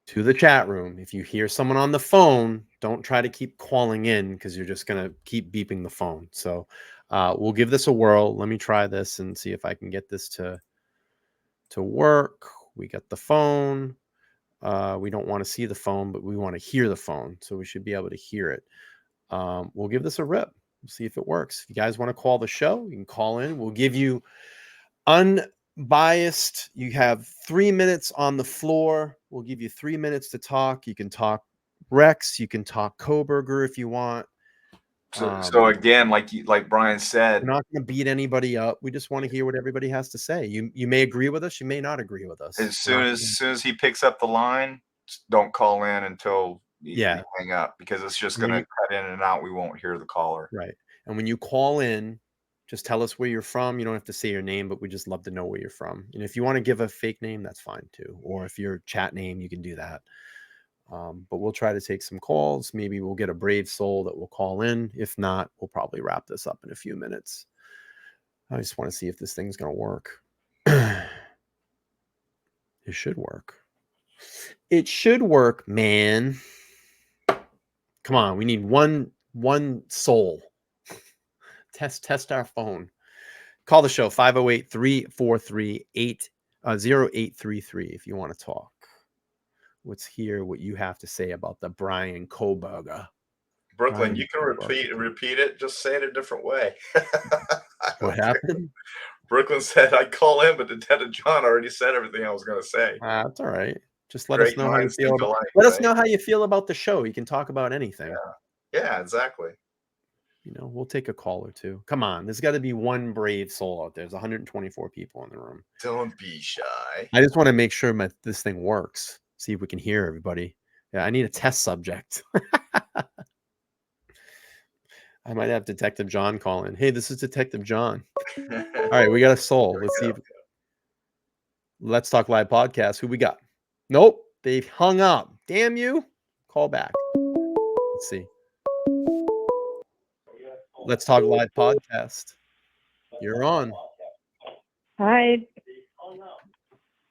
to the chat room, if you hear someone on the phone, don't try to keep calling in because you're just going to keep beeping the phone. So we'll give this a whirl. Let me try this and see if I can get this to work. We got the phone. We don't want to see the phone, but we want to hear the phone. So we should be able to hear it. We'll give this a rip. We'll see if it works. If you guys want to call the show, you can call in. We'll give you unbiased. You have 3 minutes on the floor. We'll give you 3 minutes to talk. You can talk Rex. You can talk Kohberger if you want. So again, like Bryan said, we're not going to beat anybody up. We just want to hear what everybody has to say. You may agree with us. You may not agree with us. As soon as he picks up the line, don't call in until you hang up, because it's just going to cut in and out. We won't hear the caller. Right. And when you call in, just tell us where you're from. You don't have to say your name, but we just love to know where you're from. And if you want to give a fake name, that's fine too. Or if your chat name, you can do that. But we'll try to take some calls. Maybe we'll get a brave soul that will call in. If not, we'll probably wrap this up in a few minutes. I just want to see if this thing's going to work. It should work. It should work, man. Come on, we need one soul. Test our phone. Call the show 508-343-0833 if you want to talk. Let's hear what you have to say about the Bryan Kohberger. Brooklyn, you can repeat it. Just say it a different way. What happened? Brooklyn said I'd call in, but Detective John already said everything I was going to say. That's all right. Just let us know how you feel. Let us know how you feel about Let us know how you feel about the show. You can talk about anything. Yeah, exactly. You know, we'll take a call or two. Come on, there's got to be one brave soul out there. There's 124 people in the room. Don't be shy. I just want to make sure this thing works. See if we can hear everybody. Yeah, I need a test subject. I might have Detective John call in. Hey, this is Detective John. All right, we got a soul. Let's see. Let's Talk Live podcast. Who we got? Nope, they've hung up. Damn you. Call back. Let's see. Let's Talk Live podcast. You're on. Hi.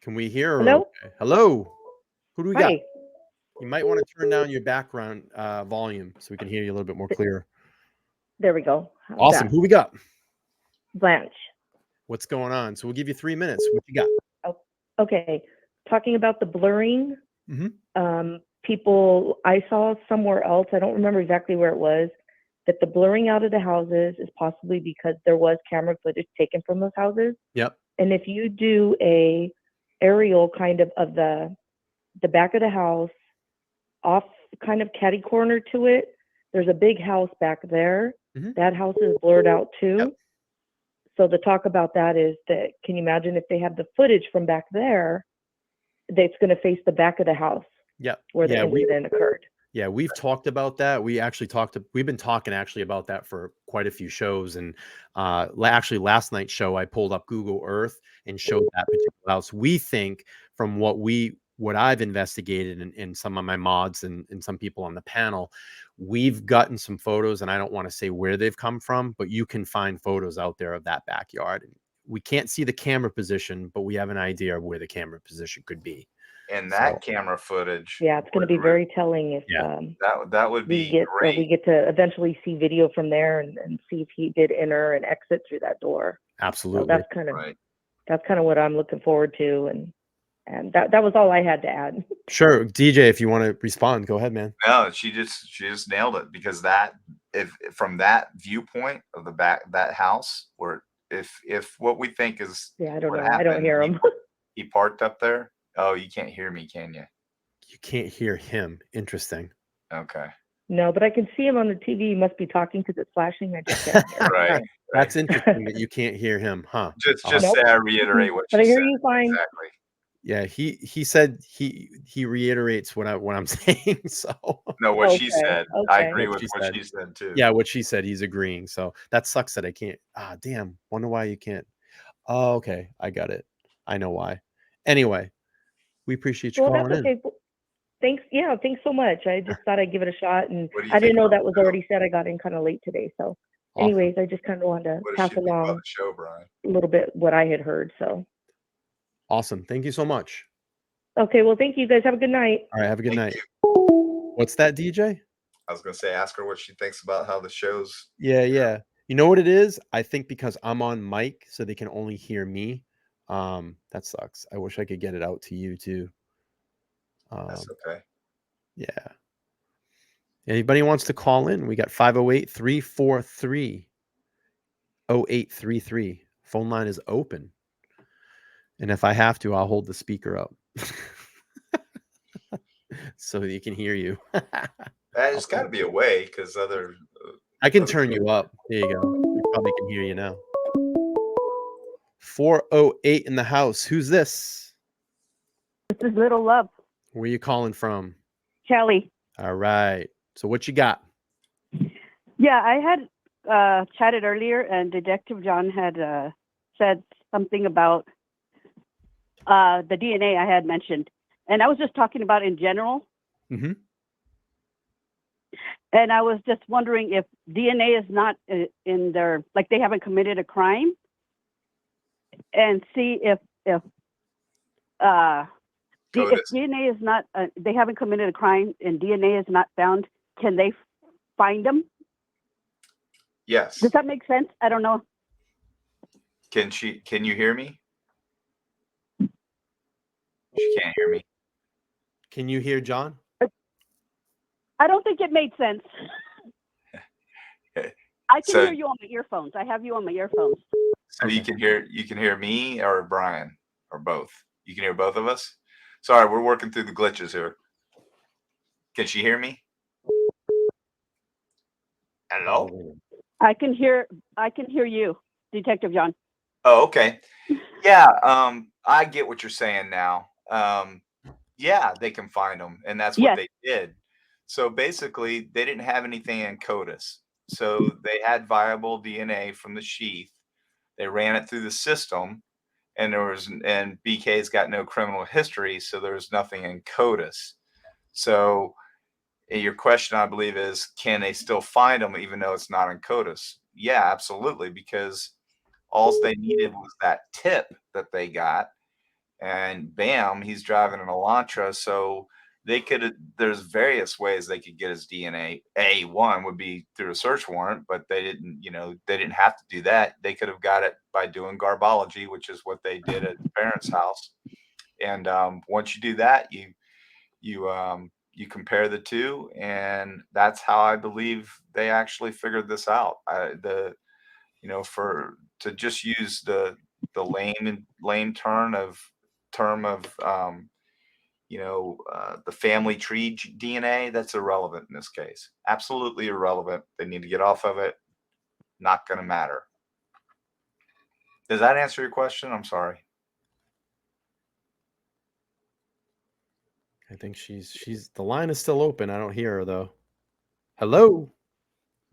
Can we hear her? Hello? Okay? Hello. Who do we got? Hi. You might want to turn down your background volume so we can hear you a little bit more clear. There we go. How's Awesome. that? Who we got? Blanche. What's going on? So we'll give you 3 minutes. What you got? Oh, okay. Talking about the blurring. Mm-hmm. People, I saw somewhere else, I don't remember exactly where it was, that the blurring out of the houses is possibly because there was camera footage taken from those houses. Yep. And if you do a aerial kind of the back of the house, off kind of catty corner to it, there's a big house back there. Mm-hmm. That house is blurred out too. Yep. So the talk about that is that, can you imagine if they have the footage from back there, that's going to face the back of the house? Yep. Where the incident occurred. Yeah, we've talked about that. We've been talking actually about that for quite a few shows. And actually last night's show, I pulled up Google Earth and showed that particular house. We think from what I've investigated and some of my mods and some people on the panel, we've gotten some photos, and I don't want to say where they've come from, but you can find photos out there of that backyard. We can't see the camera position, but we have an idea of where the camera position could be. And that camera footage. Yeah, it's going to be very telling if that would be great. We get to eventually see video from there and see if he did enter and exit through that door. Absolutely. So that's kind of what I'm looking forward to, and that was all I had to add. Sure, DJ, if you want to respond, go ahead, man. No, she just nailed it, because if from that viewpoint of the back, that house, where if what we think is I don't know, happened, I don't hear him. He parked up there. Oh, you can't hear me, can you? You can't hear him. Interesting. Okay. No, but I can see him on the TV. He must be talking because it's flashing. I just can't hear him. Right. That's interesting that you can't hear him, huh? Just say I reiterate what but she I hear said. you fine. Exactly. Yeah, he said he reiterates what I'm saying. So no, what she said. Okay. I agree with what she said too. Yeah, what she said, he's agreeing. So that sucks that I can't. Damn. Wonder why you can't. Oh, okay. I got it. I know why. Anyway, we appreciate you calling in. Okay. Thanks. Yeah, thanks so much. I just thought I'd give it a shot, and I didn't know that was already said. I got in kind of late today, so. Awesome. Anyways, I just kind of wanted to pass along the show, Bryan? A little bit what I had heard. So. Awesome. Thank you so much. Okay. Well, thank you guys. Have a good night. All right. Have a good night. What's that, DJ? I was going to say, ask her what she thinks about how the show's. Yeah. You know what it is? I think because I'm on mic, so they can only hear me. That sucks. I wish I could get it out to you too. That's okay. Yeah. Anybody wants to call in? We got 508-343-0833. Phone line is open. And if I have to, I'll hold the speaker up so that you can hear you. There's got to be a way, because I can turn you up. There you go. We probably can hear you now. 408 in the house. Who's this? This is Little Love. Where are you calling from? Kelly. All right. So what you got? Yeah, I had chatted earlier, and Detective John had said something about the DNA I had mentioned. And I was just talking about in general. Mm-hmm. And I was just wondering if DNA is not in their, like they haven't committed a crime, and see if DNA is not, they haven't committed a crime and DNA is not found, can they find them? Yes. Does that make sense? I don't know. Can you hear me? She can't hear me. Can you hear John? I don't think it made sense. I can hear you on my earphones. I have you on my earphones. So you can hear me or Bryan or both. You can hear both of us. Sorry, we're working through the glitches here. Can she hear me? Hello? I can hear you, Detective John. Oh, okay. Yeah, I get what you're saying now. Yeah, they can find them, and that's what they did. So basically, they didn't have anything in CODIS. So they had viable DNA from the sheath. They ran it through the system, and BK's got no criminal history, so there was nothing in CODIS. So your question, I believe, is can they still find them even though it's not in CODIS? Yeah, absolutely, because all they needed was that tip that they got, and bam, he's driving an Elantra. So they could, there's various ways they could get his DNA. One would be through a search warrant, but they didn't, they didn't have to do that. They could have got it by doing garbology, which is what they did at the parents' house. And once you do that, you compare the two, and that's how I believe they actually figured this out. To just use the lame term of the family tree DNA, that's irrelevant in this case. Absolutely irrelevant. They need to get off of it. Not going to matter. Does that answer your question? I'm sorry. I think the line is still open. I don't hear her though. Hello?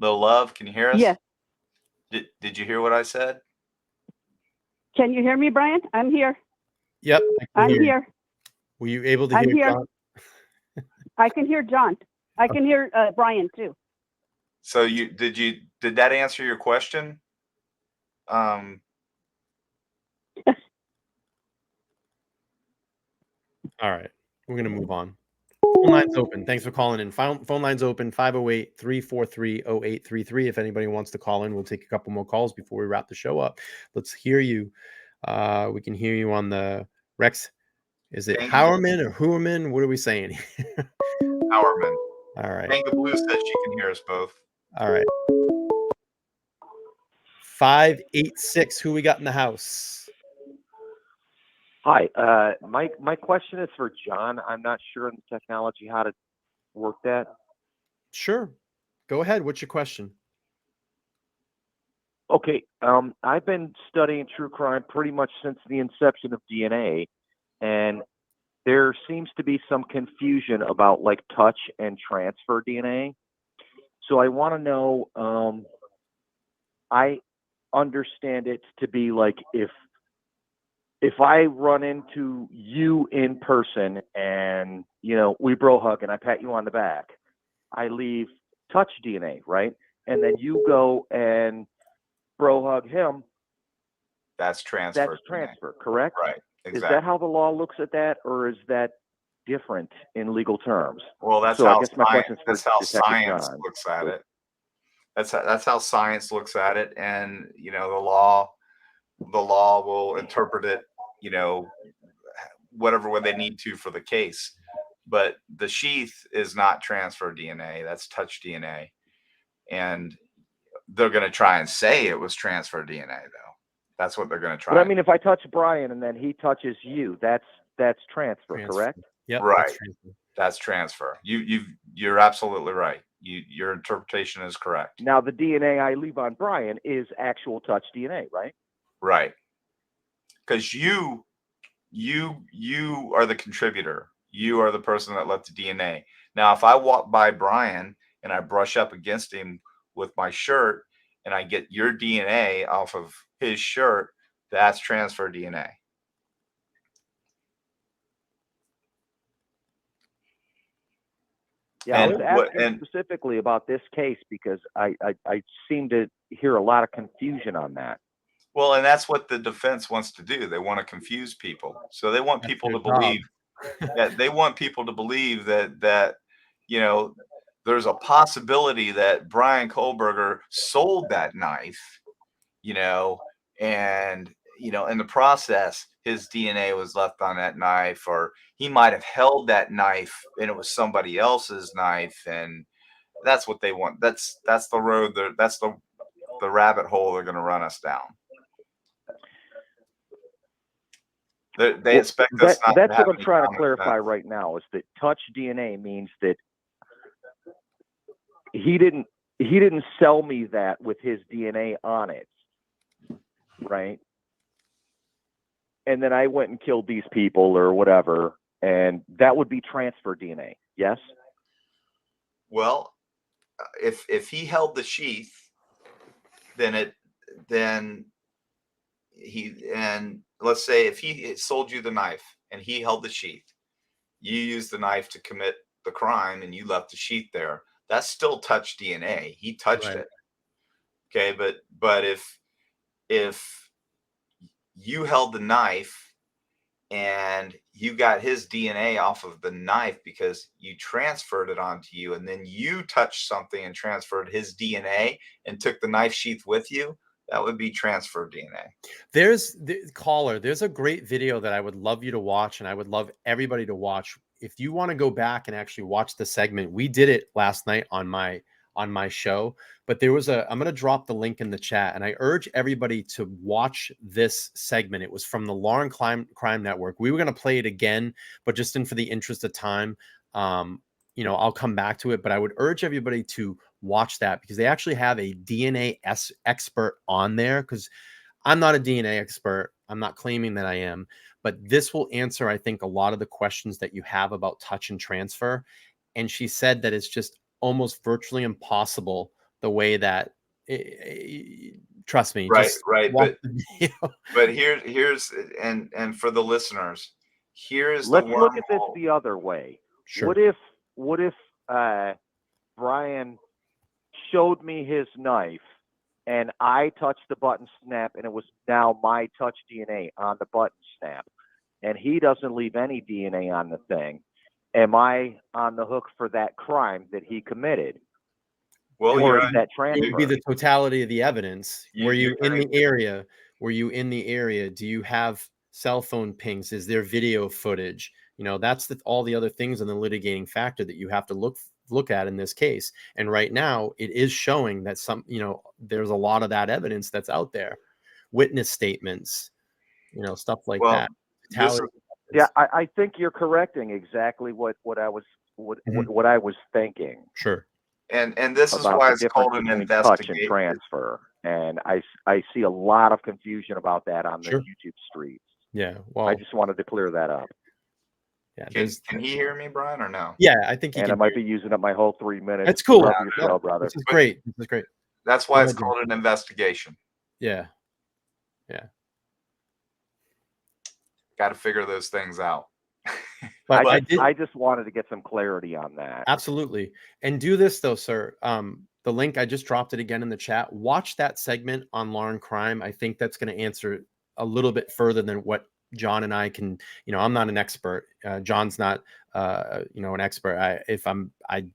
Lil Love, can you hear us? Yes. Did you hear what I said? Can you hear me, Bryan? I'm here. Yep. I'm here. Were you able to hear John? I can hear John. I can hear Bryan too. So did that answer your question? All right. We're going to move on. Phone line's open. Thanks for calling in. Phone line's open, 508-343-0833. If anybody wants to call in, we'll take a couple more calls before we wrap the show up. Let's hear you. We can hear you on the Rex. Is it Heuermann or Heuermann? What are we saying? Heuermann. All right. Manga Blue said she can hear us both. All right. 586. Who we got in the house? Hi. My question is for John. I'm not sure in the technology how to work that. Sure. Go ahead. What's your question? Okay. I've been studying true crime pretty much since the inception of DNA, and there seems to be some confusion about like touch and transfer DNA. So I want to know, I understand it to be like if I run into you in person and, we bro hug and I pat you on the back, I leave touch DNA, right? And then you go and bro hug him. That's transfer. That's transfer, correct? Right. Exactly. Is that how the law looks at that, or is that different in legal terms? Well, that's so how I guess my question is for science looks at it. That's how science looks at it, and the law will interpret it, whatever way they need to for the case. But the sheath is not transfer DNA; that's touch DNA, and they're going to try and say it was transfer DNA, though. That's what they're going to try. But I mean, if I touch Bryan and then he touches you, that's transfer, correct? Yep. Right. That's transfer. You're absolutely right. Your interpretation is correct. Now the DNA I leave on Bryan is actual touch DNA, right? Right. Because you are the contributor. You are the person that left the DNA. Now, if I walk by Bryan and I brush up against him with my shirt and I get your DNA off of his shirt, that's transfer DNA. Yeah, I was asking specifically about this case because I seem to hear a lot of confusion on that. Well, and that's what the defense wants to do. They want to confuse people. So they want people to believe that there's a possibility that Bryan Kohberger sold that knife, and in the process his DNA was left on that knife, or he might have held that knife and it was somebody else's knife, and that's what they want. That's the road. That's the rabbit hole they're going to run us down. They expect us not that's to have what I'm any trying to common clarify sense. right now, is that touch DNA means that he didn't sell me that with his DNA on it, right? And then I went and killed these people or whatever, and that would be transfer DNA. Yes. Well, if he held the sheath, then let's say if he sold you the knife and he held the sheath, you used the knife to commit the crime and you left the sheath there. That's still touch DNA. He touched it. Okay, but if you held the knife and you got his DNA off of the knife because you transferred it onto you, and then you touched something and transferred his DNA and took the knife sheath with you, that would be transfer DNA. There's a great video that I would love you to watch, and I would love everybody to watch. If you want to go back and actually watch the segment, we did it last night on my show, but there was I'm going to drop the link in the chat, and I urge everybody to watch this segment. It was from the Law and Crime Network. We were going to play it again, but just for the interest of time, I'll come back to it, but I would urge everybody to watch that because they actually have a DNA expert on there, because I'm not a DNA expert. I'm not claiming that I am, but this will answer, I think, a lot of the questions that you have about touch and transfer. And she said that it's just almost virtually impossible the way that, trust me. Right. Just right. But here's and for the listeners, here's let's the look at this the other way. Sure. What if Bryan showed me his knife and I touched the button snap and it was now my touch DNA on the button snap, and he doesn't leave any DNA on the thing? Am I on the hook for that crime that he committed? Well, or is that transfer? It would be the totality of the evidence. Were you in the area? Were you in the area? Do you have cell phone pings? Is there video footage? That's all the other things in the litigating factor that you have to look at in this case. And right now, it is showing that there's a lot of that evidence that's out there, witness statements, stuff like that. Yeah, I think you're correcting exactly what I was what I was thinking. Sure. And this is why it's called an investigation. Touch and transfer. And I see a lot of confusion about that on the YouTube streets. Yeah. Well, I just wanted to clear that up. Yeah. Can he hear me, Bryan, or no? Yeah, I think he can. And I might be using up my whole 3 minutes. That's cool. Love your show, brother. This is great. This is great. That's why it's called an investigation. Yeah. Yeah. Got to figure those things out. But I just wanted to get some clarity on that. Absolutely. And do this though, sir. The link, I just dropped it again in the chat. Watch that segment on Law and Crime. I think that's going to answer a little bit further than what John and I can. I'm not an expert. John's not an expert. I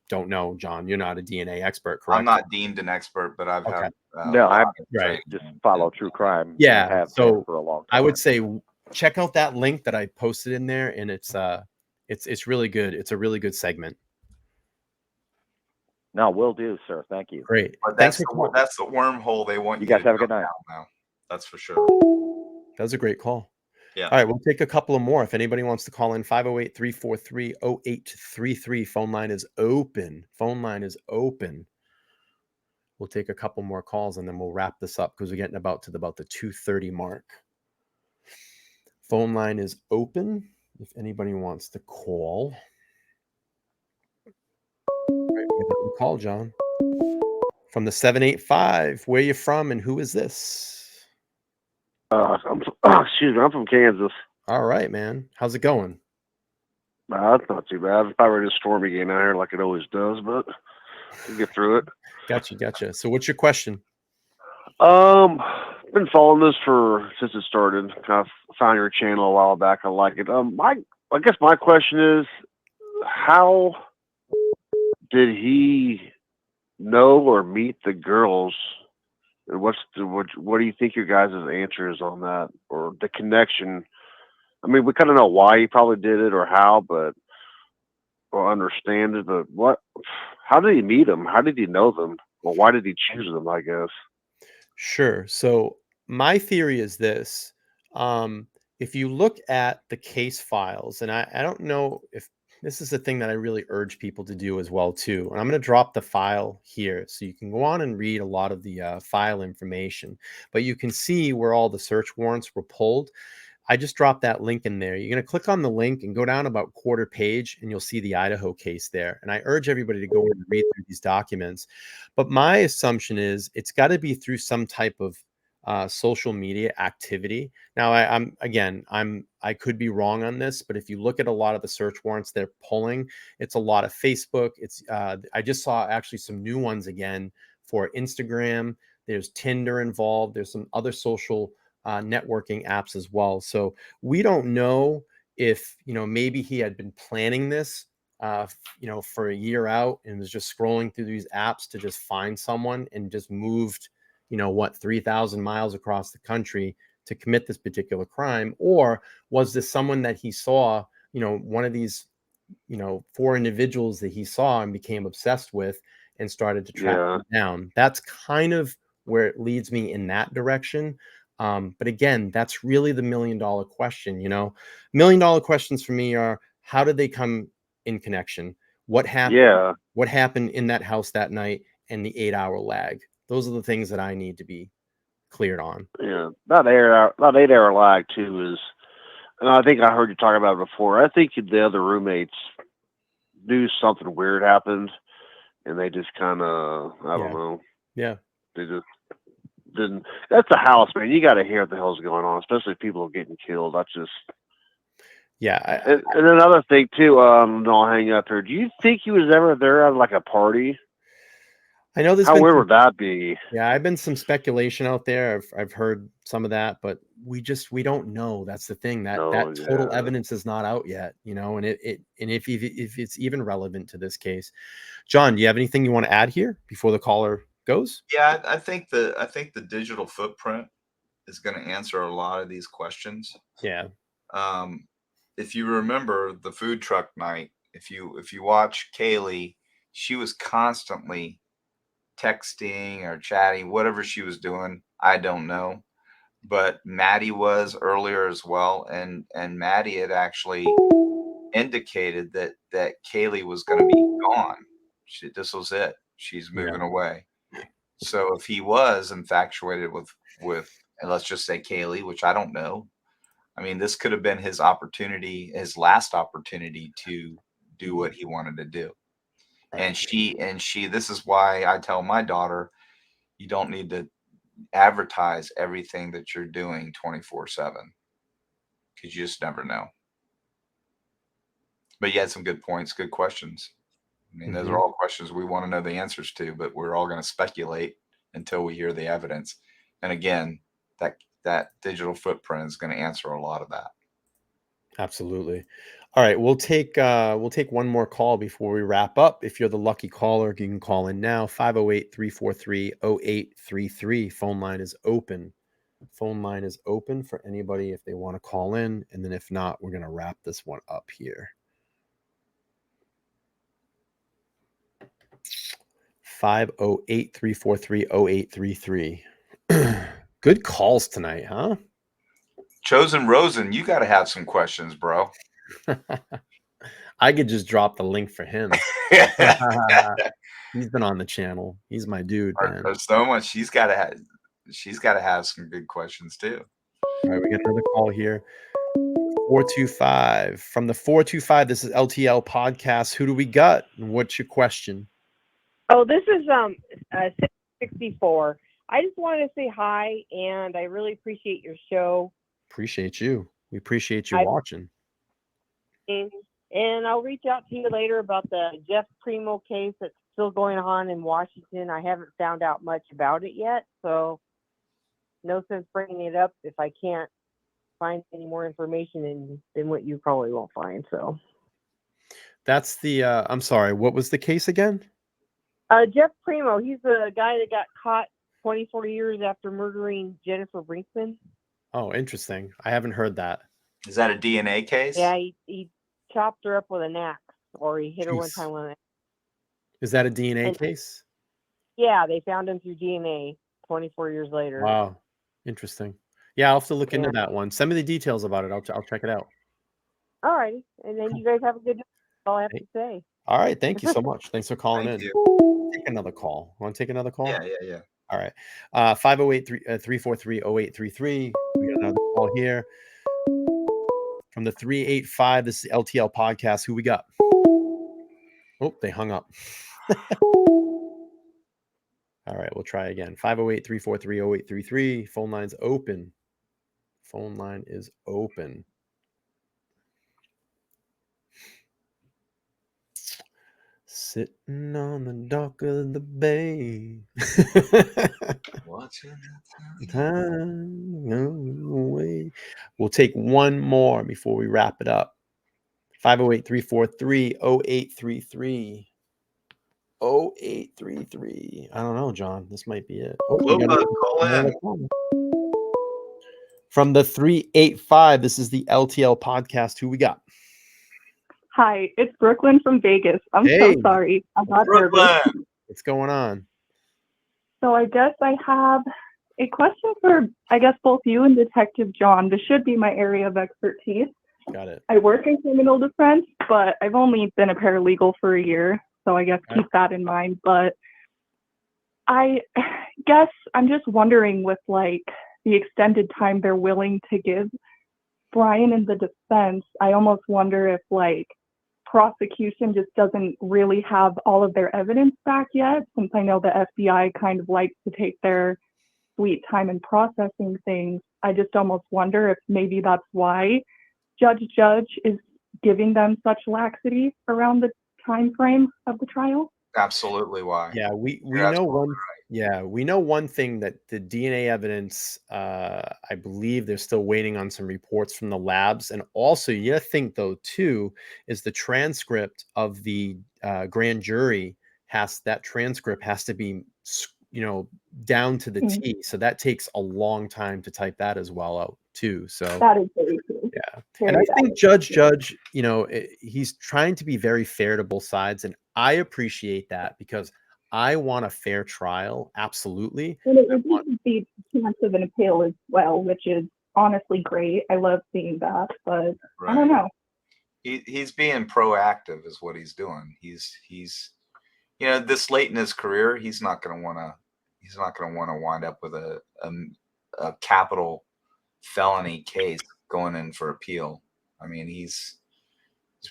don't know, John. You're not a DNA expert, correct? I'm not deemed an expert, but I've had no, I just follow true crime. Yeah. Have so for a long time. I would say check out that link that I posted in there, and it's really good. It's a really good segment. No, will do, sir. Thank you. Great. But that's the wormhole they want you guys to have a good night. Now. That's for sure. That was a great call. Yeah. All right, we'll take a couple of more. If anybody wants to call in, 508-343-0833. Phone line is open. We'll take a couple more calls and then we'll wrap this up because we're getting about the 2:30 mark. Phone line is open if anybody wants to call. All right, we have a call, John. From the 785. Where you from and who is this? Excuse me, I'm from Kansas. All right, man. How's it going? That's not too bad. It's probably just stormy again out here like it always does, but we'll get through it. Gotcha. So what's your question? Been following this since it started. Kind of found your channel a while back. I like it. I guess my question is, how did he know or meet the girls? And what do you think your guys' answer is on that, or the connection? I mean, we kind of know why he probably did it or how, or understand it. But how did he meet them? How did he know them? Well, why did he choose them, I guess? Sure. So my theory is this. if you look at the case files, and I don't know if this is the thing that I really urge people to do as well too. And I'm going to drop the file here so you can go on and read a lot of the file information, but you can see where all the search warrants were pulled. I just dropped that link in there. You're going to click on the link and go down about quarter page and you'll see the Idaho case there. And I urge everybody to go and read through these documents. But my assumption is it's got to be through some type of social media activity. Now, I could be wrong on this, but if you look at a lot of the search warrants they're pulling, it's a lot of Facebook. It's I just saw actually some new ones again for Instagram. There's Tinder involved. There's some other social networking apps as well. So we don't know if, maybe he had been planning this, for a year out and was just scrolling through these apps to just find someone and just moved, 3,000 miles across the country to commit this particular crime? Or was this someone that he saw, one of these, 4 individuals that he saw and became obsessed with and started to track them down? That's kind of where it leads me in that direction. But again, that's really the $1 million question. $1 million questions for me are, how did they come in connection? What happened? Yeah. What happened in that house that night, and the 8-hour lag? Those are the things that I need to be cleared on. Yeah, that 8-hour lag too is, and I think I heard you talk about it before. I think the other roommates knew something weird happened, and they just kind of, I don't know. Yeah. They just didn't. That's a house, man. You got to hear what the hell's going on, especially if people are getting killed. That's just. Yeah. And another thing too, I'll hang up here. Do you think he was ever there at like a party? I know there's How been weird would that be? Yeah, I've been some speculation out there. I've heard some of that, but we don't know. That's the thing. That total evidence is not out yet, and if it's even relevant to this case. John, do you have anything you want to add here before the caller goes? Yeah, I think the digital footprint is going to answer a lot of these questions. Yeah. If you remember the food truck night, if you watch Kaylee, she was constantly texting or chatting, whatever she was doing, I don't know. But Maddie was earlier as well, and Maddie had actually indicated that Kaylee was going to be gone. This was it. She's moving away. So if he was infatuated with, and let's just say Kaylee, which I don't know. I mean, this could have been his opportunity, his last opportunity to do what he wanted to do. And she, this is why I tell my daughter, you don't need to advertise everything that you're doing 24/7, because you just never know. But you had some good points, good questions. I mean, those are all questions we want to know the answers to, but we're all going to speculate until we hear the evidence. And again, that digital footprint is going to answer a lot of that. Absolutely. All right, we'll take one more call before we wrap up. If you're the lucky caller, you can call in now. 508-343-0833. Phone line is open. Phone line is open for anybody if they want to call in. And then if not, we're going to wrap this one up here. 508-343-0833. Good calls tonight, huh? Chosen Rosen, you got to have some questions, bro. I could just drop the link for him. He's been on the channel. He's my dude, man. There's so much. She's got to have some good questions too. All right, we got another call here. 425. From the 425, this is LTL Podcast. Who do we got? And what's your question? Oh, this is 664. I just wanted to say hi, and I really appreciate your show. Appreciate you. We appreciate you watching. And I'll reach out to you later about the Jeff Primo case that's still going on in Washington. I haven't found out much about it yet, so no sense bringing it up if I can't find any more information than what you probably won't find. So that's the I'm sorry, what was the case again? Jeff Primo, he's the guy that got caught 24 years after murdering Jennifer Brinkman. Oh, interesting. I haven't heard that. Is that a DNA case? Yeah, he chopped her up with an axe, or he hit her one time with an axe. Is that a DNA case? Yeah, they found him through DNA 24 years later. Wow. Interesting. Yeah, I'll have to look into that one. Send me the details about it. I'll check it out. All righty. And then you guys have a good day. That's all I have to say. All right. Thank you so much. Thanks for calling in. Take another call. Want to take another call? Yeah. All right. 508-343-0833. We got another call here from the 385. This is LTL podcast. Who we got? Oh, they hung up. All right, we'll try again. 508-343-0833. Phone line's open. Phone line is open. Sitting on the dock of the bay. Watching time away. We'll take one more before we wrap it up. 508-343-0833. 0833. I don't know, John. This might be it. Oh, we got another call. From the 385, this is the LTL podcast. Who we got? Hi, it's Brooklyn from Vegas. I'm so sorry. I got nervous. What's going on? So I guess I have a question for, both you and Detective John. This should be my area of expertise. Got it. I work in criminal defense, but I've only been a paralegal for a year. So I guess keep that in mind. But I guess I'm just wondering with the extended time they're willing to give Bryan in the defense, I almost wonder if prosecution just doesn't really have all of their evidence back yet, since I know the FBI kind of likes to take their sweet time in processing things. I just almost wonder if maybe that's why Judge is giving them such laxity around the time frame of the trial. Absolutely why. Yeah, we know one. Right. Yeah, we know one thing, that the DNA evidence, I believe they're still waiting on some reports from the labs. And also, you gotta think though too, is the transcript of the grand jury that transcript has to be, down to the T. So that takes a long time to type that as well out too. So that is very true. Yeah. And I think Judge, he's trying to be very fair to both sides. And I appreciate that, because I want a fair trial. Absolutely. And it reduces the chance of an appeal as well, which is honestly great. I love seeing that, but I don't know. He's being proactive is what he's doing. He's this late in his career, he's not going to want to wind up with a capital felony case going in for appeal. I mean, he's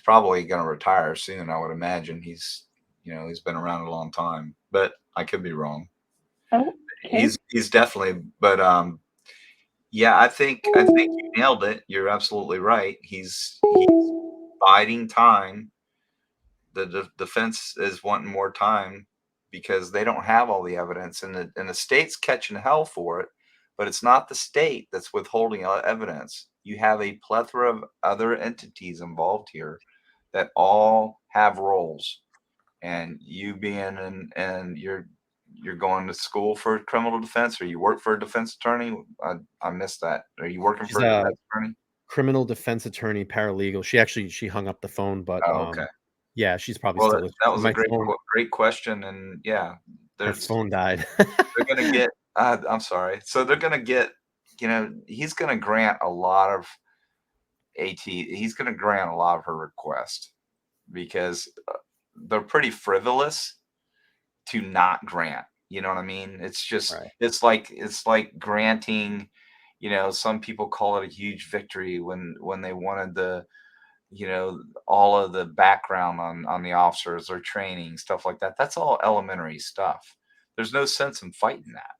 probably going to retire soon, I would imagine. He's been around a long time, but I could be wrong. Okay. He's definitely, but I think you nailed it. You're absolutely right. He's biding time. The defense is wanting more time because they don't have all the evidence, and the state's catching hell for it. But it's not the state that's withholding evidence. You have a plethora of other entities involved here that all have roles. And you being and you're going to school for criminal defense, or you work for a defense attorney. I missed that. Are you working for a defense attorney? Criminal defense attorney, paralegal. She hung up the phone, but okay. Yeah, she's probably still listening. That was a great question, and her phone died. They're gonna get. I'm sorry. So they're gonna get. He's gonna grant a lot of He's gonna grant a lot of her requests, because they're pretty frivolous to not grant. You know what I mean? It's just it's like granting. Some people call it a huge victory when they wanted the. All of the background on the officers, their training, stuff like that. That's all elementary stuff. There's no sense in fighting that.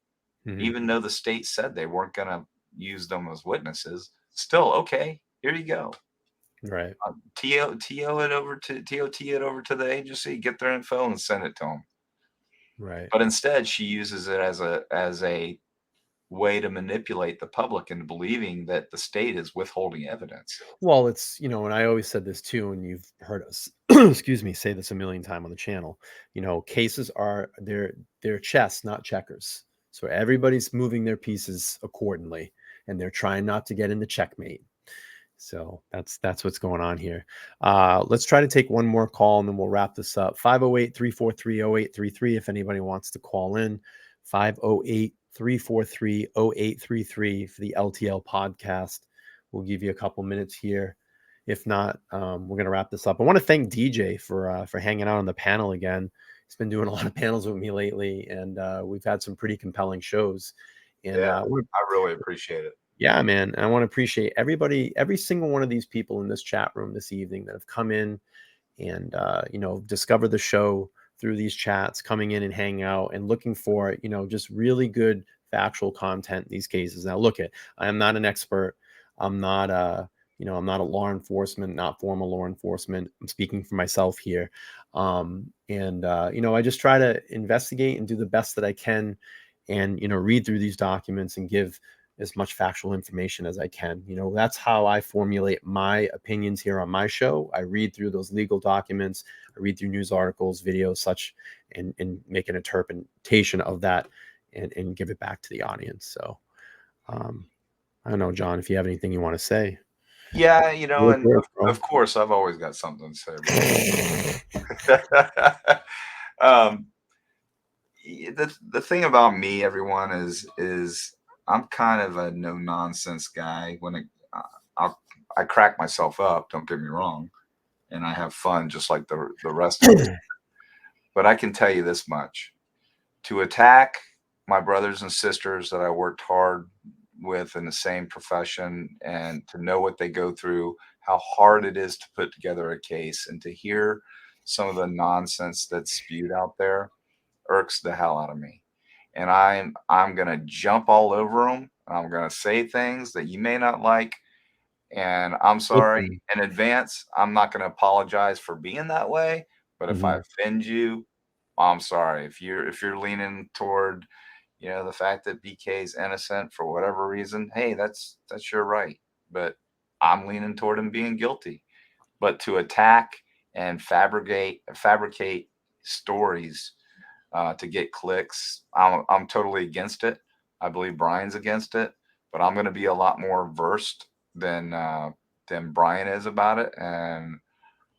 Mm-hmm. Even though the state said they weren't going to use them as witnesses, still, okay, here you go. Right. TOT it over to the agency, get their info and send it to them. Right. But instead, she uses it as a way to manipulate the public into believing that the state is withholding evidence. Well, it's, and I always said this too, and you've heard us, excuse me, say this a million times on the channel, cases are they're chess, not checkers. So everybody's moving their pieces accordingly, and they're trying not to get into checkmate. So that's what's going on here. Let's try to take one more call and then we'll wrap this up. 508-343-0833. If anybody wants to call in, 508 343-0833 for the LTL podcast. We'll give you a couple minutes here. If not, we're going to wrap this up. I want to thank DJ for hanging out on the panel again. He's been doing a lot of panels with me lately, and we've had some pretty compelling shows. And I really appreciate it. Yeah, man. I want to appreciate everybody, every single one of these people in this chat room this evening that have come in and, discover the show through these chats, coming in and hanging out and looking for, just really good factual content in these cases. Now, I am not an expert. I'm not I'm not a law enforcement, not formal law enforcement. I'm speaking for myself here. I just try to investigate and do the best that I can and, read through these documents and give as much factual information as I can. That's how I formulate my opinions here on my show. I read through those legal documents, I read through news articles, videos, such, and make an interpretation of that and give it back to the audience. So I don't know, John, if you have anything you want to say. Yeah, of course, I've always got something to say. The thing about me, everyone, is I'm kind of a no nonsense guy. I crack myself up, don't get me wrong, and I have fun just like the rest of us. But I can tell you this much: to attack my brothers and sisters that I worked hard with in the same profession, and to know what they go through, how hard it is to put together a case, and to hear some of the nonsense that's spewed out there irks the hell out of me. And I'm going to jump all over them. I'm going to say things that you may not like. And I'm sorry in advance. I'm not going to apologize for being that way. But if I offend you, I'm sorry. If you're leaning toward the fact that BK is innocent for whatever reason, hey, that's your right. But I'm leaning toward him being guilty. But to attack and fabricate stories to get clicks, I'm totally against it. I believe Bryan's against it, but I'm going to be a lot more versed than Bryan is about it, and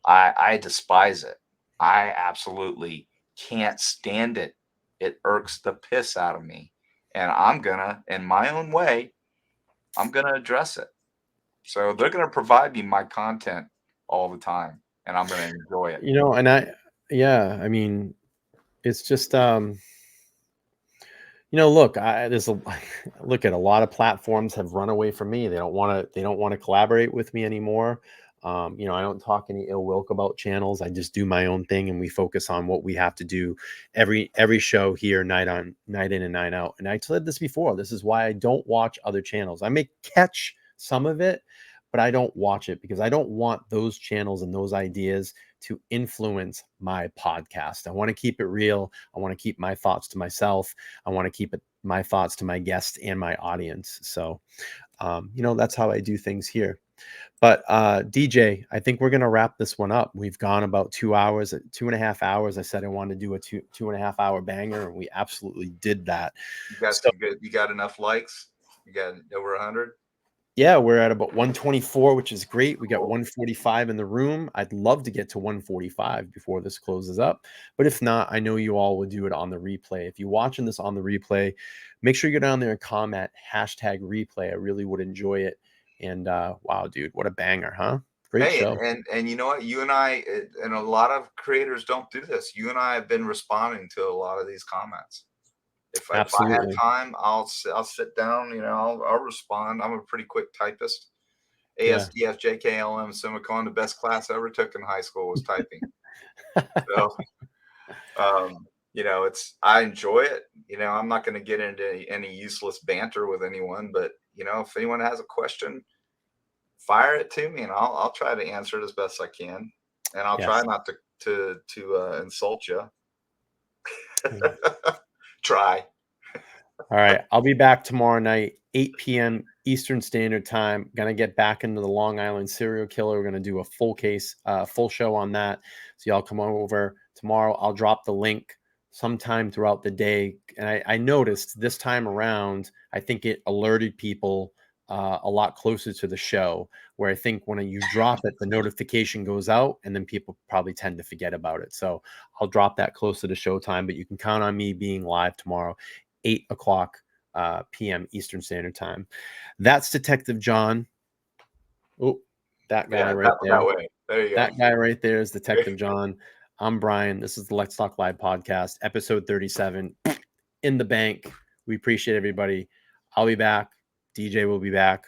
I despise it. I absolutely can't stand it. It irks the piss out of me. And I'm going to, in my own way, I'm going to address it. So they're going to provide me my content all the time, and I'm going to enjoy it. I mean, it's just, look at a lot of platforms have run away from me. They don't want to collaborate with me anymore. I don't talk any ill will about channels. I just do my own thing, and we focus on what we have to do every show here, night in and night out. And I said this before. This is why I don't watch other channels. I may catch some of it, but I don't watch it because I don't want those channels and those ideas to influence my podcast. I want to keep it real. I want to keep my thoughts to myself. I want to keep my thoughts to my guests and my audience. So, that's how I do things here. But DJ, I think we're going to wrap this one up. We've gone about 2 hours, 2.5 hours. I said I wanted to do a 2.5 hour banger, and we absolutely did that. You got enough likes? You got over 100? Yeah, we're at about 124, which is great. We got 145 in the room. I'd love to get to 145 before this closes up. But if not, I know you all will do it on the replay. If you're watching this on the replay, make sure you go down there and comment #replay. I really would enjoy it. And wow, dude, what a banger, huh? Great show. And you know what? You and I, and a lot of creators don't do this. You and I have been responding to a lot of these comments. If I have time, I'll sit down. I'll respond. I'm a pretty quick typist. ASDF, JKLM, Simicon, the best class I ever took in high school was typing. So, I enjoy it. I'm not going to get into any useless banter with anyone, but if anyone has a question, fire it to me, and I'll try to answer it as best I can, and I'll try not to insult you. Try. All right. I'll be back tomorrow night, 8 p.m. Eastern Standard Time. Gonna get back into the Long Island serial killer. We're gonna do a full show on that. So y'all come on over tomorrow. I'll drop the link sometime throughout the day. And I noticed this time around, I think it alerted people a lot closer to the show, where I think when you drop it, the notification goes out, and then people probably tend to forget about it. So I'll drop that closer to showtime, but you can count on me being live tomorrow, 8 o'clock p.m. Eastern Standard Time. That's Detective John. Oh, that guy right there. That way. There you go. That guy right there is Detective John. I'm Bryan. This is the Let's Talk Live podcast, episode 37. In the bank. We appreciate everybody. I'll be back. DJ will be back.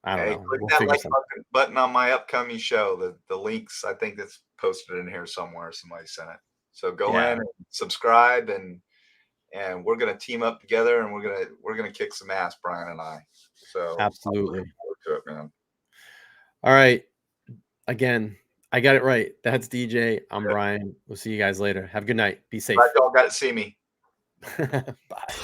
I don't know. Click We'll that figure like something. button on my upcoming show. The links, I think that's posted in here somewhere. Somebody sent it. So go in and subscribe, and we're gonna team up together, and we're gonna kick some ass, Bryan and I. So absolutely. I'm looking forward to it, man. All right. Again, I got it right. That's DJ. I'm Bryan. We'll see you guys later. Have a good night. Be safe. Glad y'all got to see me. Bye.